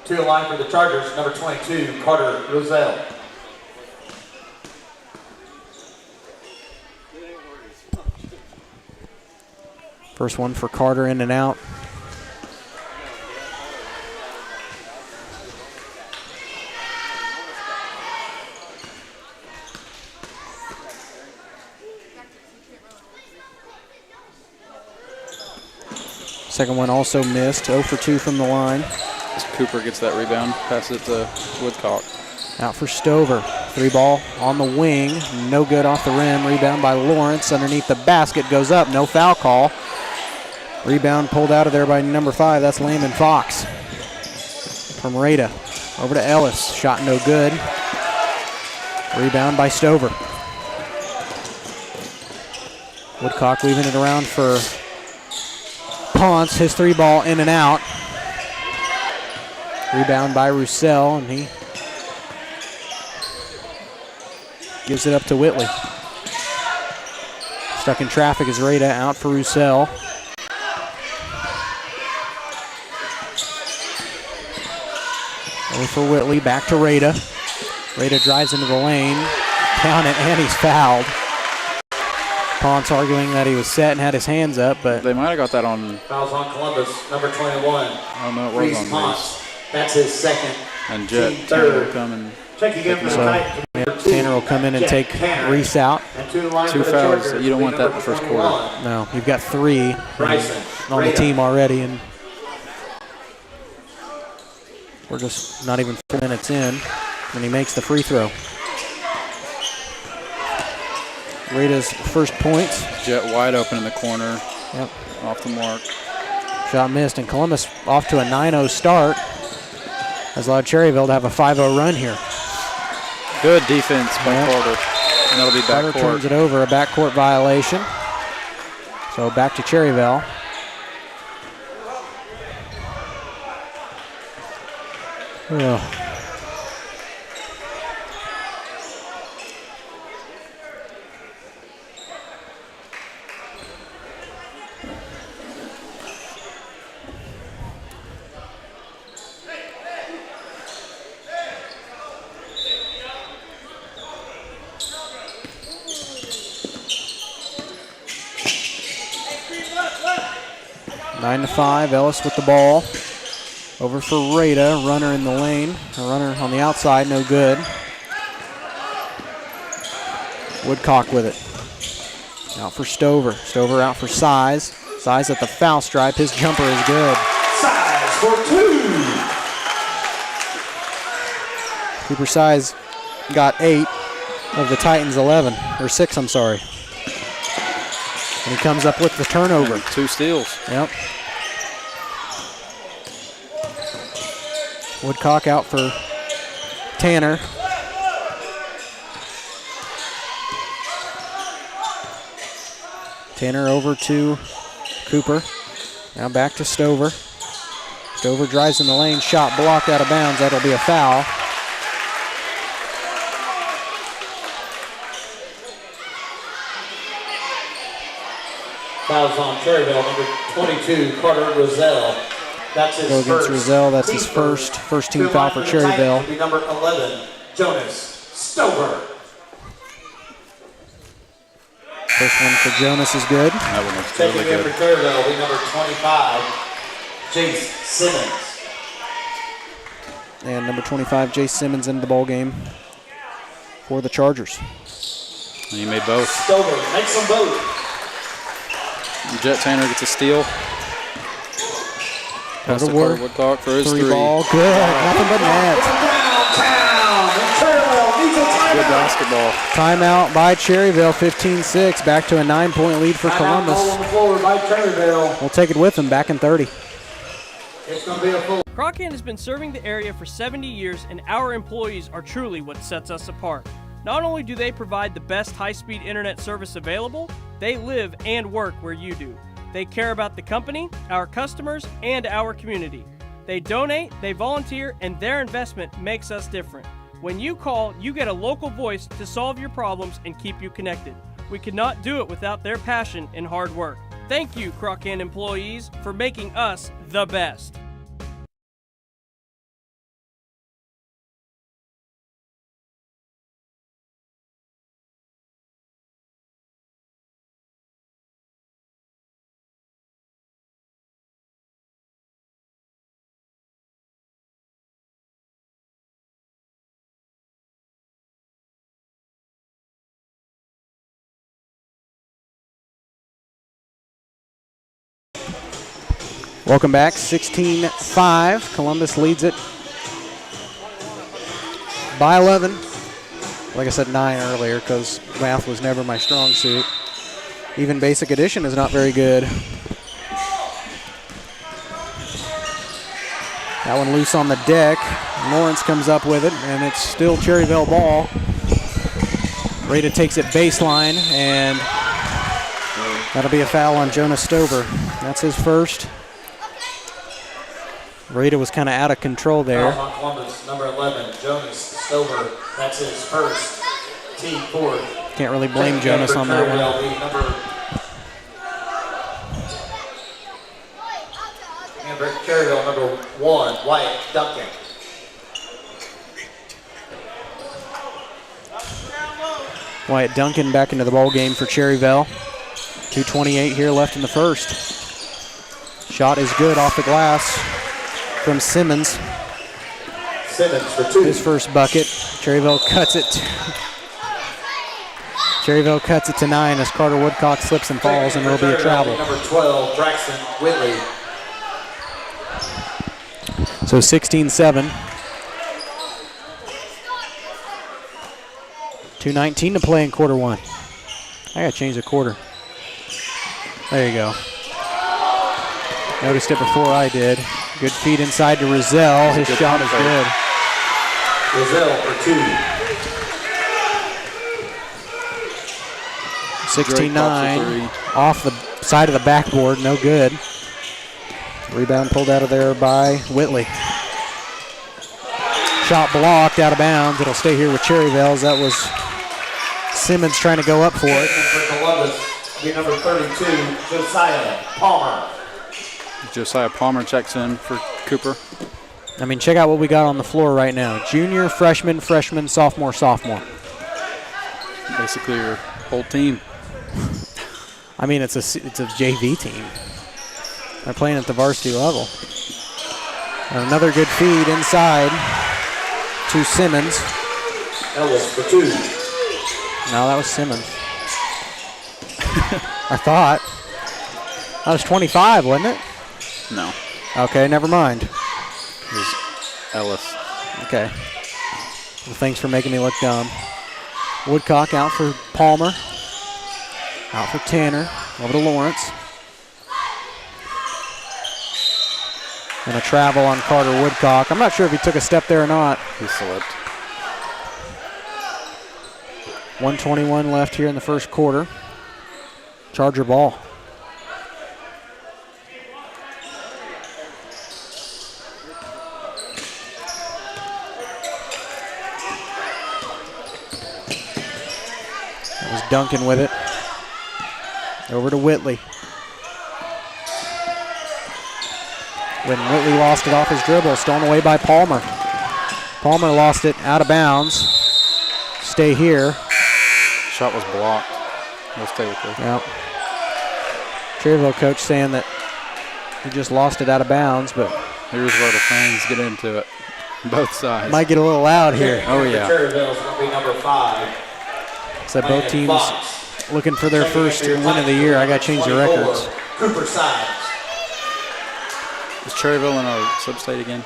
To the line for the Chargers, number 22, Carter Roussel. First one for Carter, in and out. Second one also missed, 0 for 2 from the line. As Cooper gets that rebound, passes it to Woodcock. Out for Stover. 3 ball on the wing, no good off the rim. Rebound by Lawrence underneath the basket, goes up, no foul call. Rebound pulled out of there by number 5, that's Landon Fox. From Rada, over to Ellis, shot no good. Rebound by Stover. Woodcock leaving it around for Ponce, his 3 ball in and out. Rebound by Roussel, and he gives it up to Whitley. Stuck in traffic is Rada, out for Roussel. Over for Whitley, back to Rada. Rada drives into the lane, down it, and he's fouled. Ponce arguing that he was set and had his hands up, but they might have got that on. Fouls on Columbus, number 21. Oh no, it was Reese on Ponce. Reese. That's his second. And Jet Team Tanner third. will come and Checking in for the Titans, number 2. Tanner will come in and take Reese out. And to the line 2 for the fouls. Chargers, You don't want that in number the first 21. quarter. No, you've got 3 Bryson on the Rada. team already, and we're just not even 4 minutes in, and he makes the free throw. Rada's first points. Jet wide open in the corner. Yep. Off the mark. Shot missed, and Columbus off to a 9-0 start. Has allowed Cherryville to have a 5-0 run here. Good defense by Carter. And that'll be Carter backcourt. turns it over, a backcourt violation. So back to Cherryville. Oh. Nine to 5, Ellis with the ball. Over for Rada, runner in the lane. A runner on the outside, no good. Woodcock with it. Out for Stover. Stover out for Size. Size at the foul stripe. His jumper is good. Size for 2. Cooper Size got 8 of the Titans' 11, or 6, I'm sorry. And he comes up with the turnover. And 2 steals. Yep. Woodcock out for Tanner. Tanner over to Cooper. Now back to Stover. Stover drives in the lane, shot blocked out of bounds. That'll be a foul. Fouls on Cherryvale, number 22, Carter Roselle. That's his Go against first. Roselle. That's his first team foul for Cherryvale. Will be number 11, Jonas Stover. First one for Jonas is good. That one looks Taking really in good. for Cherryvale will be number 25, Jace Simmons. And number 25, Jace Simmons into the ball game for the Chargers. And he made both. Stover makes them both. Jet Tanner gets a steal. Pass to Carter Woodcock for his three. Ball, good. Nothing but net. Good basketball. Timeout by Cherryvale, 15-6. Back to a 9-point lead for Columbus. On the floor by Cherryvale. We'll take it with them, back in 30. It's going to be a full. Crockhand has been serving the area for 70 years, and our employees are truly what sets us apart. Not only do they provide the best high-speed internet service available, they live and work where you do. They care about the company, our customers, and our community. They donate, they volunteer, and their investment makes us different. When you call, you get a local voice to solve your problems and keep you connected. We could not do it without their passion and hard work. Thank you, Crockhand employees, for making us the best. Welcome back, 16-5. Columbus leads it by 11. Like I said, 9 earlier because math was never my strong suit. Even basic addition is not very good. That one loose on the deck. Lawrence comes up with it, and it's still Cherryvale ball. Rada takes it baseline, and that'll be a foul on Jonas Stover. That's his first. Rada was kind of out of control there. Foul on Columbus, number 11, Jonas Stover. That's his first. Team fourth. Can't really blame Jonas on that one. Cherryvale, number 1, Wyatt Duncan. Wyatt Duncan back into the ball game for Cherryvale. 2:28 here left in the first. Shot is good off the glass from Simmons. Simmons for 2. His first bucket. Cherryvale cuts it. Cherryvale cuts it to 9 as Carter Woodcock slips and falls, and there'll be a travel. Number 12, Braxton Whitley. So 16-7. 2:19 to play in quarter one. I gotta change the quarter. There you go. Noticed it before I did. Good feed inside to Roselle. His shot is good. Roselle for 2. 16-9. Off the side of the backboard. No good. Rebound pulled out of there by Whitley. Shot blocked out of bounds. It'll stay here with Cherryvale. That was Simmons trying to go up for it. For Columbus, be number 32, Josiah Palmer. Josiah Palmer checks in for Cooper. I mean, check out what we got on the floor right now. Junior, freshman, sophomore. Basically your whole team. I mean, it's a JV team. They're playing at the varsity level. And another good feed inside to Simmons. Ellis for 2. No, that was Simmons. I thought. That was 25, wasn't it? No. Okay, never mind. It was Ellis. Okay. Well, thanks for making me look dumb. Woodcock out for Palmer. Out for Tanner. Over to Lawrence. And a travel on Carter Woodcock. I'm not sure if he took a step there or not. He slipped. 1:21 left here in the first quarter. Charger ball. That was Duncan with it. Over to Whitley. When Whitley lost it off his dribble, stolen away by Palmer. Palmer lost it out of bounds. Stay here. Shot was blocked. We'll stay with this. Yep. Cherryvale coach saying that he just lost it out of bounds, but here's where the fans get into it. Both sides. Might get a little loud here. Oh, yeah. Cherryvale's going to be number 5. So both teams looking for their first win of the year. I got to change the records. Cooper Sides. Is Cherryvale in a sub-state again?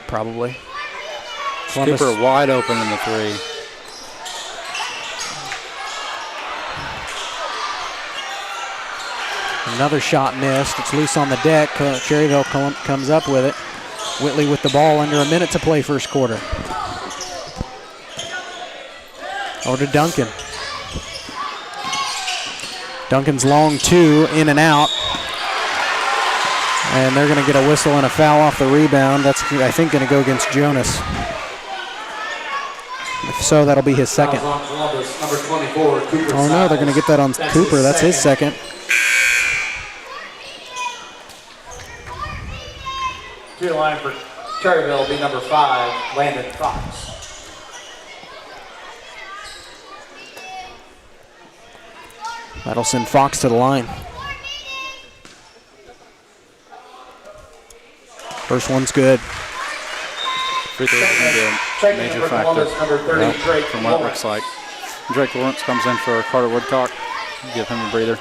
Probably. Columbus. Cooper wide open in the 3. Another shot missed. It's loose on the deck. Cherryvale comes up with it. Whitley with the ball under a minute to play first quarter. Over to Duncan. Duncan's long 2, in and out. And they're going to get a whistle and a foul off the rebound. That's, I think, going to go against Jonas. If so, that'll be his second. Number 24, Cooper. Oh, no, they're going to get that on Cooper. That's his second. To the line for Cherryvale will be number 5, Landon Fox. That'll send Fox to the line. First one's good. Free throws going to be a major factor. From what it looks like. Drake Lawrence comes in for Carter Woodcock. Give him a breather.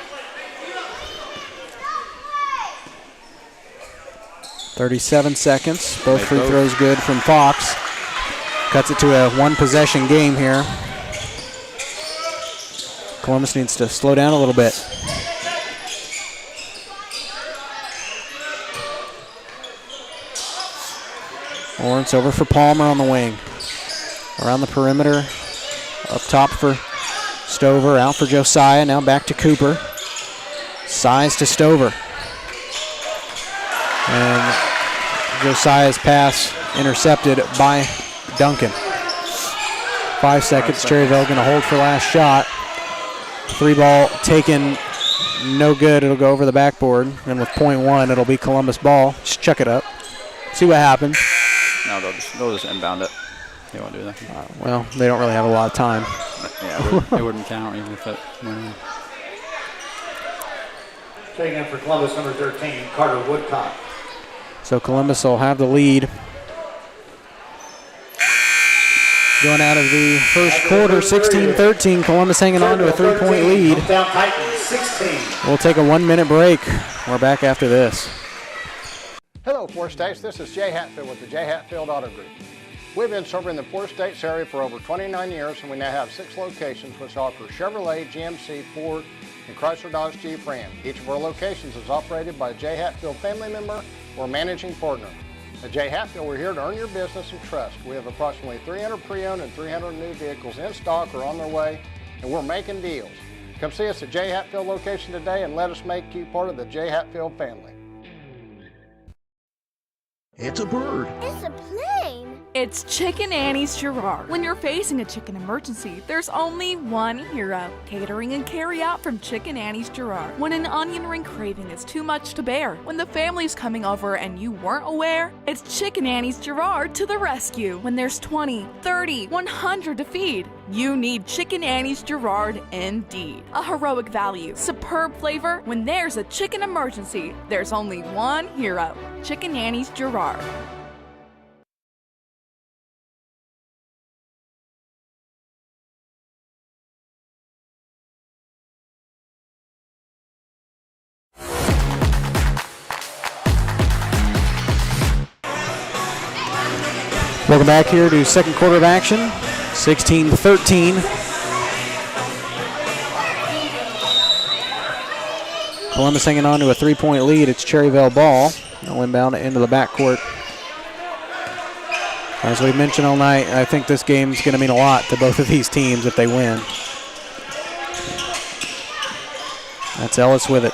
37 seconds. Both free throws good from Fox. Cuts it to a one-possession game here. Columbus needs to slow down a little bit. Lawrence over for Palmer on the wing. Around the perimeter. Up top for Stover. Out for Josiah. Now back to Cooper. Size to Stover. And Josiah's pass intercepted by Duncan. 5 seconds. Cherryvale going to hold for last shot. 3 ball taken, no good. It'll go over the backboard. And with .1, it'll be Columbus ball. Just chuck it up. See what happens. No, they'll just inbound it. They won't do that. Well, they don't really have a lot of time. Yeah, it wouldn't count even if it went in. Taking in for Columbus, number 13, Carter Woodcock. So Columbus will have the lead. Going out of the first quarter, 16-13. Columbus hanging on to a 3-point lead. We'll take a 1-minute break. We're back after this. Hello, Four States. This is Jay Hatfield with the Jay Hatfield Auto Group. We've been serving the Four States area for over 29 years, and we now have 6 locations which offer Chevrolet, GMC, Ford, and Chrysler Dodge Jeep Ram. Each of our locations is operated by a Jay Hatfield family member or managing partner. At Jay Hatfield, we're here to earn your business and trust. We have approximately 300 pre-owned and 300 new vehicles in stock or on their way, and we're making deals. Come see us at Jay Hatfield location today and let us make you part of the Jay Hatfield family. It's a bird. It's a plane. It's Chicken Annie's Girard. When you're facing a chicken emergency, there's only one hero. Catering and carry out from Chicken Annie's Girard. When an onion ring craving is too much to bear, when the family's coming over and you weren't aware, it's Chicken Annie's Girard to the rescue. When there's 20, 30, 100 to feed, you need Chicken Annie's Girard indeed. A heroic value, superb flavor. When there's a chicken emergency, there's only one hero. Chicken Annie's Girard. Welcome back here to second quarter of action. 16-13. Columbus hanging on to a 3-point lead. It's Cherryvale ball. They'll inbound into the backcourt. As we mentioned all night, I think this game's going to mean a lot to both of these teams if they win. That's Ellis with it.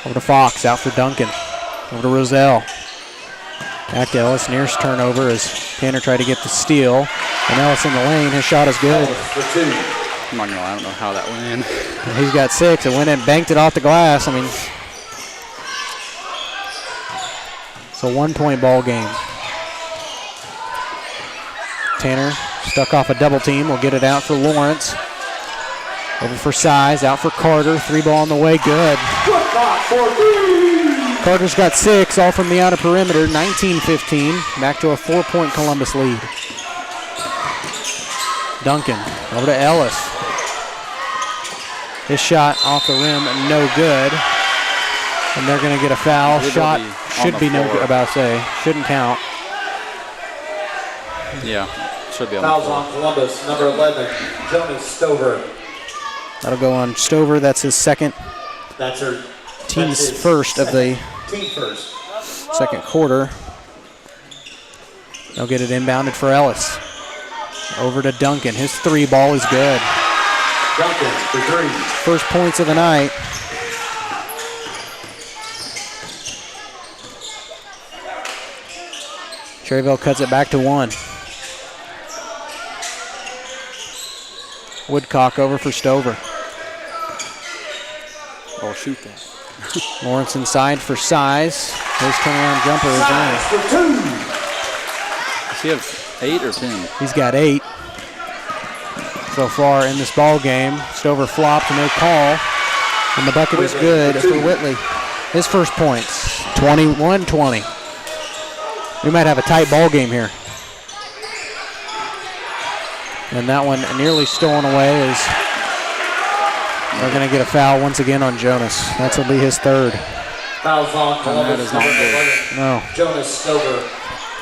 Over to Fox, out for Duncan. Over to Roselle. Back to Ellis, nearest turnover as Tanner tried to get the steal. And Ellis in the lane, his shot is good. I'm not gonna lie, I don't know how that went in. He's got 6, it went in, banked it off the glass. I mean, it's a 1-point ball game. Tanner stuck off a double team, will get it out for Lawrence. Over for Size, out for Carter, 3 ball on the way, good. Carter's got 6, all from the outer perimeter, 19-15, back to a 4-point Columbus lead. Duncan, over to Ellis. His shot off the rim, no good. And they're gonna get a foul. Shot should be no good, about to say, shouldn't count. Yeah, should be on Fouls the floor. on Columbus, number 11, Jonas Stover. That'll go on Stover, that's his second. That's her Team's first of the team first. second quarter. They'll get it inbounded for Ellis. Over to Duncan. His 3 ball is good. Duncan for 3. First points of the night. Cherryvale cuts it back to 1. Woodcock over for Stover. Oh, shoot that. Lawrence inside for Size. His turnaround jumper is in. Does he have 8 or 10? He's got 8 so far in this ball game. Stover flopped, no call. And the bucket is good for Whitley. His first points, 21-20. We might have a tight ball game here. And that one nearly stolen away as they're going to get a foul once again on Jonas. That's will be his 3rd. Fouls on Columbus, not number good. 11, No. Jonas Stover.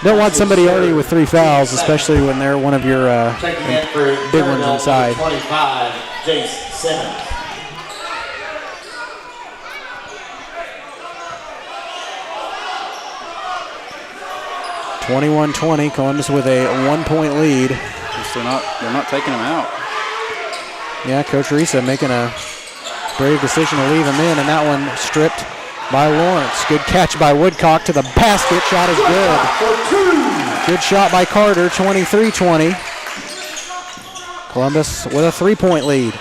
Don't want somebody already with 3 fouls, especially when they're one of your Taking in for big ones Cherryvale, inside. 25, Jace Simmons. (21-20). Columbus with a 1-point lead. They're not taking him out. Yeah, Coach Risa making a brave decision to leave him in, and that one stripped by Lawrence. Good catch by Woodcock to the basket. Shot is good. Good shot by Carter, 23-20. Columbus with a 3-point lead.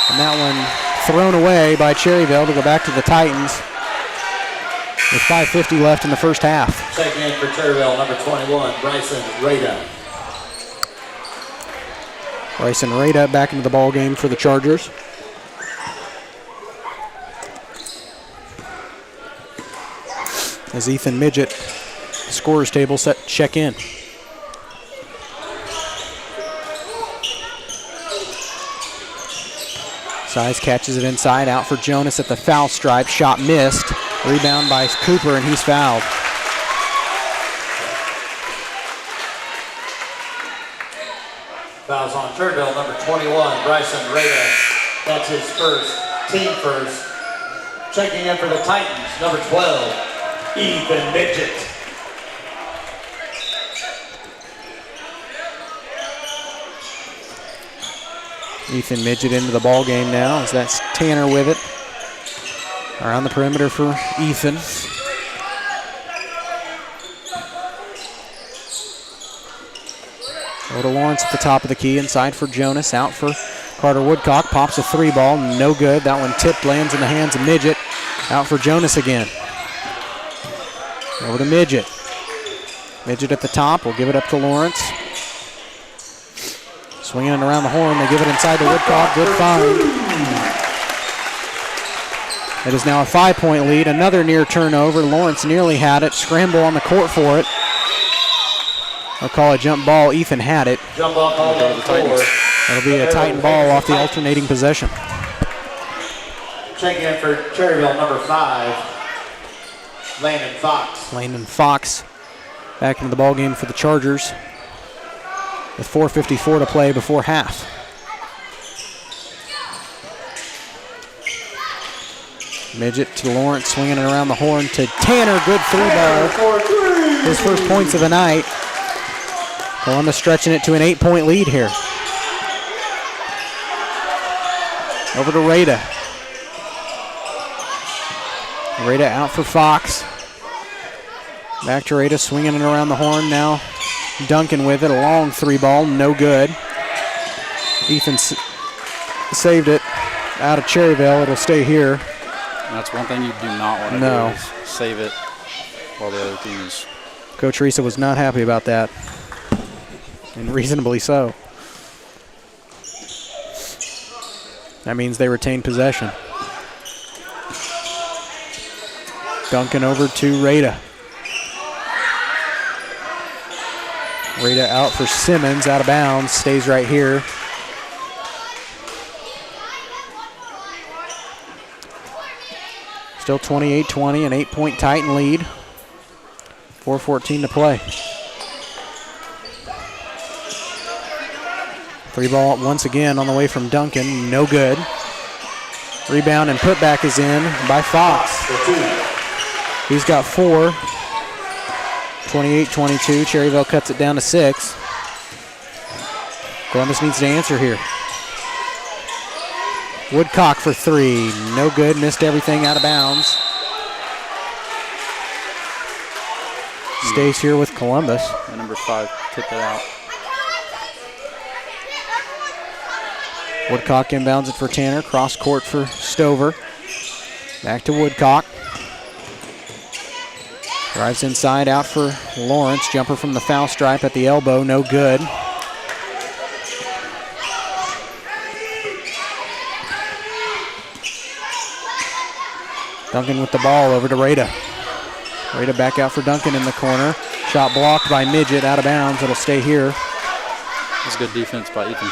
And that one thrown away by Cherryvale to go back to the Titans with 5:50 left in the first half. Checking in for Cherryvale, number 21, Bryson Rada. Bryson Rada back into the ball game for the Chargers. As Ethan Midget, scorer's table set check in. Size catches it inside, out for Jonas at the foul stripe. Shot missed. Rebound by Cooper, and he's fouled. Fouls on Cherryvale, number 21, Bryson Rada. That's his first, team first. Checking in for the Titans, number 12, Ethan Midget. Ethan Midget into the ball game now, as that's Tanner with it. Around the perimeter for Ethan. Go to Lawrence at the top of the key, inside for Jonas, out for Carter Woodcock. Pops a 3 ball, no good. That one tipped, lands in the hands of Midget. Out for Jonas again. Over to Midget. Midget at the top, will give it up to Lawrence. Swinging it around the horn, they give it inside to Woodcock, good find. It is now a 5-point lead, another near turnover. Lawrence nearly had it, scramble on the court for it. I'll call it jump ball, Ethan had it. Jump ball called on the Titans. It'll be a Titan ball off the alternating possession. Checking in for Cherryvale, number 5, Landon Fox. Landon Fox back into the ball game for the Chargers with 4:54 to play before half. Midget to Lawrence, swinging it around the horn to Tanner. Good 3 ball. His first points of the night. Columbus stretching it to an 8-point lead here. Over to Rada. Rada out for Fox. Back to Rada, swinging it around the horn now. Duncan with it, a long 3-ball, no good. Ethan saved it out of Cherryvale. It'll stay here. That's one thing you do not want to do is save it while the other team is. Coach Risa was not happy about that, and reasonably so. That means they retain possession. Duncan over to Rada. Rada out for Simmons, out of bounds, stays right here. Still 28-20, an 8-point Titan lead. 4:14 to play. 3-ball once again on the way from Duncan, no good. Rebound and putback is in by Fox. He's got 4. 28-22, Cherryvale cuts it down to 6. Columbus needs to answer here. Woodcock for 3, no good, missed everything, out of bounds. Stays here with Columbus. And number 5 tipped it out. Woodcock inbounds it for Tanner, cross court for Stover. Back to Woodcock. Drives inside, out for Lawrence. Jumper from the foul stripe at the elbow, no good. Duncan with the ball over to Rada. Rada back out for Duncan in the corner. Shot blocked by Midget, out of bounds. It'll stay here. That's good defense by Ethan.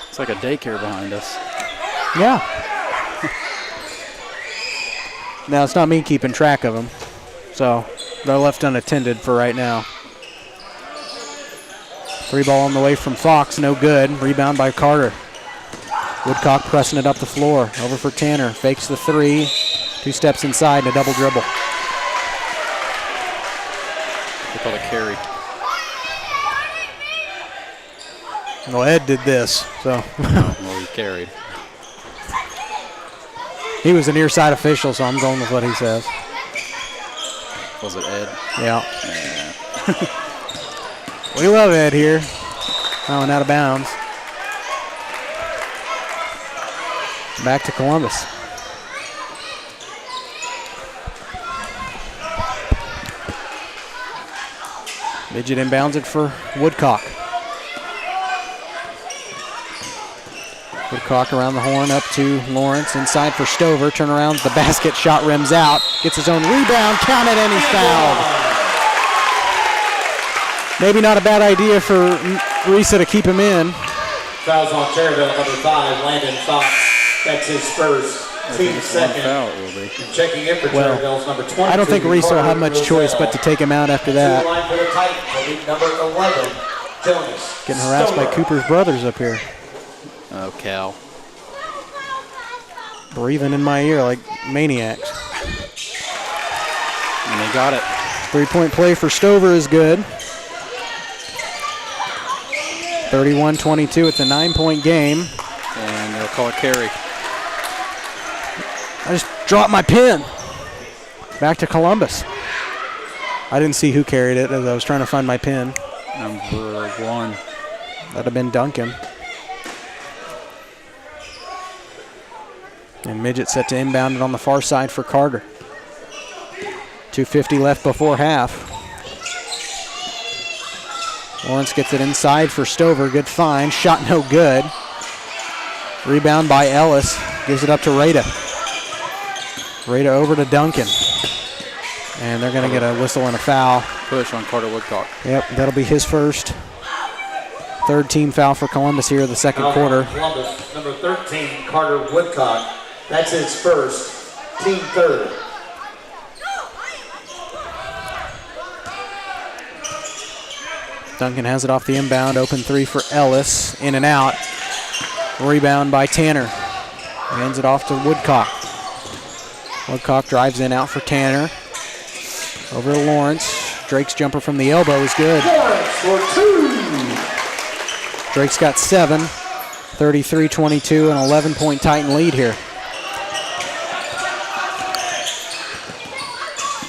It's like a daycare behind us. Yeah. Now, it's not me keeping track of them, so they're left unattended for right now. 3-ball on the way from Fox, no good. Rebound by Carter. Woodcock pressing it up the floor. Over for Tanner. Fakes the 3. 2 steps inside and a double dribble. They call it a carry. Well, Ed did this, so. Well, he carried. He was a near side official, so I'm going with what he says. Was it Ed? Yeah. We love Ed here. Oh, and out of bounds. Back to Columbus. Midget inbounds it for Woodcock. Woodcock around the horn, up to Lawrence, inside for Stover. Turnaround, the basket, shot rims out. Gets his own rebound, count it, and he's fouled. Maybe not a bad idea for Risa to keep him in. Fouls on Cherryvale, number 5, Landon Fox. That's his first, team second. Checking in for Cherryvale's number 20. I don't think Risa will have much choice but to take him out after that. Line for the Titans, number 11, Jonas. Getting harassed by Cooper's brothers up here. Oh, Cal. Breathing in my ear like maniacs. And they got it. 3-point play for Stover is good. 31-22, it's a 9-point game. And they'll call it carry. I just dropped my pen. Back to Columbus. I didn't see who carried it as I was trying to find my pen. Number 1. That'd have been Duncan. And Midget set to inbound it on the far side for Carter. 2:50 left before half. Lawrence gets it inside for Stover. Good find. Shot no good. Rebound by Ellis. Gives it up to Rada. Rada over to Duncan. And they're going to get a whistle and a foul. Push on Carter Woodcock. Yep, that'll be his first. 3rd team foul for Columbus here in the second quarter. Columbus, number 13, Carter Woodcock. That's his first, team 3rd. Duncan has it off the inbound. Open 3 for Ellis. In and out. Rebound by Tanner. Hands it off to Woodcock. Woodcock drives in out for Tanner. Over to Lawrence. Drake's jumper from the elbow is good. Lawrence for 2. Drake's got 7. 33-22, an 11-point Titan lead here.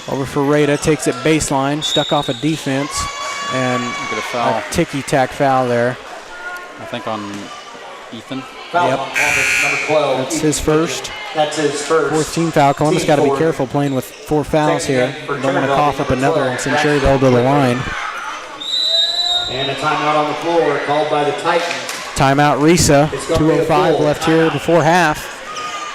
Over for Rada, takes it baseline, stuck off a defense, and get a foul. A ticky-tack foul there. I think on Ethan. Foul Yep. on Columbus, number 12. That's his first. That's his first. Fourth team foul. Columbus got to be careful playing with 4 fouls here. Don't want to cough up another and send Cherryvale to the line. And a timeout on the floor called by the Titans. Timeout Risa. 2:05 left here before half.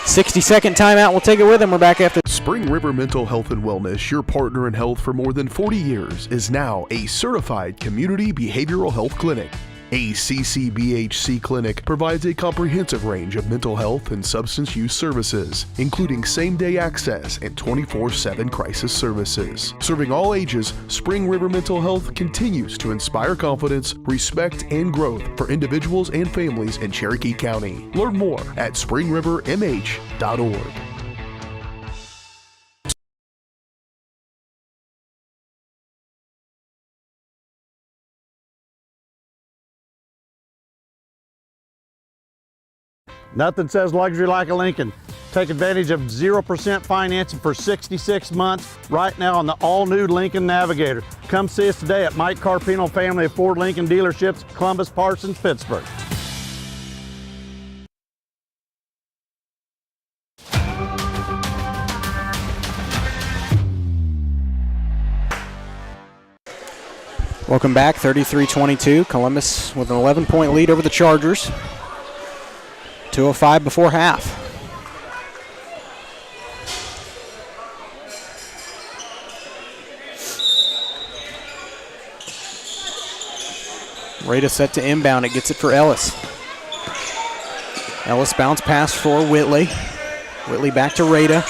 60-second timeout. We'll take it with him. We're back after. Spring River Mental Health and Wellness, your partner in health for more than 40 years, is now a certified community behavioral health clinic. A CCBHC clinic provides a comprehensive range of mental health and substance use services, including same-day access and 24/7 crisis services. Serving all ages, Spring River Mental Health continues to inspire confidence, respect, and growth for individuals and families in Cherokee County. Learn more at springrivermh.org. Nothing says luxury like a Lincoln. Take advantage of 0% financing for 66 months right now on the all-new Lincoln Navigator. Come see us today at Mike Carpino Family of Ford Lincoln Dealerships, Columbus, Parsons, Pittsburgh. Welcome back. 33-22. Columbus with an 11-point lead over the Chargers. 2:05 before half. Rada set to inbound. It gets it for Ellis. Ellis bounce pass for Whitley. Whitley back to Rada.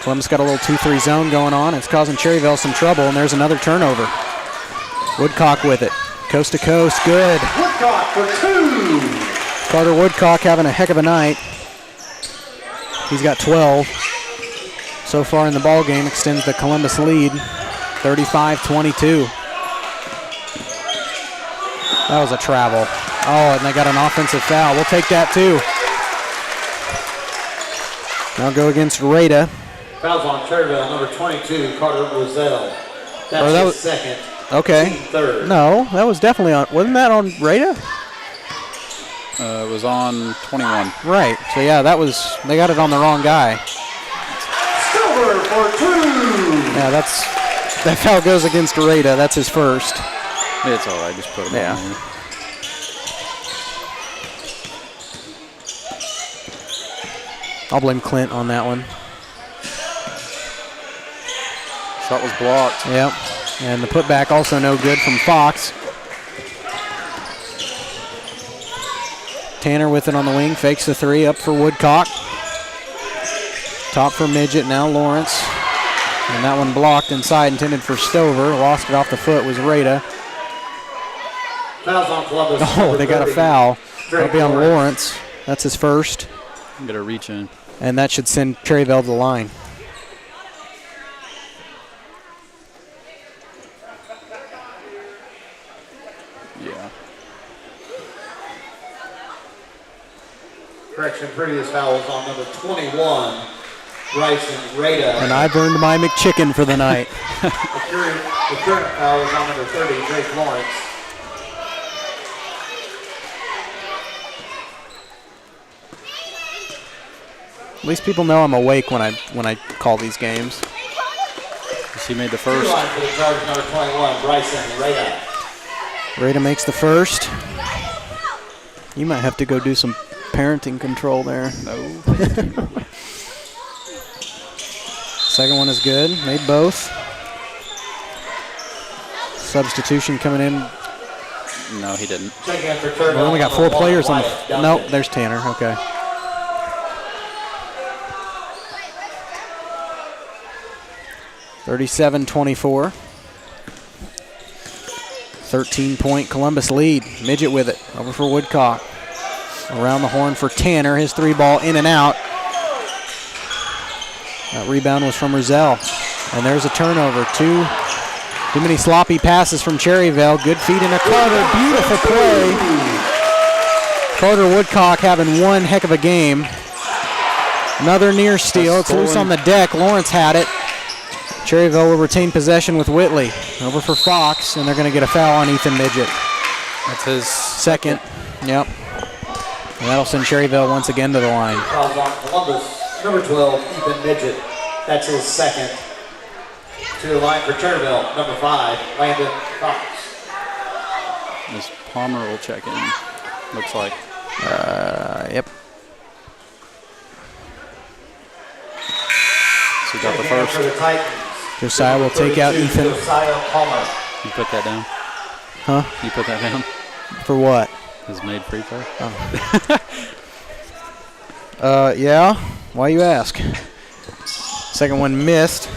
Columbus got a little 2-3 zone going on. It's causing Cherryvale some trouble, and there's another turnover. Woodcock with it. Coast to coast, good. Woodcock for 2. Carter Woodcock having a heck of a night. He's got 12 so far in the ball game, extends the Columbus lead, 35-22. That was a travel. Oh, and they got an offensive foul. We'll take that too. Now go against Rada. Fouls on Cherryvale, number 22, Carter Roselle. That's his second. Okay. Third. No, that was definitely on. Wasn't that on Rada? It was on 21. Right. So yeah, they got it on the wrong guy. Silver for 2. Yeah, that foul goes against Rada. That's his first. It's all right. Just put him on there. I'll blame Clint on that one. Shot was blocked. Yep. And the putback also no good from Fox. Tanner with it on the wing, fakes the 3, up for Woodcock. Top for Midget, now Lawrence. And that one blocked inside, intended for Stover. Lost it off the foot, was Rada. Fouls on Columbus. Oh, they got a foul. That'll be on Lawrence. That's his first. I'm going to reach in. And that should send Cherryvale to the line. Yeah. Correction, previous foul was on number 21, Bryson Rada. And I've earned my McChicken for the night. The current foul was on number 30, Drake Lawrence. At least people know I'm awake when I call these games. He made the first. Line for the Chargers, number 21, Bryson Rada. Rada makes the first. You might have to go do some parenting control there. No. Second one is good. Made both. Substitution coming in. No, he didn't. We only got 4 players on the. Nope, there's Tanner. Okay. (37-24). 13-point Columbus lead. Midget with it. Over for Woodcock. Around the horn for Tanner. His 3-ball in and out. That rebound was from Roselle. And there's a turnover. Too many sloppy passes from Cherryvale. Good feed into Carter. Beautiful play. Carter Woodcock having one heck of a game. Another near steal. It's loose on the deck. Lawrence had it. Cherryvale will retain possession with Whitley. Over for Fox, and they're going to get a foul on Ethan Midget. That's his second. Yep. And that'll send Cherryvale once again to the line. Fouls on Columbus, number 12, Ethan Midget. That's his second. To the line for Cherryvale, number 5, Landon Fox. Miss Palmer will check in, looks like. Yep. So he got the first. For the Titans. Josiah will take out Ethan. Josiah Palmer. You put that down? Huh? You put that down? For what? His made free throw. Oh. Yeah. Why you ask? Second one missed.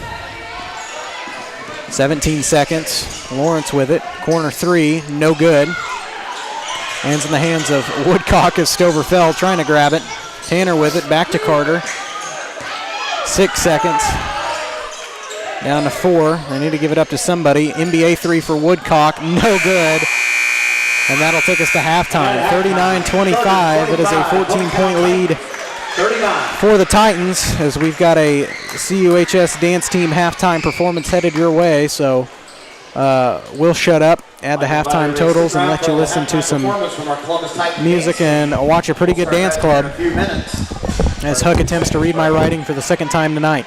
17 seconds. Lawrence with it. Corner three, no good. Hands in the hands of Woodcock as Stover fell, trying to grab it. Tanner with it, back to Carter. 6 seconds. Down to 4. They need to give it up to somebody. NBA three for Woodcock, no good. And that'll take us to halftime. 39-25. It is a 14-point lead for the Titans, as we've got a CUHS dance team halftime performance headed your way. So we'll shut up, add the halftime totals, and let you listen to some music and watch a pretty good dance club as Huck attempts to read my writing for the second time tonight.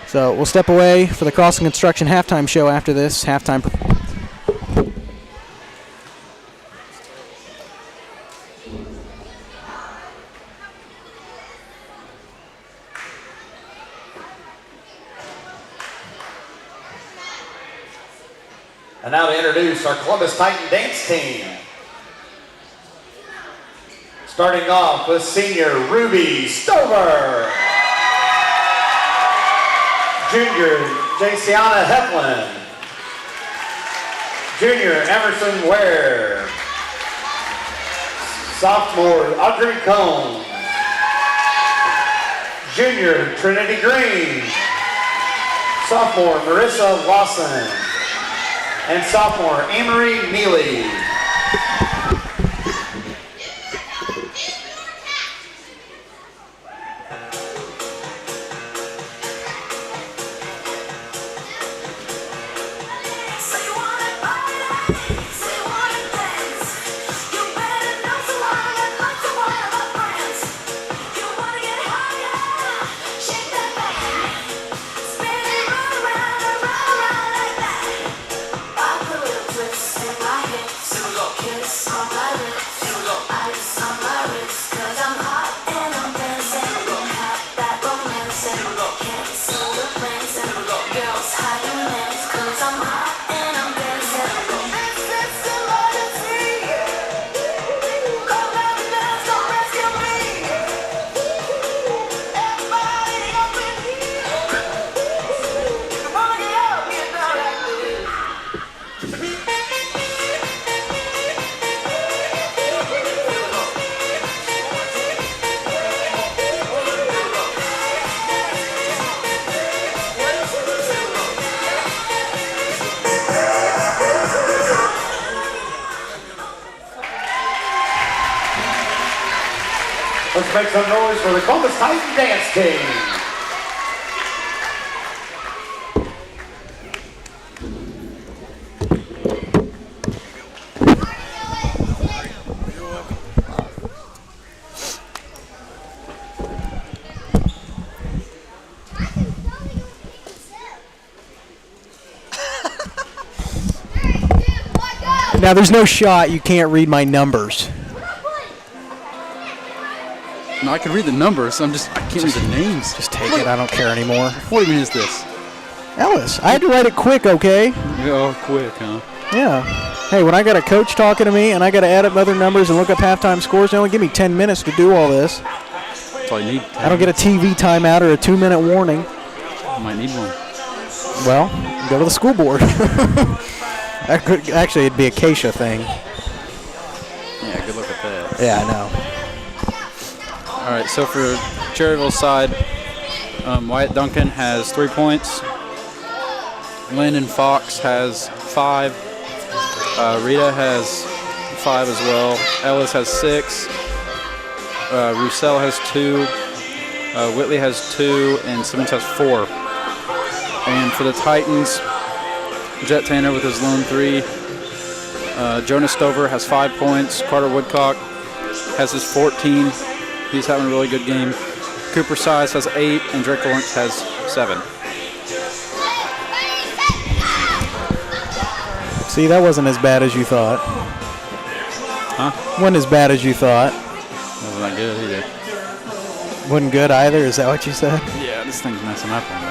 So we'll step away for the Crossing Construction halftime show after this halftime. And now to introduce our Columbus Titan dance team. Starting off with senior Ruby Stover. Junior Jaciana Heflin. Junior Emerson Ware. Sophomore Audrey Cohn. Junior Trinity Green. Sophomore Marissa Lawson. And sophomore Amory Neely. Let's make some noise for the Columbus Titan dance team. Now, there's no shot you can't read my numbers. No, I can read the numbers. I can't read the names. Just take it. I don't care anymore. What even is this? Ellis. I had to write it quick, okay? Oh, quick, huh? Yeah. Hey, when I got a coach talking to me and I got to add up other numbers and look up halftime scores, they only give me 10 minutes to do all this. That's all you need. I don't get a TV timeout or a 2-minute warning. You might need one. Well, go to the school board. Actually, it'd be a Keisha thing. Yeah, good luck with that. Yeah, I know. All right, so for Cherryvale's side, Wyatt Duncan has 3 points. Landon Fox has 5. Rita has 5 as well. Ellis has 6. Roussel has 2. Whitley has 2, and Simmons has 4. And for the Titans, Jet Tanner with his lone 3. Jonas Stover has 5 points. Carter Woodcock has his 14. He's having a really good game. Cooper Size has 8, and Drake Lawrence has 7. See, that wasn't as bad as you thought. Huh? Wasn't as bad as you thought. Wasn't that good either. Wasn't good either, is that what you said? Yeah, this thing's messing up on me.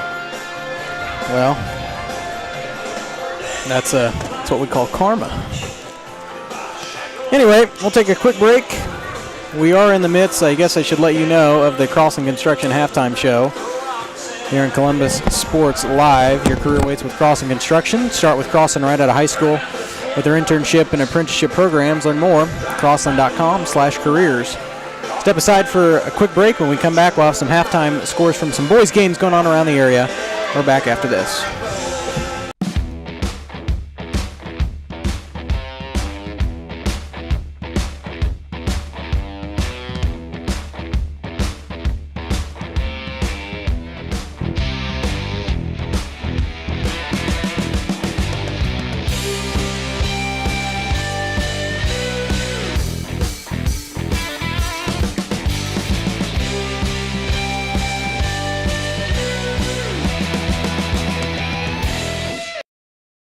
Well, that's what we call karma. Anyway, we'll take a quick break. We are in the midst, I guess I should let you know, of the Crossing Construction halftime show here in Columbus Sports Live. Your career waits with Crossing Construction. Start with Crossing right out of high school with their internship and apprenticeship programs. Learn more at crossland.com/careers. Step aside for a quick break. When we come back, we'll have some halftime scores from some boys' games going on around the area. We're back after this.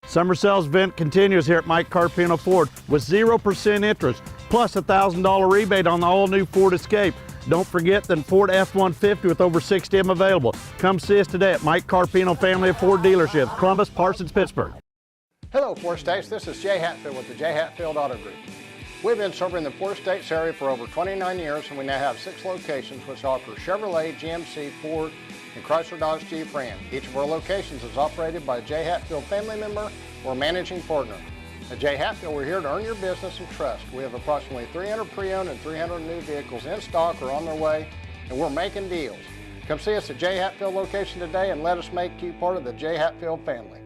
Summer sales event continues here at Mike Carpino Ford with 0% interest, plus a $1,000 rebate on the all-new Ford Escape. Don't forget the Ford F-150 with over 60 of them available. Come see us today at Mike Carpino Family of Ford Dealerships, Columbus, Parsons, Pittsburgh. Hello, Four States. This is Jay Hatfield with the Jay Hatfield Auto Group. We've been serving the Four States area for over 29 years, and we now have 6 locations which offer Chevrolet, GMC, Ford, and Chrysler Dodge Jeep Ram. Each of our locations is operated by a Jay Hatfield family member or managing partner. At Jay Hatfield, we're here to earn your business and trust. We have approximately 300 pre-owned and 300 new vehicles in stock or on their way, and we're making deals. Come see us at Jay Hatfield location today and let us make you part of the Jay Hatfield family.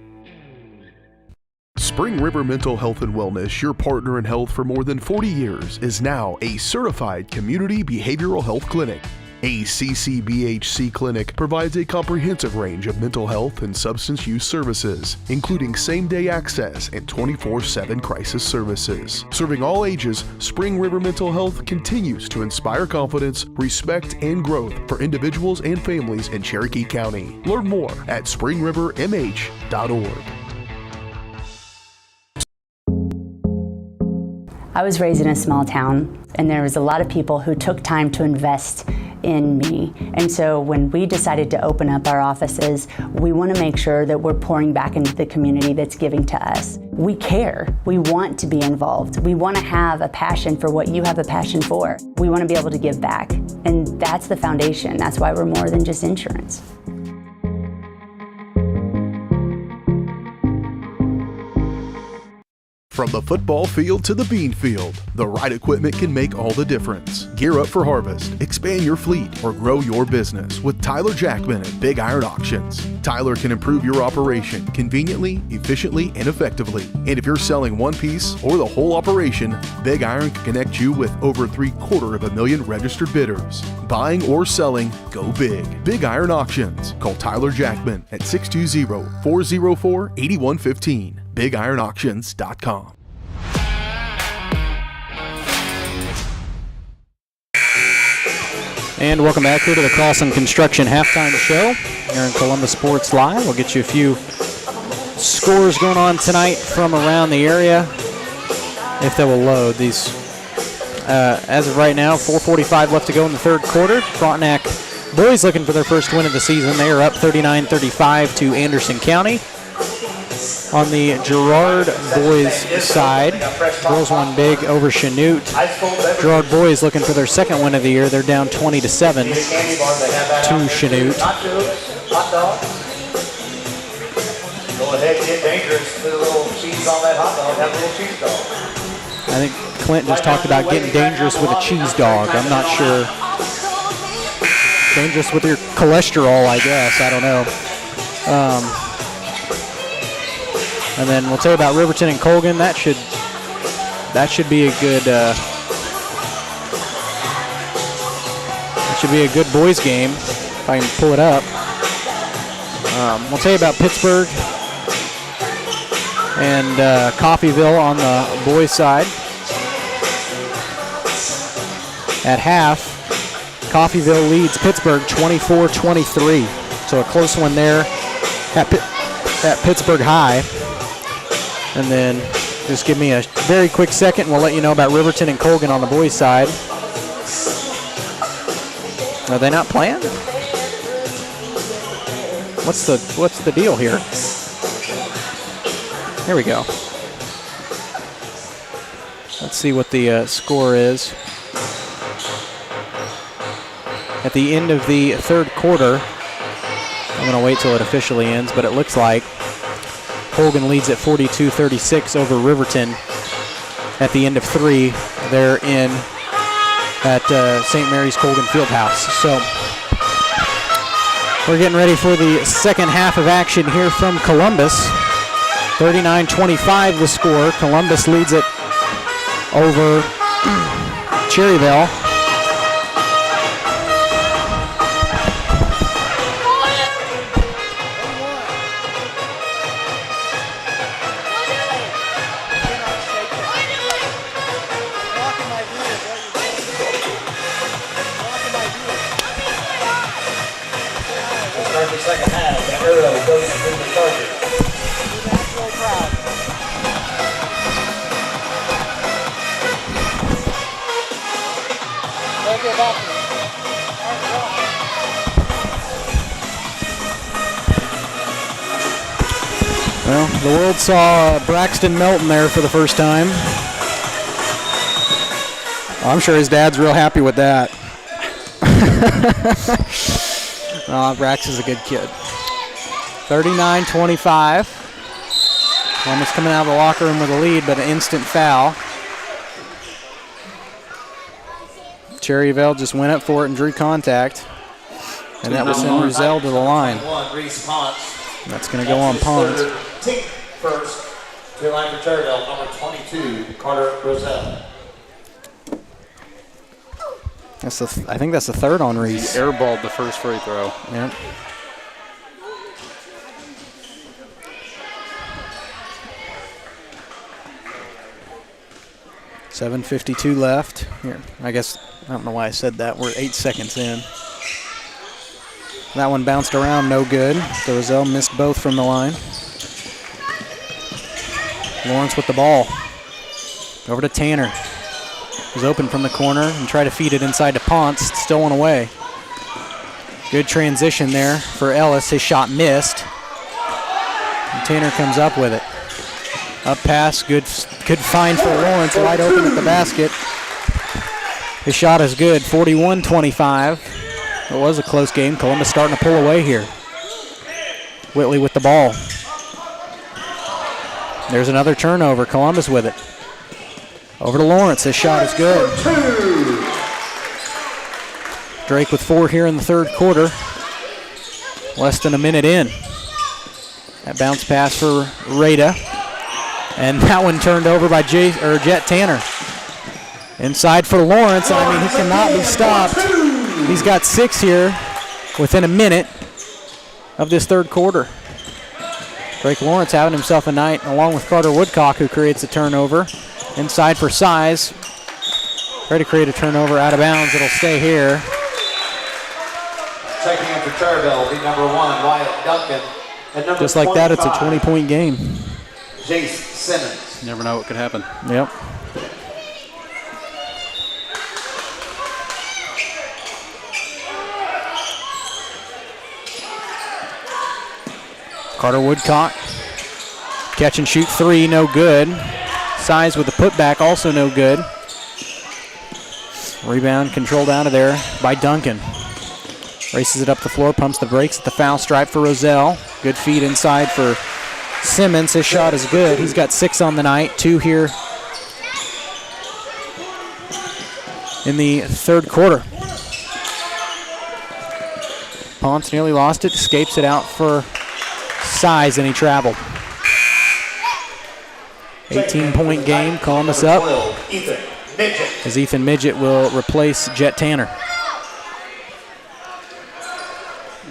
Spring River Mental Health and Wellness, your partner in health for more than 40 years, is now a certified community behavioral health clinic. A CCBHC clinic provides a comprehensive range of mental health and substance use services, including same-day access and 24/7 crisis services. Serving all ages, Spring River Mental Health continues to inspire confidence, respect, and growth for individuals and families in Cherokee County. Learn more at springrivermh.org. I was raised in a small town, and there was a lot of people who took time to invest in me. And so when we decided to open up our offices, we want to make sure that we're pouring back into the community that's giving to us. We care. We want to be involved. We want to have a passion for what you have a passion for. We want to be able to give back. And that's the foundation. That's why we're more than just insurance. From the football field to the bean field, the right equipment can make all the difference. Gear up for harvest, expand your fleet, or grow your business with Tyler Jackman at Big Iron Auctions. Tyler can improve your operation conveniently, efficiently, and effectively. And if you're selling one piece or the whole operation, Big Iron can connect you with over 750,000 registered bidders. Buying or selling, go big. Big Iron Auctions. Call Tyler Jackman at 620-404-8115. BigIronAuctions.com. And welcome back here to the Crossing Construction halftime show here in Columbus Sports Live. We'll get you a few scores going on tonight from around the area, if they will load these. As of right now, 4:45 left to go in the third quarter. Frontenac boys looking for their first win of the season. They are up 39-35 to Anderson County. On the Girard boys side, girls won big over Chanute. Girard boys looking for their second win of the year. They're down 20-7 to Chanute. Go ahead, get dangerous. Put a little cheese on that hot dog. Have a little cheese dog. I think Clint just talked about getting dangerous with a cheese dog. I'm not sure. Dangerous with your cholesterol, I guess. I don't know. And then we'll tell you about Riverton and Colgan. That should that should be a good boys game if I can pull it up. We'll tell you about Pittsburgh and Coffeyville on the boys' side. At half, Coffeyville leads Pittsburgh 24-23. So a close one there at Pittsburgh High. And then just give me a very quick second and we'll let you know about Riverton and Colgan on the boys' side. Are they not playing? What's the deal here? Here we go. Let's see what the score is. At the end of the third quarter, I'm going to wait till it officially ends, but it looks like Colgan leads at 42-36 over Riverton at the end of 3. They're in at St. Mary's Colgan Fieldhouse. So we're getting ready for the second half of action here from Columbus. 39-25 the score. Columbus leads it over Cherryvale. Second half, the arrow goes to the Chargers. Well, the world saw Braxton Melton there for the first time. I'm sure his dad's real happy with that. Brax is a good kid. 39-25. Almost coming out of the locker room with a lead, but an instant foul. Cherryvale just went up for it and drew contact. And that will send Roselle to the line. That's going to go on Ponce. First, to the line for Cherryvale, number 22, Carter Roselle. I think that's the third on Reese. He airballed the first free throw. Yep. $7:52 left. Here, I guess, I don't know why I said that. We're 8 seconds in. That one bounced around, no good. So Roselle missed both from the line. Lawrence with the ball. Over to Tanner. Was open from the corner and tried to feed it inside to Ponce. Still one away. Good transition there for Ellis. His shot missed. And Tanner comes up with it. Up pass, good find for Lawrence, wide open at the basket. His shot is good, 41-25. It was a close game. Columbus starting to pull away here. Whitley with the ball. There's another turnover. Columbus with it. Over to Lawrence. His shot is good. Drake with 4 here in the third quarter. Less than a minute in. That bounce pass for Rada. And that one turned over by Jet Tanner. Inside for Lawrence. I mean, he cannot be stopped. He's got 6 here within a minute of this third quarter. Drake Lawrence having himself a night, along with Carter Woodcock, who creates a turnover. Inside for Size. Try to create a turnover out of bounds. It'll stay here. Checking in for Cherryvale, the number 1, Wyatt Duncan. And number just like that, it's a 20-point game. Jace Simmons. You never know what could happen. Yep. Carter Woodcock. Catch and shoot 3, no good. Size with the putback, also no good. Rebound controlled out of there by Duncan. Races it up the floor, pumps the brakes at the foul stripe for Roselle. Good feed inside for Simmons. His shot is good. He's got 6 on the night, 2 here in the third quarter. Ponce nearly lost it, escapes it out for Size, and he traveled. 18-point game, Columbus up. 12, Ethan Midget. As Ethan Midget will replace Jet Tanner.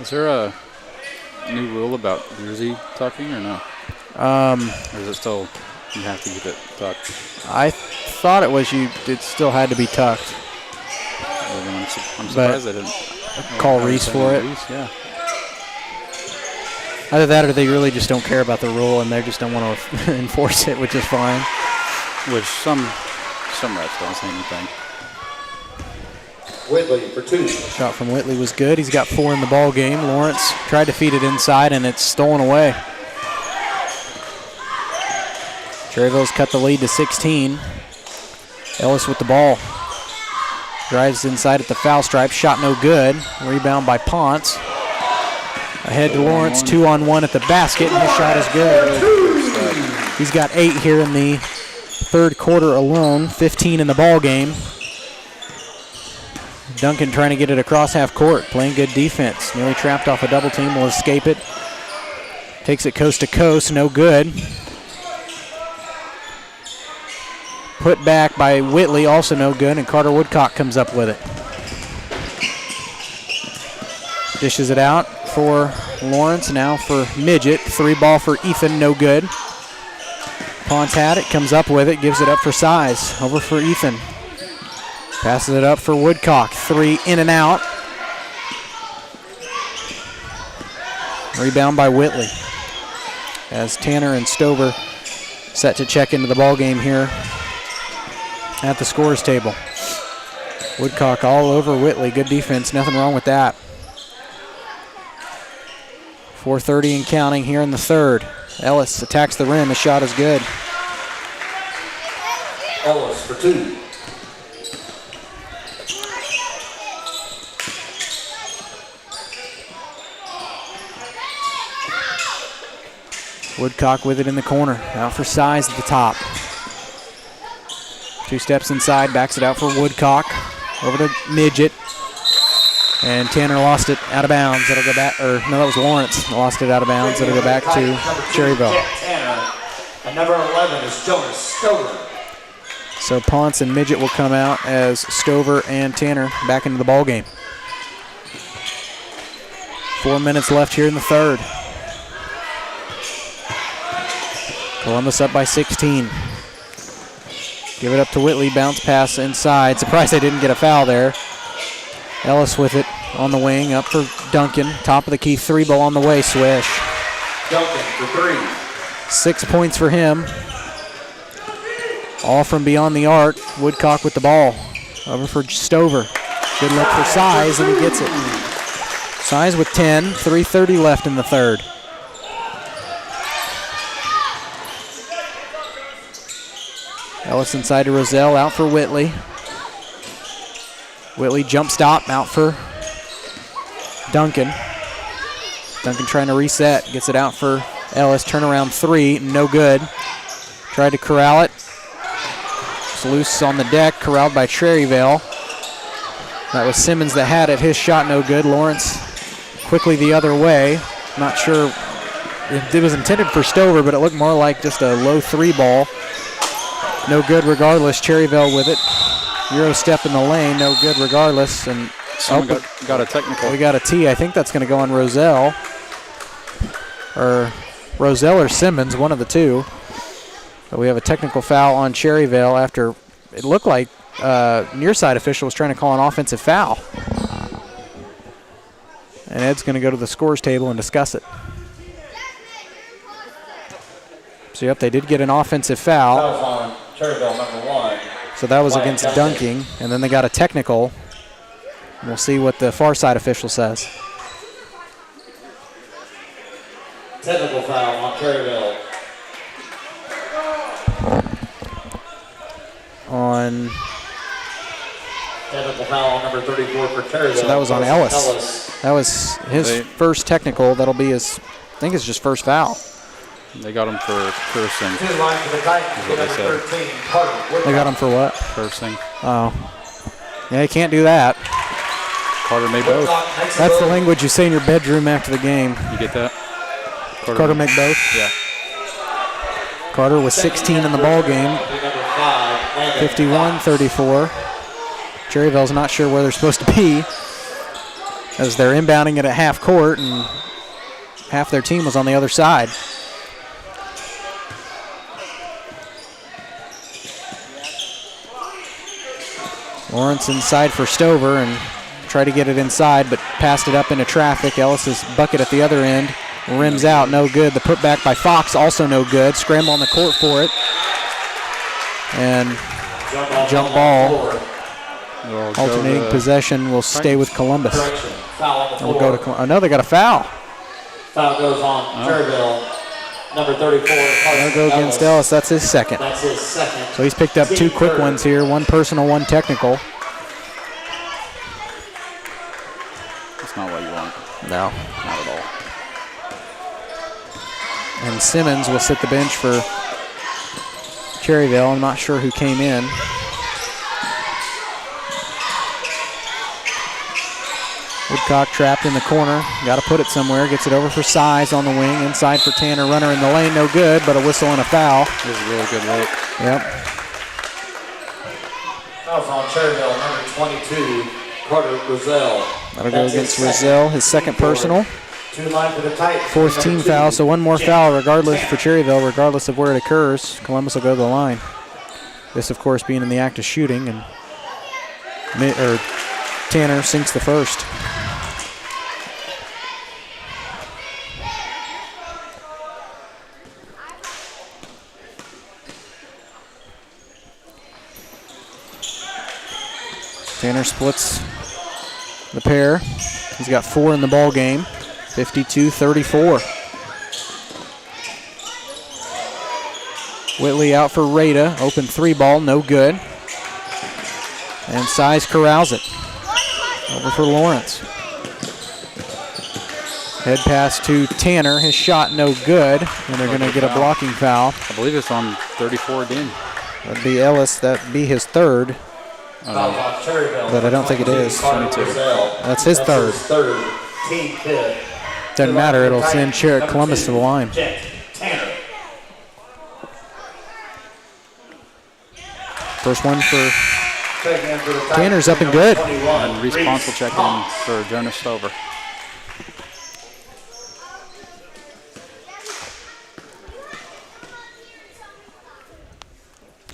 Is there a new rule about jersey tucking or no? Or is it still, you have to keep it tucked? I thought it still had to be tucked. I'm surprised they didn't call Reese for it. Yeah. Either that or they really just don't care about the rule and they just don't want to enforce it, which is fine. Which some refs don't say anything. Whitley for 2. Shot from Whitley was good. He's got 4 in the ball game. Lawrence tried to feed it inside and it's stolen away. Cherryvale's cut the lead to 16. Ellis with the ball. Drives inside at the foul stripe. Shot no good. Rebound by Ponce. Ahead to Lawrence, 2-on-1 at the basket, and his shot is good. He's got 8 here in the third quarter alone, 15 in the ball game. Duncan trying to get it across half court, playing good defense. Nearly trapped off a double team, will escape it. Takes it coast to coast, no good. Put back by Whitley, also no good, and Carter Woodcock comes up with it. Dishes it out for Lawrence, now for Midget. 3 ball for Ethan, no good. Ponce had it, comes up with it, gives it up for Size. Over for Ethan. Passes it up for Woodcock. 3 in and out. Rebound by Whitley. As Tanner and Stover set to check into the ball game here at the scorers table. Woodcock all over Whitley. Good defense, nothing wrong with that. 4:30 and counting here in the third. Ellis attacks the rim. His shot is good. Ellis for 2. Woodcock with it in the corner. Out for Size at the top. 2 steps inside, backs it out for Woodcock. Over to Midget. And Tanner lost it out of bounds. That'll go back, or no, that was Lawrence. Lost it out of bounds. That'll go back to Cherryvale. Tanner. And number 11 is Jonas Stover. So Ponce and Midget will come out as Stover and Tanner back into the ball game. 4 minutes left here in the third. Columbus up by 16. Give it up to Whitley. Bounce pass inside. Surprised they didn't get a foul there. Ellis with it on the wing, up for Duncan. Top of the key, 3 ball on the way, swish. Duncan for 3. 6 points for him. All from beyond the arc. Woodcock with the ball. Over for Stover. Good look for Size, and he gets it. Size with 10, 3:30 left in the third. Ellis inside to Roselle, out for Whitley. Whitley jump stop, out for Duncan. Duncan trying to reset, gets it out for Ellis. Turnaround 3, no good. Tried to corral it. It's loose on the deck, corralled by Cherryvale. That was Simmons that had it. His shot no good. Lawrence quickly the other way. Not sure it was intended for Stover, but it looked more like just a low 3 ball. No good regardless. Cherryvale with it. Euro step in the lane, no good regardless. And someone got a technical. We got a T. I think that's going to go on Roselle. Or Simmons, one of the two. But we have a technical foul on Cherryvale after it looked like near side official was trying to call an offensive foul. And Ed's going to go to the scores table and discuss it. So, yep, they did get an offensive foul. That was on Cherryvale, number 1. So that was against dunking, and then they got a technical. We'll see what the far side official says. Technical foul on Cherryvale. Technical foul on number 34 for Cherryvale. So that was on Ellis. That was his first technical. That'll be his, I think it's just first foul. They got him for cursing. 2 lines for the Titans. What they said. 13, Carter. They got him for what? Cursing. Oh. Yeah, you can't do that. Carter made both. That's the language you say in your bedroom after the game. You get that? Carter make both? Yeah. Carter with 16 in the ball game. 51-34. Cherryvale's not sure where they're supposed to be as they're inbounding it at half court, and half their team was on the other side. Lawrence inside for Stover and tried to get it inside, but passed it up into traffic. Ellis's bucket at the other end. Rims out, no good. The putback by Fox, also no good. Scramble on the court for it. And jump ball. Alternating possession will stay with Columbus. We'll go to oh no, they got a foul. Foul goes on Cherryvale, number 34. That'll go against Ellis. That's his second. That's his second. So he's picked up two quick ones here, one personal, one technical. That's not what you want. No. Not at all. And Simmons will sit the bench for Cherryvale. I'm not sure who came in. Woodcock trapped in the corner. Got to put it somewhere. Gets it over for Size on the wing. Inside for Tanner. Runner in the lane. No good, but a whistle and a foul. This is a really good look. Yep. Foul's on Cherryvale, number 22, Carter Roselle. That'll go against Roselle, his second personal. Two line for the Titans. Fourth team foul, so one more foul regardless for Cherryvale, regardless of where it occurs. Columbus will go to the line. This, of course, being in the act of shooting, and Tanner sinks the first. Tanner splits the pair. He's got 4 in the ball game. 52-34. Whitley out for Rada. Open 3 ball, no good. And Size corrals it. Over for Lawrence. Head pass to Tanner. His shot no good. And they're going to get a blocking foul. I believe it's on 34 again. That'd be Ellis. That'd be his third. But I don't think it is. 22. That's his third. Team fifth. Doesn't matter. It'll send Columbus to the line. First one for Tanner's up and good. And Reese Ponce will check in for Jonas Stover.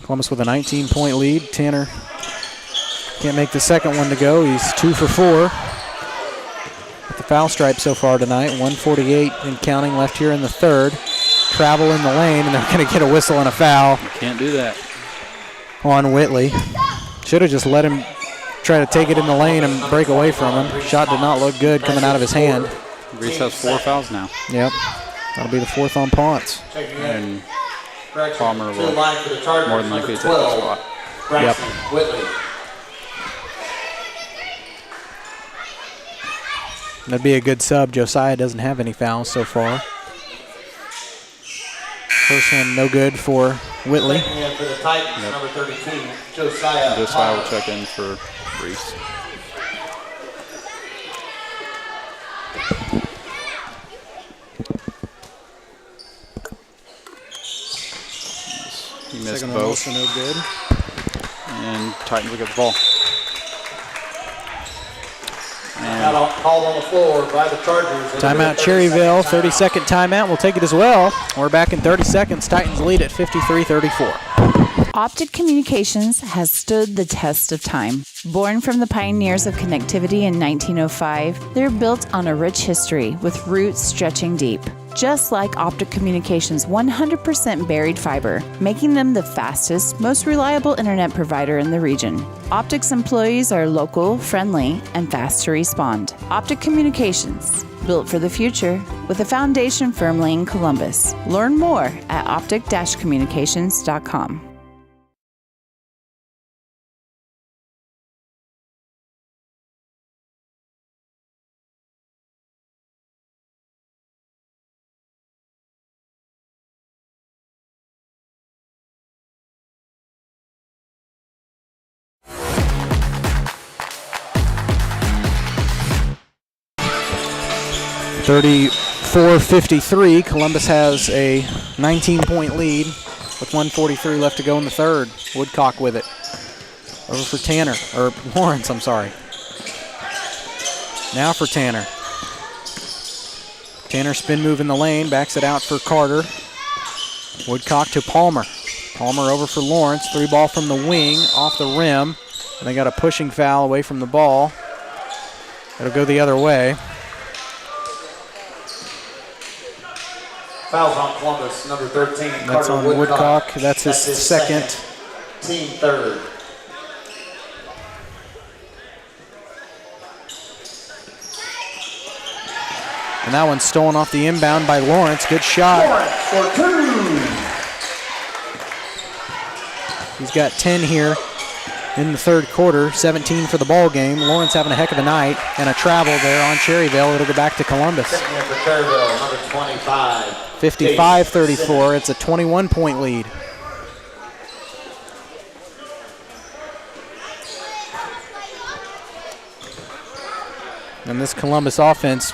Columbus with a 19-point lead. Tanner can't make the second one to go. He's 2 for 4 at the foul stripe so far tonight. 1:48 and counting left here in the third. Travel in the lane, and they're going to get a whistle and a foul. You can't do that. On Whitley. Should have just let him try to take it in the lane and break away from him. Shot did not look good coming out of his hand. Reese has 4 fouls now. Yep. That'll be the 4th on Ponce. And Palmer will more than likely take the spot. Yep. Whitley. That'd be a good sub. Josiah doesn't have any fouls so far. First one no good for Whitley. For the Titans, number 32, Josiah. Josiah will check in for Reese. He missed Second both. one also no good. And Titans will get the ball. Out called on the floor by the Chargers. Timeout Cherryvale, 30-second timeout. We'll take it as well. We're back in 30 seconds. Titans lead at 53-34. Optic Communications has stood the test of time. Born from the pioneers of connectivity in 1905, they're built on a rich history with roots stretching deep. Just like Optic Communications' 100% buried fiber, making them the fastest, most reliable internet provider in the region. Optic's employees are local, friendly, and fast to respond. Optic Communications, built for the future, with a foundation firmly in Columbus. Learn more at optic-communications.com. .34-53. Columbus has a 19-point lead. with 1:43 left to go in the third. Woodcock with it. Over for Tanner, or Lawrence, I'm sorry. Now for Tanner. Tanner spin move in the lane, backs it out for Carter. Woodcock to Palmer. Palmer over for Lawrence. 3 ball from the wing, off the rim. And they got a pushing foul away from the ball. It'll go the other way. Fouls on Columbus, number 13. That's Carter on Woodcock. That's his second. Team third. And that one's stolen off the inbound by Lawrence. Good shot. Lawrence for 2. He's got 10 here in the third quarter, 17 for the ball game. Lawrence having a heck of a night, and a travel there on Cherryvale. It'll go back to Columbus. Checking in for Cherryvale, number 25. 55-34. It's a 21-point lead. And this Columbus offense,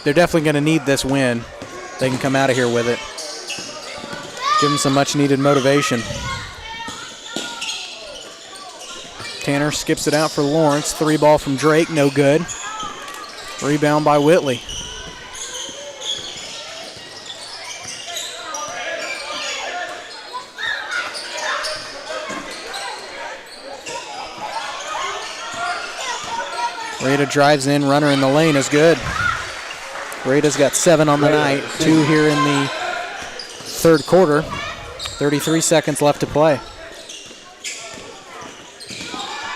they're definitely going to need this win. They can come out of here with it. Give them some much-needed motivation. Tanner skips it out for Lawrence. 3 ball from Drake, no good. Rebound by Whitley. Rada drives in, runner in the lane is good. Rada's got 7 on the night, 2 here in the third quarter. 33 seconds left to play.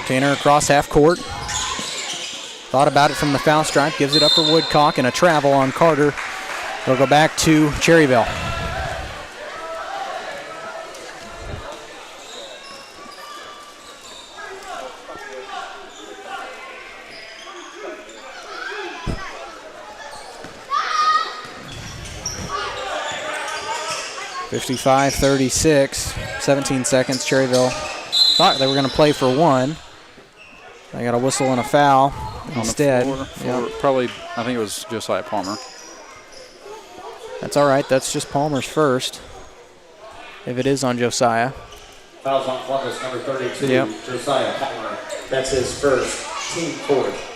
Tanner across half court. Thought about it from the foul stripe, gives it up for Woodcock, and a travel on Carter. They'll go back to Cherryvale. (55-36), 17 seconds. Cherryvale thought they were going to play for 1. They got a whistle and a foul instead. Probably, I think it was Josiah Palmer. That's all right. That's just Palmer's first. If it is on Josiah. Fouls on Columbus, number 32. Yep. Josiah Palmer. That's his first. Team fourth.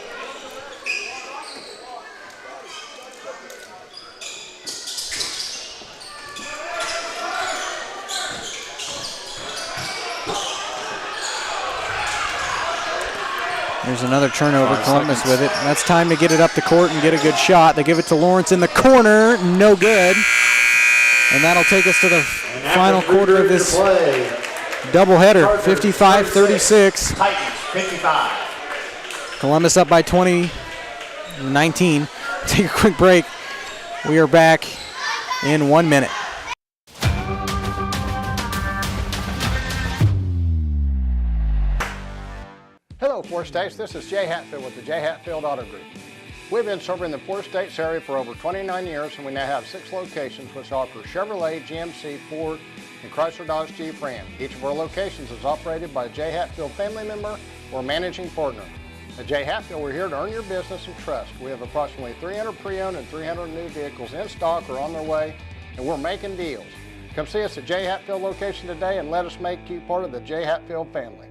There's another turnover. Columbus with it. That's time to get it up the court and get a good shot. They give it to Lawrence in the corner. No good. And that'll take us to the final quarter of this doubleheader. 55-36. Titans, 55. Columbus up by 19. Take a quick break. We are back in 1 minute. Hello, Four States. This is Jay Hatfield with the Jay Hatfield Auto Group. We've been serving the Four States area for over 29 years, and we now have 6 locations which offer Chevrolet, GMC, Ford, and Chrysler Dodge Jeep Ram. Each of our locations is operated by a Jay Hatfield family member or managing partner. At Jay Hatfield, we're here to earn your business and trust. We have approximately 300 pre-owned and 300 new vehicles in stock or on their way, and we're making deals. Come see us at Jay Hatfield location today and let us make you part of the Jay Hatfield family.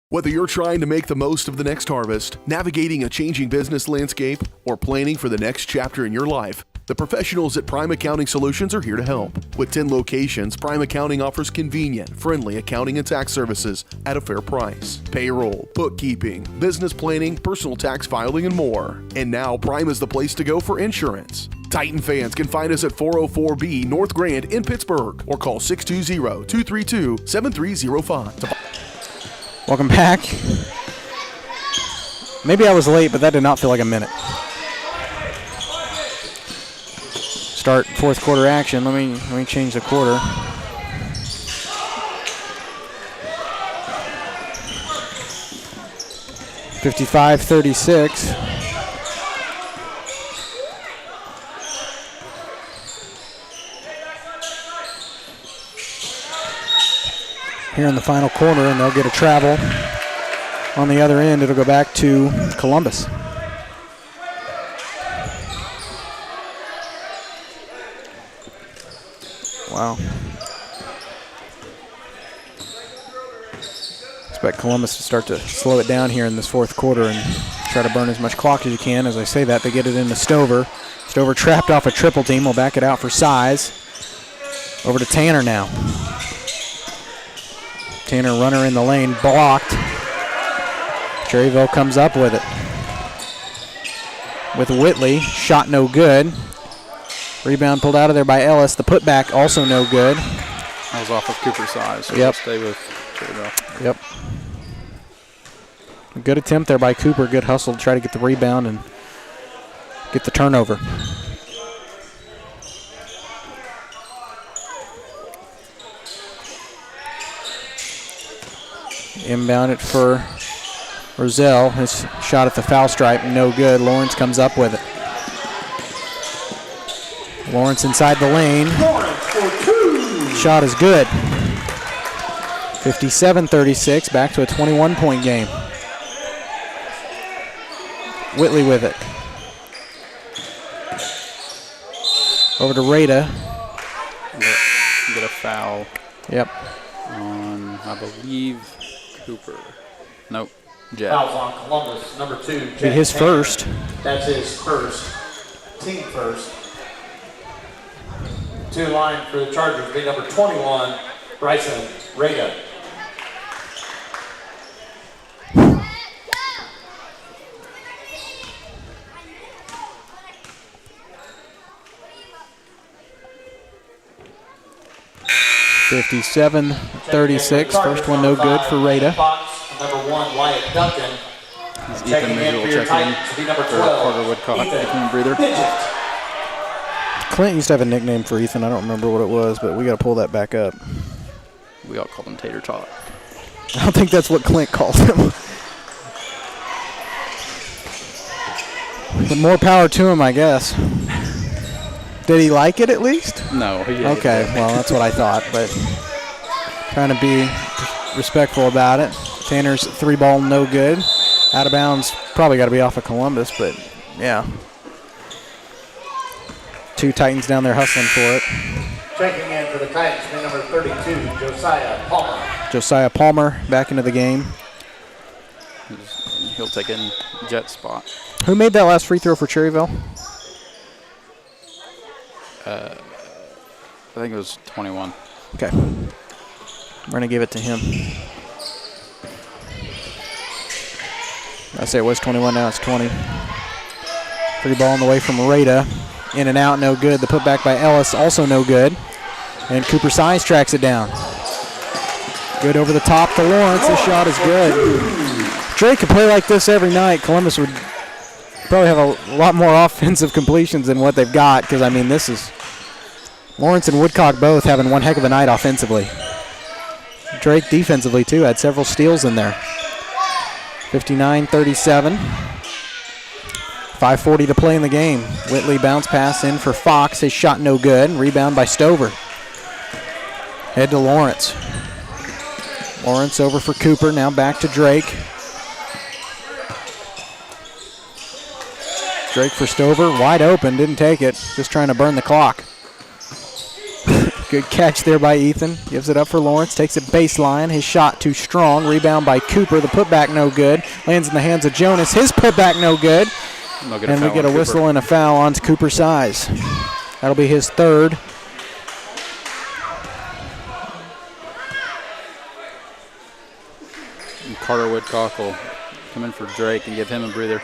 Whether you're trying to make the most of the next harvest, navigating a changing business landscape, or planning for the next chapter in your life, the professionals at Prime Accounting Solutions are here to help. With 10 locations, Prime Accounting offers convenient, friendly accounting and tax services at a fair price. Payroll, bookkeeping, business planning, personal tax filing, and more. And now Prime is the place to go for insurance. Titan fans can find us at 404B North Grand in Pittsburgh or call 620-232-7305. Welcome back. Maybe I was late, but that did not feel like a minute. Start fourth quarter action. Let me change the quarter. (55-36). here in the final quarter, and they'll get a travel. On the other end, it'll go back to Columbus. Wow. Expect Columbus to start to slow it down here in this fourth quarter and try to burn as much clock as you can. As I say that, they get it into Stover. Stover trapped off a triple team. Will back it out for size. Over to Tanner now. Tanner, runner in the lane, blocked. Cherryvale comes up with it. With Whitley, shot no good. Rebound pulled out of there by Ellis. The putback also no good. That was off of Cooper's size. So yep. Stay with Cherryvale. Yep. A good attempt there by Cooper. Good hustle to try to get the rebound and get the turnover. Inbound it for Roselle. His shot at the foul stripe, no good. Lawrence comes up with it. Lawrence inside the lane. Shot is good. 57-36, back to a 21-point game. Whitley with it. Over to Rada. Get a foul. Yep. On, I believe, Cooper. Nope. Jet. Fouls on Columbus, number 2. Be his first. That's his first. Team first. To the line for the Chargers, be number 21, Bryson Rada. (57-36). First one no good for Rada. Number 1, Wyatt Duncan. He's Ethan Mitchell checking in for Carter Woodcock. Ethan breather. Clint used to have a nickname for Ethan. I don't remember what it was, but we got to pull that back up. We all called him Tater Tot. I don't think that's what Clint called him. But more power to him, I guess. Did he like it at least? No. He okay, well, that's what I thought, but trying to be respectful about it. Tanner's 3-ball no good. Out of bounds, probably got to be off of Columbus, but yeah. 2 Titans down there hustling for it. Checking in for the Titans, number 32, Josiah Palmer. Josiah Palmer back into the game. He'll take in Jet's spot. Who made that last free throw for Cherryvale? I think it was 21. Okay. We're going to give it to him. I say it was 21, now it's 20. 3-ball on the way from Rada. In and out, no good. The putback by Ellis, also no good. And Cooper Size tracks it down. Good over the top to Lawrence. This shot is good. Drake could play like this every night. Columbus would probably have a lot more offensive completions than what they've got, because, I mean, this is Lawrence and Woodcock both having one heck of a night offensively. Drake defensively, too, had several steals in there. 59-37. 5:40 to play in the game. Whitley bounce pass in for Fox. His shot no good. Rebound by Stover. Head to Lawrence. Lawrence over for Cooper. Now back to Drake. Drake for Stover. Wide open. Didn't take it. Just trying to burn the clock. Good catch there by Ethan. Gives it up for Lawrence. Takes it baseline. His shot too strong. Rebound by Cooper. The putback no good. Lands in the hands of Jonas. His putback no good. And we get a whistle and a foul on Cooper Size. That'll be his third. And Carter Woodcock will come in for Drake and give him a breather.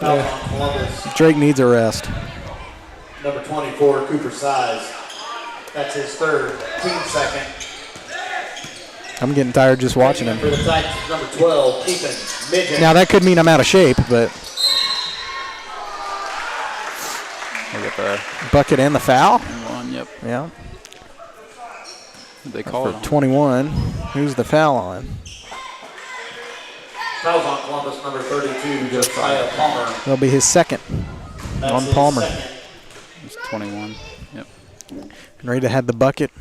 Yeah. Drake needs a rest. Number 24, Cooper Size. That's his third, team second. I'm getting tired just watching him. For the Titans, number 12, Ethan Midget. Now that could mean I'm out of shape, but We'll get the bucket and the foul. One, yep. Yeah. They call it 21. Who's the foul on? Fouls on Columbus, number 32, Josiah Palmer. That'll be his second. That's on Palmer. It's 21. Yep. And Rada had the bucket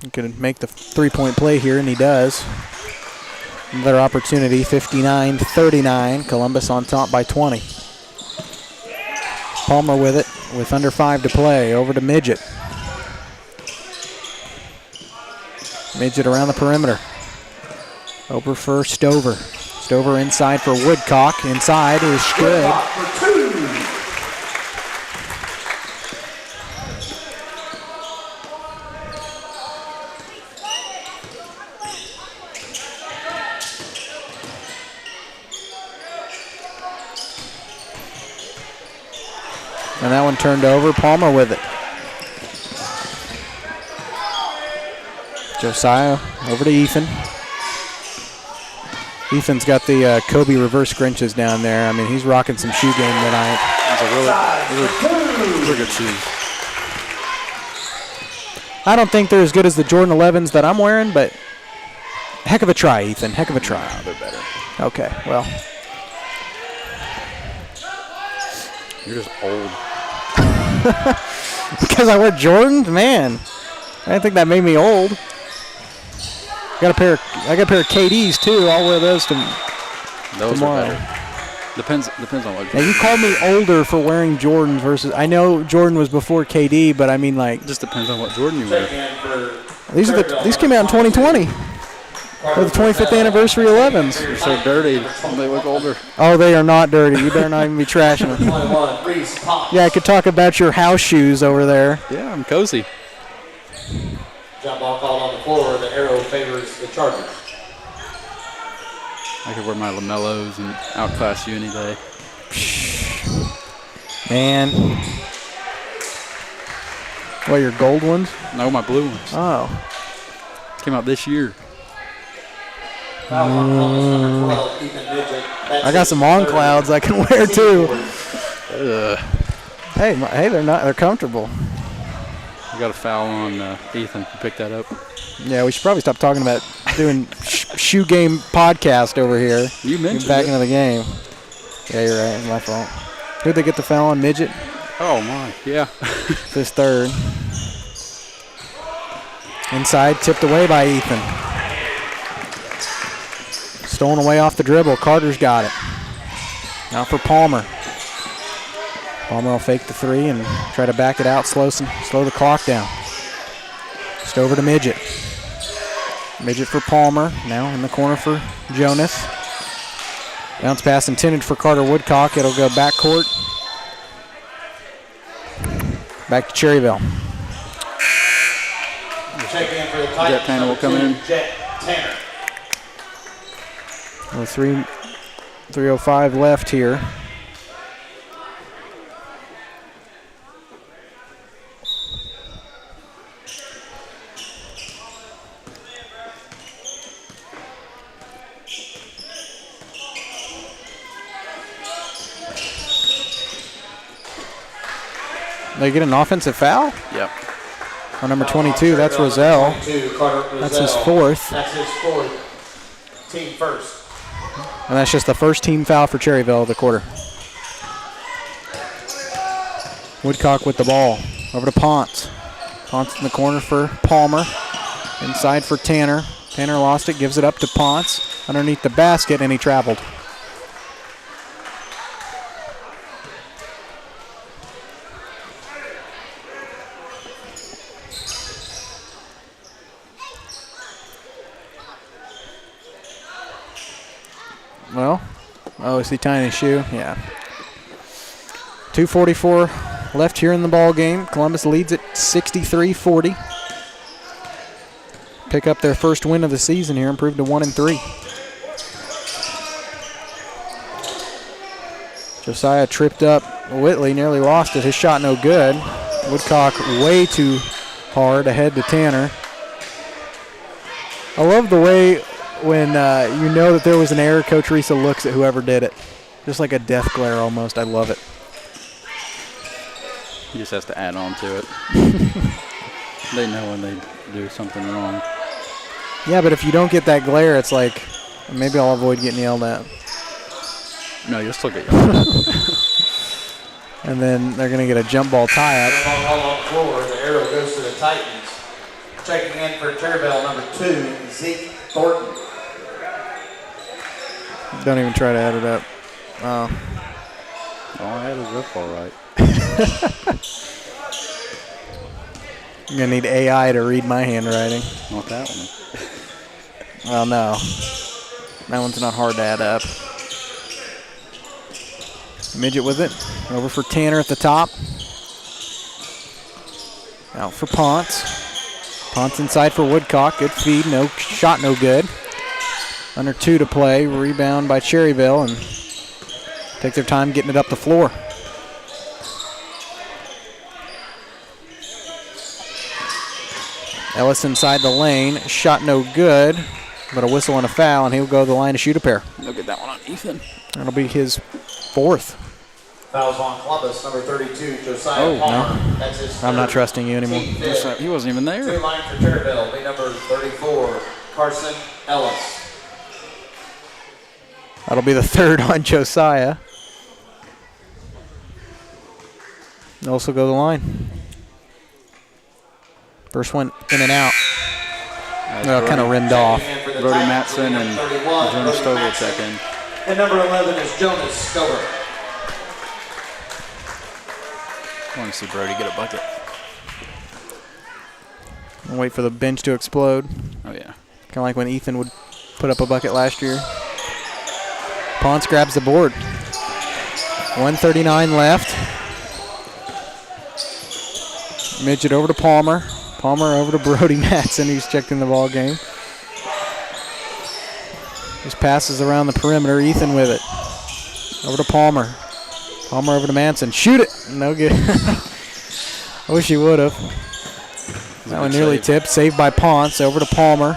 He could make the three-point play here, and he does. Another opportunity, 59-39. Columbus on top by 20. Palmer with it, with under 5 to play. Over to Midget. Midget around the perimeter. Over for Stover. Stover inside for Woodcock. Inside is good. And that one turned over. Palmer with it. Josiah over to Ethan. Ethan's got the Kobe reverse Grinches down there. I mean, he's rocking some shoe game tonight. It's a really good shoes. I don't think they're as good as the Jordan 11s that I'm wearing, but heck of a try, Ethan. Heck of a try. They're better. Okay, well. You're just old. Because I wear Jordans? Man, I didn't think that made me old. I got a pair of KDs too. I'll wear those tomorrow. Are better. Depends on what. Now you call me older for wearing Jordans versus. I know Jordan was before KD, but I mean like. Just depends on what Jordan you wear. These came out in 2020. For the 25th anniversary 11s. They're so dirty. They look older. Oh, they are not dirty. You better not even be trashing them. Yeah, I could talk about your house shoes over there. Yeah, I'm cozy. Jump ball called on the floor. The arrow favors the Chargers. I could wear my LaMelos and outclass you any day. Man. What, your gold ones? No, my blue ones. Oh. Came out this year. I got some on clouds I can wear too. Hey, they're comfortable. I got a foul on Ethan. You pick that up. Yeah, we should probably stop talking about doing shoe game podcast over here. You mentioned back it. into the game. Yeah, you're right. It's my fault. Who'd they get the foul on? Midget? Oh my, yeah. It's his third. Inside, tipped away by Ethan. Stolen away off the dribble. Carter's got it. Now for Palmer. Palmer will fake the three and try to back it out, slow the clock down. Just over to Midget. Midget for Palmer. Now in the corner for Jonas. Bounce pass intended for Carter Woodcock. It'll go backcourt. Back to Cherryvale. Jet Tanner will come in. Jet Tanner. 3:05 left here. They get an offensive foul? Yep. On number 22, that's Roselle. That's his fourth. That's his fourth. Team first. And that's just the first team foul for Cherryvale of the quarter. Woodcock with the ball. Over to Ponce. Ponce in the corner for Palmer. Inside for Tanner. Tanner lost it, gives it up to Ponce. Underneath the basket, and he traveled. Well, is he tying his shoe? Yeah. 2:44 left here in the ball game. Columbus leads at 63-40. Pick up their first win of the season here, improved to 1-3. Josiah tripped up Whitley, nearly lost it. His shot no good. Woodcock way too hard ahead to Tanner. I love the way when you know that there was an error, Coach Risa looks at whoever did it. Just like a death glare almost. I love it. He just has to add on to it. They know when they do something wrong. Yeah, but if you don't get that glare, it's like, maybe I'll avoid getting yelled at. No, you'll still get yelled at. And then they're going to get a jump ball tie-up. On the floor, the arrow goes to the Titans. Checking in for Cherryvale, number 2, Zeke Thornton. Don't even try to add it up. Oh, I added it up all right. I'm going to need AI to read my handwriting. Not that one. Well, no. That one's not hard to add up. Midget with it. Over for Tanner at the top. Out for Ponce. Ponce inside for Woodcock. Good feed. No shot, no good. Under 2 to play. Rebound by Cherryvale and take their time getting it up the floor. Ellis inside the lane. Shot no good, but a whistle and a foul, and he'll go to the line to shoot a pair. Look at that one on Ethan. That'll be his 4th. Fouls on Columbus, number 32, Josiah Palmer. No. That's his I'm not third. trusting you anymore. He wasn't even there. 2 line for Cherryvale, be number 34, Carson Ellis. That'll be the 3rd on Josiah. They'll also go to the line. First one in and out. Kind of rimmed off. Brody Matson and Jonas Stover will check in. And number 11 is Jonas Stover. I want to see Brody get a bucket. I'll wait for the bench to explode. Oh, yeah. Kind of like when Ethan would put up a bucket last year. Ponce grabs the board. 1:39 left. Midget over to Palmer. Palmer over to Brody Matson, who's checked in the ball game. Just passes around the perimeter. Ethan with it. Over to Palmer. Palmer over to Manson. Shoot it. No good. I wish he would have. That one nearly tipped. Saved by Ponce. Over to Palmer.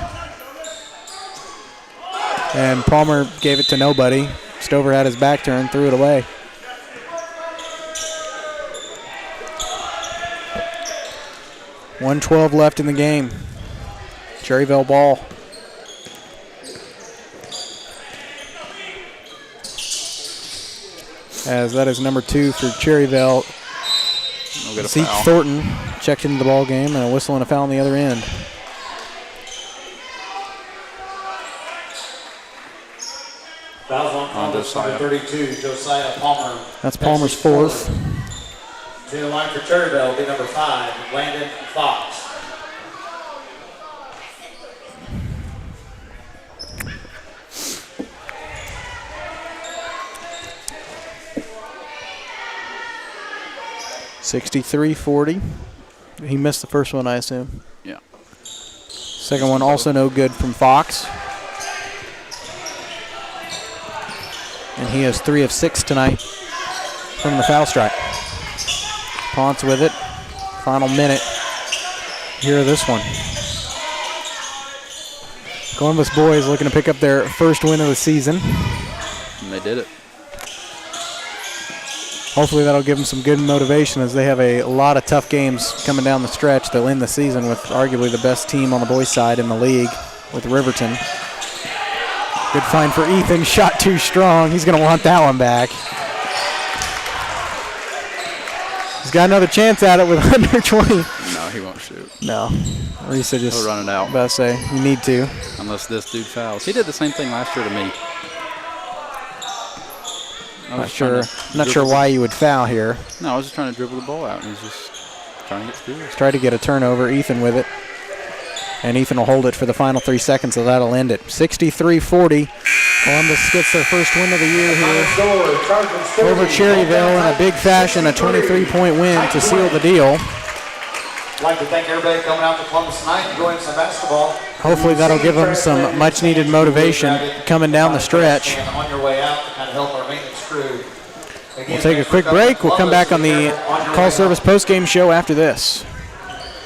And Palmer gave it to nobody. Stover had his back turned, threw it away. .112 left in the game. Cherryvale ball. As that is number 2 for Cherryvale. Zeke Thornton checked into the ball game, and a whistle and a foul on the other end. Fouls on Columbus, number 32, Josiah Palmer. That's Palmer's 4th. To the line for Cherryvale, be number 5, Landon Fox. .63-40. He missed the first one, I assume. Yeah. Second one also no good from Fox. And he has 3 of 6 tonight from the foul stripe. Ponce with it. Final minute. Here, this one. Columbus boys looking to pick up their first win of the season. And they did it. Hopefully that'll give them some good motivation as they have a lot of tough games coming down the stretch. They'll end the season with arguably the best team on the boys' side in the league with Riverton. Good find for Ethan. Shot too strong. He's going to want that one back. He's got another chance at it with under 20. No, he won't shoot. No. Risa just he'll run it out. About to say, you need to. Unless this dude fouls. He did the same thing last year to me. Not sure why you would foul here. No, I was just trying to dribble the ball out, and he's just trying to get steals. Try to get a turnover. Ethan with it. And Ethan will hold it for the final 3 seconds, so that'll end it. 63-40. Columbus gets their first win of the year here over Cherryvale in a big fashion, a 23-point win to seal the deal. I'd like to thank everybody coming out to Columbus tonight, enjoying some basketball. Hopefully that'll give them some much-needed motivation coming down the stretch. On your way out to kind of help our maintenance crew. We'll take a quick break. We'll come back on the Call Service postgame show after this.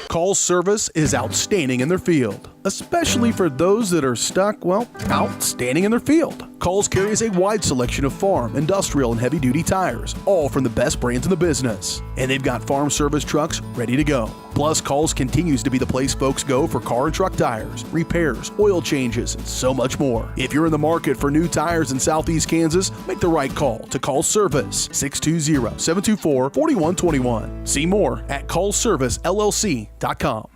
Call Service is outstanding in their field, especially for those that are stuck, outstanding in their field. Calls carries a wide selection of farm, industrial, and heavy-duty tires, all from the best brands in the business. And they've got farm service trucks ready to go. Plus, Calls continues to be the place folks go for car and truck tires, repairs, oil changes, and so much more. If you're in the market for new tires in Southeast Kansas, make the right call to Call Service, 620-724-4121. See more at callservicellc.com.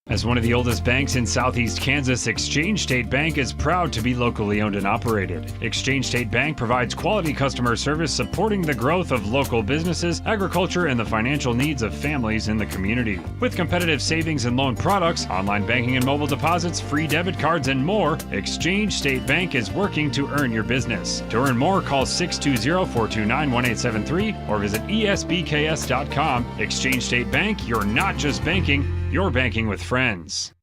As one of the oldest banks in southeast Kansas, Exchange State Bank is proud to be locally owned and operated. Exchange State Bank provides quality customer service supporting the growth of local businesses, agriculture, and the financial needs of families in the community. With competitive savings and loan products, online banking and mobile deposits, free debit cards, and more, Exchange State Bank is working to earn your business. To earn more, call 620-429-1873 or visit esbks.com. Exchange State Bank, you're not just banking, you're banking with friends.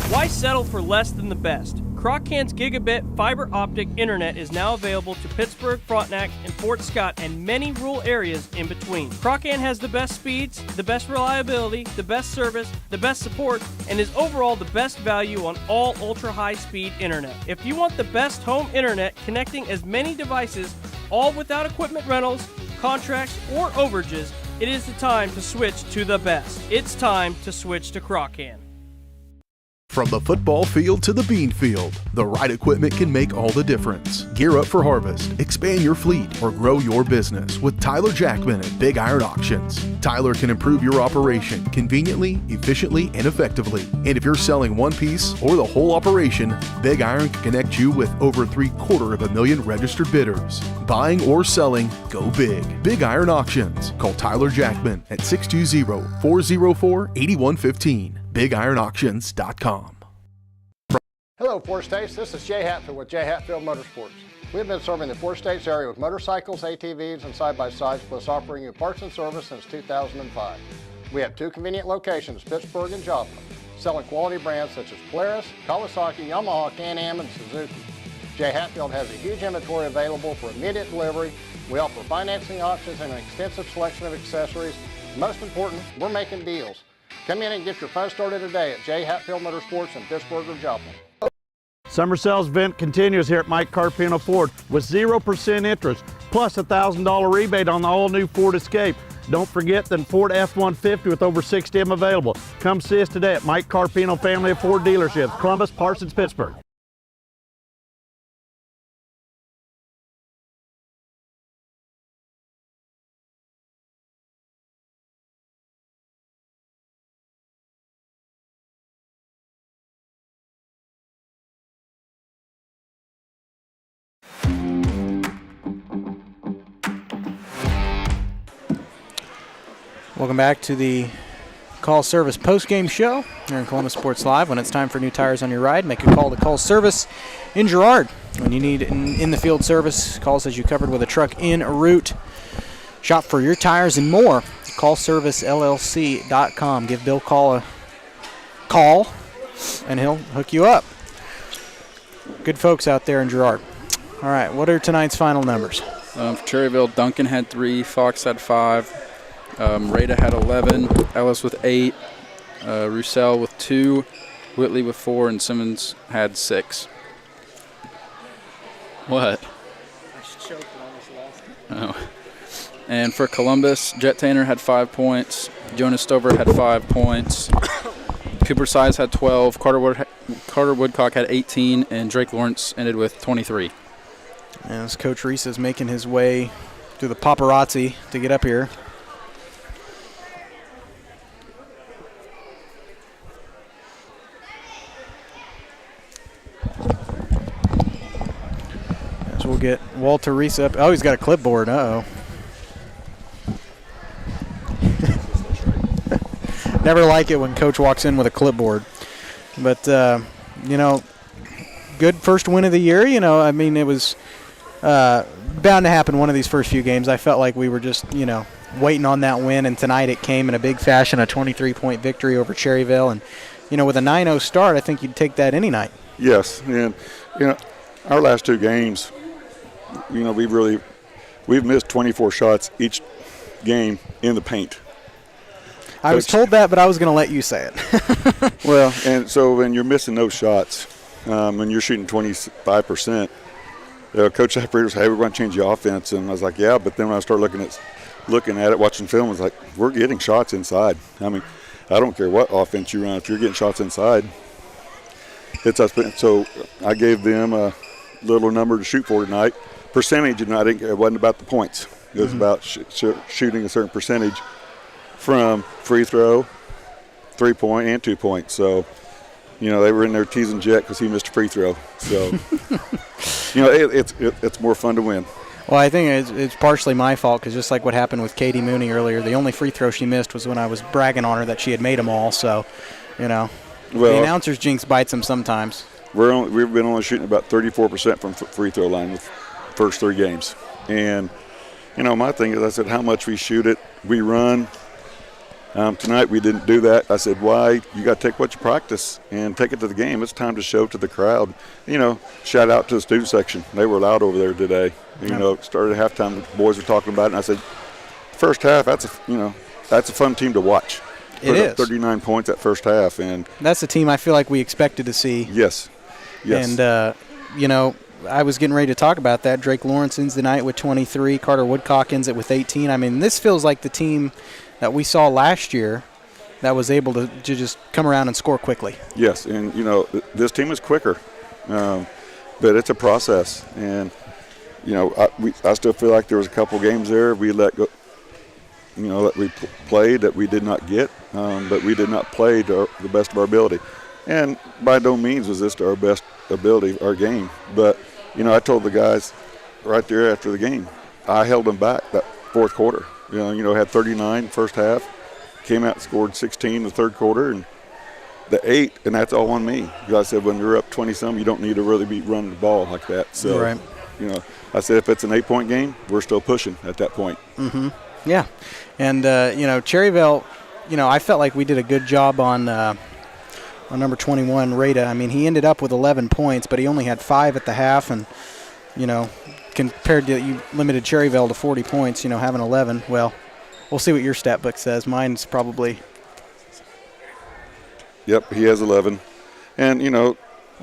Why settle for less than the best? Croc-Can's gigabit fiber optic internet is now available to Pittsburgh, Frontenac, and Fort Scott, and many rural areas in between. Croc-Can has the best speeds, the best reliability, the best service, the best support, and is overall the best value on all ultra-high-speed internet. If you want the best home internet connecting as many devices, all without equipment rentals, contracts, or overages, it is the time to switch to the best. It's time to switch to Croc-Can. From the football field to the bean field, the right equipment can make all the difference. Gear up for harvest, expand your fleet, or grow your business with Tyler Jackman at Big Iron Auctions. Tyler can improve your operation conveniently, efficiently, and effectively. And if you're selling one piece or the whole operation, Big Iron can connect you with over 750,000 registered bidders. Buying or selling, go big. Big Iron Auctions. Call Tyler Jackman at 620-404-8115. BigIronAuctions.com. Hello, Four States. This is Jay Hatfield with Jay Hatfield Motorsports. We've been serving the Four States area with motorcycles, ATVs, and side-by-sides, plus offering you parts and service since 2005. We have 2 convenient locations, Pittsburgh and Joplin, selling quality brands such as Polaris, Kawasaki, Yamaha, Can-Am, and Suzuki. Jay Hatfield has a huge inventory available for immediate delivery. We offer financing options and an extensive selection of accessories. Most important, we're making deals. Come in and get your fun started today at J. Hatfield Motorsports in Pittsburgh or Joplin. Summer sales event continues here at Mike Carpino Ford with 0% interest plus a $1,000 rebate on the all-new Ford Escape. Don't forget the Ford F-150 with over 60 of them available. Come see us today at Mike Carpino Family of Ford Dealerships, Columbus, Parsons, Pittsburgh. Welcome back to the Call Service post-game show here in Columbus Sports Live. When it's time for new tires on your ride, make a call to Call Service in Girard. When you need in-the-field service, calls as you covered with a truck en route. Shop for your tires and more. CallServiceLLC.com. Give Bill a call, and he'll hook you up. Good folks out there in Girard. All right, what are tonight's final numbers? For Cherryvale, Duncan had 3, Fox had 5. Rada had 11, Ellis with 8, Roussel with 2, Whitley with 4, and Simmons had 6. What? I choked and almost lost it. Oh. And for Columbus, Jet Tanner had 5 points, Jonas Stover had 5 points, Cooper Size had 12, Carter Woodcock had 18, and Drake Lawrence ended with 23. As Coach Reese is making his way through the paparazzi to get up here. So we'll get Walter Reese up. Oh, he's got a clipboard. Uh-oh. Never like it when Coach walks in with a clipboard. But, you know, good first win of the year. You know, I mean, it was bound to happen one of these first few games. I felt like we were just, you know, waiting on that win, and tonight it came in a big fashion, a 23-point victory over Cherryvale. And, you know, with a 9-0 start, I think you'd take that any night. Yes, and, you know, our last 2 games, you know, we've missed 24 shots each game in the paint. I was told that, but I was going to let you say it. Well, and so when you're missing those shots, and you're shooting 25%, Coach Shepard was, hey, we're going to change the offense. And I was like, yeah, but then when I started looking at it, watching film, I was like, we're getting shots inside. I mean, I don't care what offense you run. If you're getting shots inside, it's us. So I gave them a little number to shoot for tonight. Percentage, and it wasn't about the points. It was about shooting a certain percentage from free throw, 3-point and 2-point. So, they were in there teasing Jet because he missed a free throw. So, it's more fun to win. Well, I think it's partially my fault because just like what happened with Katie Mooney earlier, the only free throw she missed was when I was bragging on her that she had made them all. So, the announcer's jinx bites them sometimes. We've been only shooting about 34% from free throw line with first 3 games. And, my thing is I said how much we shoot it, we run. Tonight we didn't do that. I said, why? You got to take what you practice and take it to the game. It's time to show to the crowd. Shout out to the student section. They were loud over there today. Started at halftime, the boys were talking about it, and I said, first half, that's a fun team to watch. It is. 39 points that first half. And that's the team I feel like we expected to see. Yes. And, I was getting ready to talk about that. Drake Lawrence ends the night with 23. Carter Woodcock ends it with 18. I mean, this feels like the team that we saw last year that was able to just come around and score quickly. Yes, and, this team is quicker, but it's a process. And, I still feel like there was a couple games there we let go, that we played that we did not get, but we did not play to the best of our ability. And by no means was this to our best ability, our game. But, I told the guys right there after the game, I held them back that fourth quarter. Had 39 first half, came out and scored 16 the third quarter, and the 8, and that's all on me. Because I said when you're up 20-some, you don't need to really be running the ball like that. So, right. I said if it's an 8-point game, we're still pushing at that point. Mm-hmm. Yeah. And, Cherryvale, I felt like we did a good job on number 21, Rada. I mean, he ended up with 11 points, but he only had 5 at the half. And, compared to you limited Cherryvale to 40 points, having 11. Well, we'll see what your stat book says. Mine's probably. Yep, he has 11. And,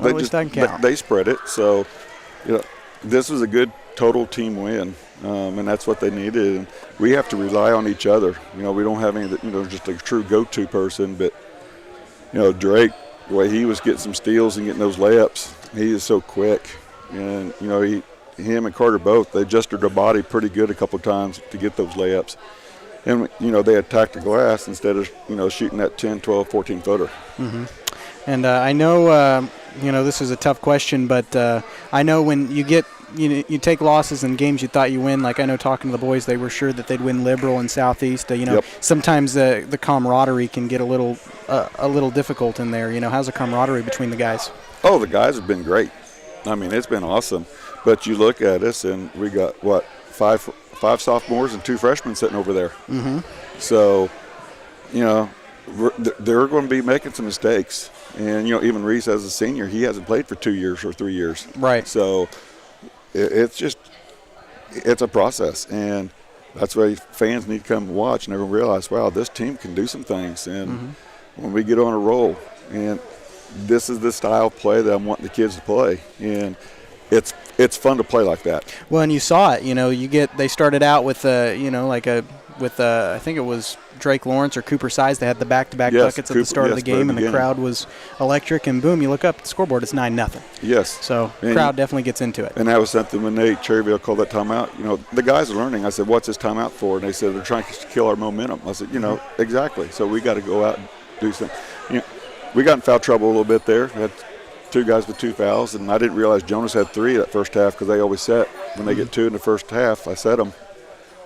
they spread it. So, this was a good total team win, and that's what they needed. And we have to rely on each other. We don't have any, just a true go-to person, but Drake, the way he was getting some steals and getting those layups, he is so quick. And, him and Carter both, they adjusted their body pretty good a couple of times to get those layups. And, they attacked the glass instead of, shooting that 10, 12, 14-footer. Mm-hmm. And I know, this is a tough question, but I know when you get, you take losses in games you thought you win. Like I know talking to the boys, they were sure that they'd win Liberal and Southeast. Yep. Sometimes the camaraderie can get a little difficult in there. How's the camaraderie between the guys? Oh, the guys have been great. I mean, it's been awesome. But you look at us, and we got, five sophomores and 2 freshmen sitting over there. Mm-hmm. So, they're going to be making some mistakes. And, even Reese as a senior, he hasn't played for 2 years or 3 years. Right. So, it's a process. And that's why fans need to come and watch and everyone realize, wow, this team can do some things. And when we get on a roll, and this is the style of play that I'm wanting the kids to play. And it's fun to play like that. Well, and you saw it. They started out with I think it was Drake Lawrence or Cooper Size. They had the back-to-back buckets at the start of the game, and the crowd was electric. And boom, you look up at the scoreboard, it's 9-0. Yes. So the crowd definitely gets into it. And that was something when Cherryvale called that timeout. The guys are learning. I said, "What's this timeout for?" And they said, "They're trying to kill our momentum." I said, exactly. So we got to go out and do something. We got in foul trouble a little bit there. We had 2 guys with 2 fouls, and I didn't realize Jonas had 3 that first half because they always set. When they get 2 in the first half, I set them.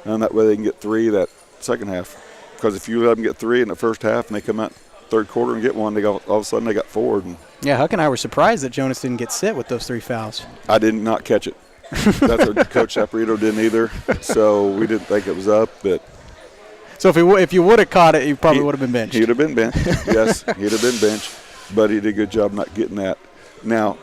And that way they can get 3 that second half. Because if you let them get 3 in the first half and they come out third quarter and get 1, all of a sudden they got 4. And yeah, Huck and I were surprised that Jonas didn't get sit with those 3 fouls. I did not catch it. That's what Coach Saporito didn't either. So we didn't think it was up. But so if you would have caught it, you probably would have been benched. He'd have been benched. Yes, he'd have been benched. But he did a good job not getting that. Now,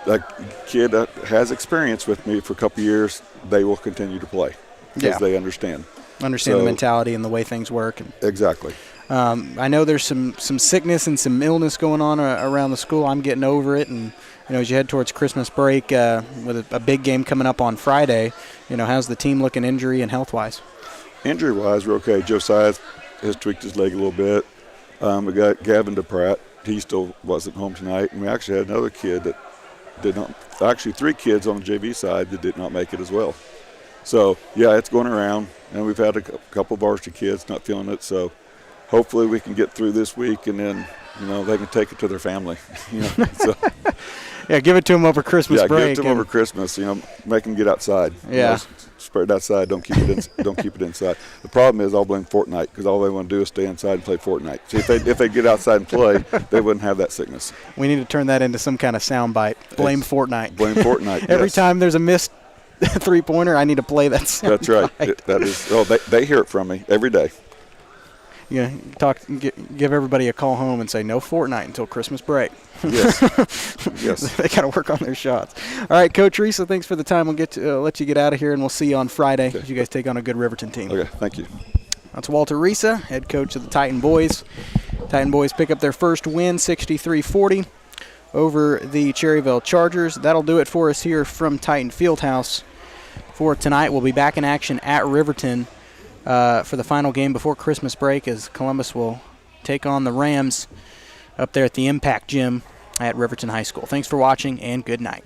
that kid that has experience with me for a couple of years, they will continue to play because they understand. Understand the mentality and the way things work. Exactly. I know there's some sickness and some illness going on around the school. I'm getting over it. And, as you head towards Christmas break with a big game coming up on Friday, how's the team looking injury and health-wise? Injury-wise, we're okay. Josiah has tweaked his leg a little bit. We got Gavin DePratt. He still wasn't home tonight. And we actually had another kid that did not – actually 3 kids on the JV side that did not make it as well. So, yeah, it's going around. And we've had a couple varsity kids not feeling it. So, hopefully we can get through this week, and then they can take it to their family. So. Yeah, give it to them over Christmas break. Yeah, give it to them over Christmas. Make them get outside. Yeah. Spread it outside. Don't keep it don't keep it inside. The problem is I'll blame Fortnite because all they want to do is stay inside and play Fortnite. See, if they get outside and play, they wouldn't have that sickness. We need to turn that into some kind of soundbite. Blame Fortnite. Blame Fortnite. Every time there's a missed three-pointer, I need to play that soundbite. That's right. That is. Oh, they hear it from me every day. Yeah, give everybody a call home and say no Fortnite until Christmas break. Yes. Yes. They got to work on their shots. All right, Coach Risa, thanks for the time. We'll let you get out of here, and we'll see you on Friday as you guys take on a good Riverton team. Okay, thank you. That's Walter Risa, head coach of the Titan Boys. Titan Boys pick up their first win, 63-40, over the Cherryvale Chargers. That'll do it for us here from Titan Fieldhouse for tonight. We'll be back in action at Riverton for the final game before Christmas break, as Columbus will take on the Rams up there at the Impact Gym at Riverton High School. Thanks for watching, and good night.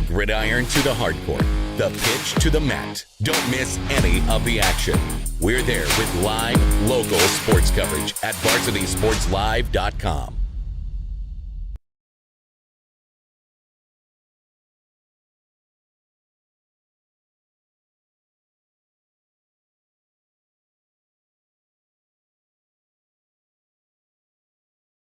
Gridiron to the hardcourt, the pitch to the mat. Don't miss any of the action. We're there with live, local sports coverage at VarsitySportsLive.com.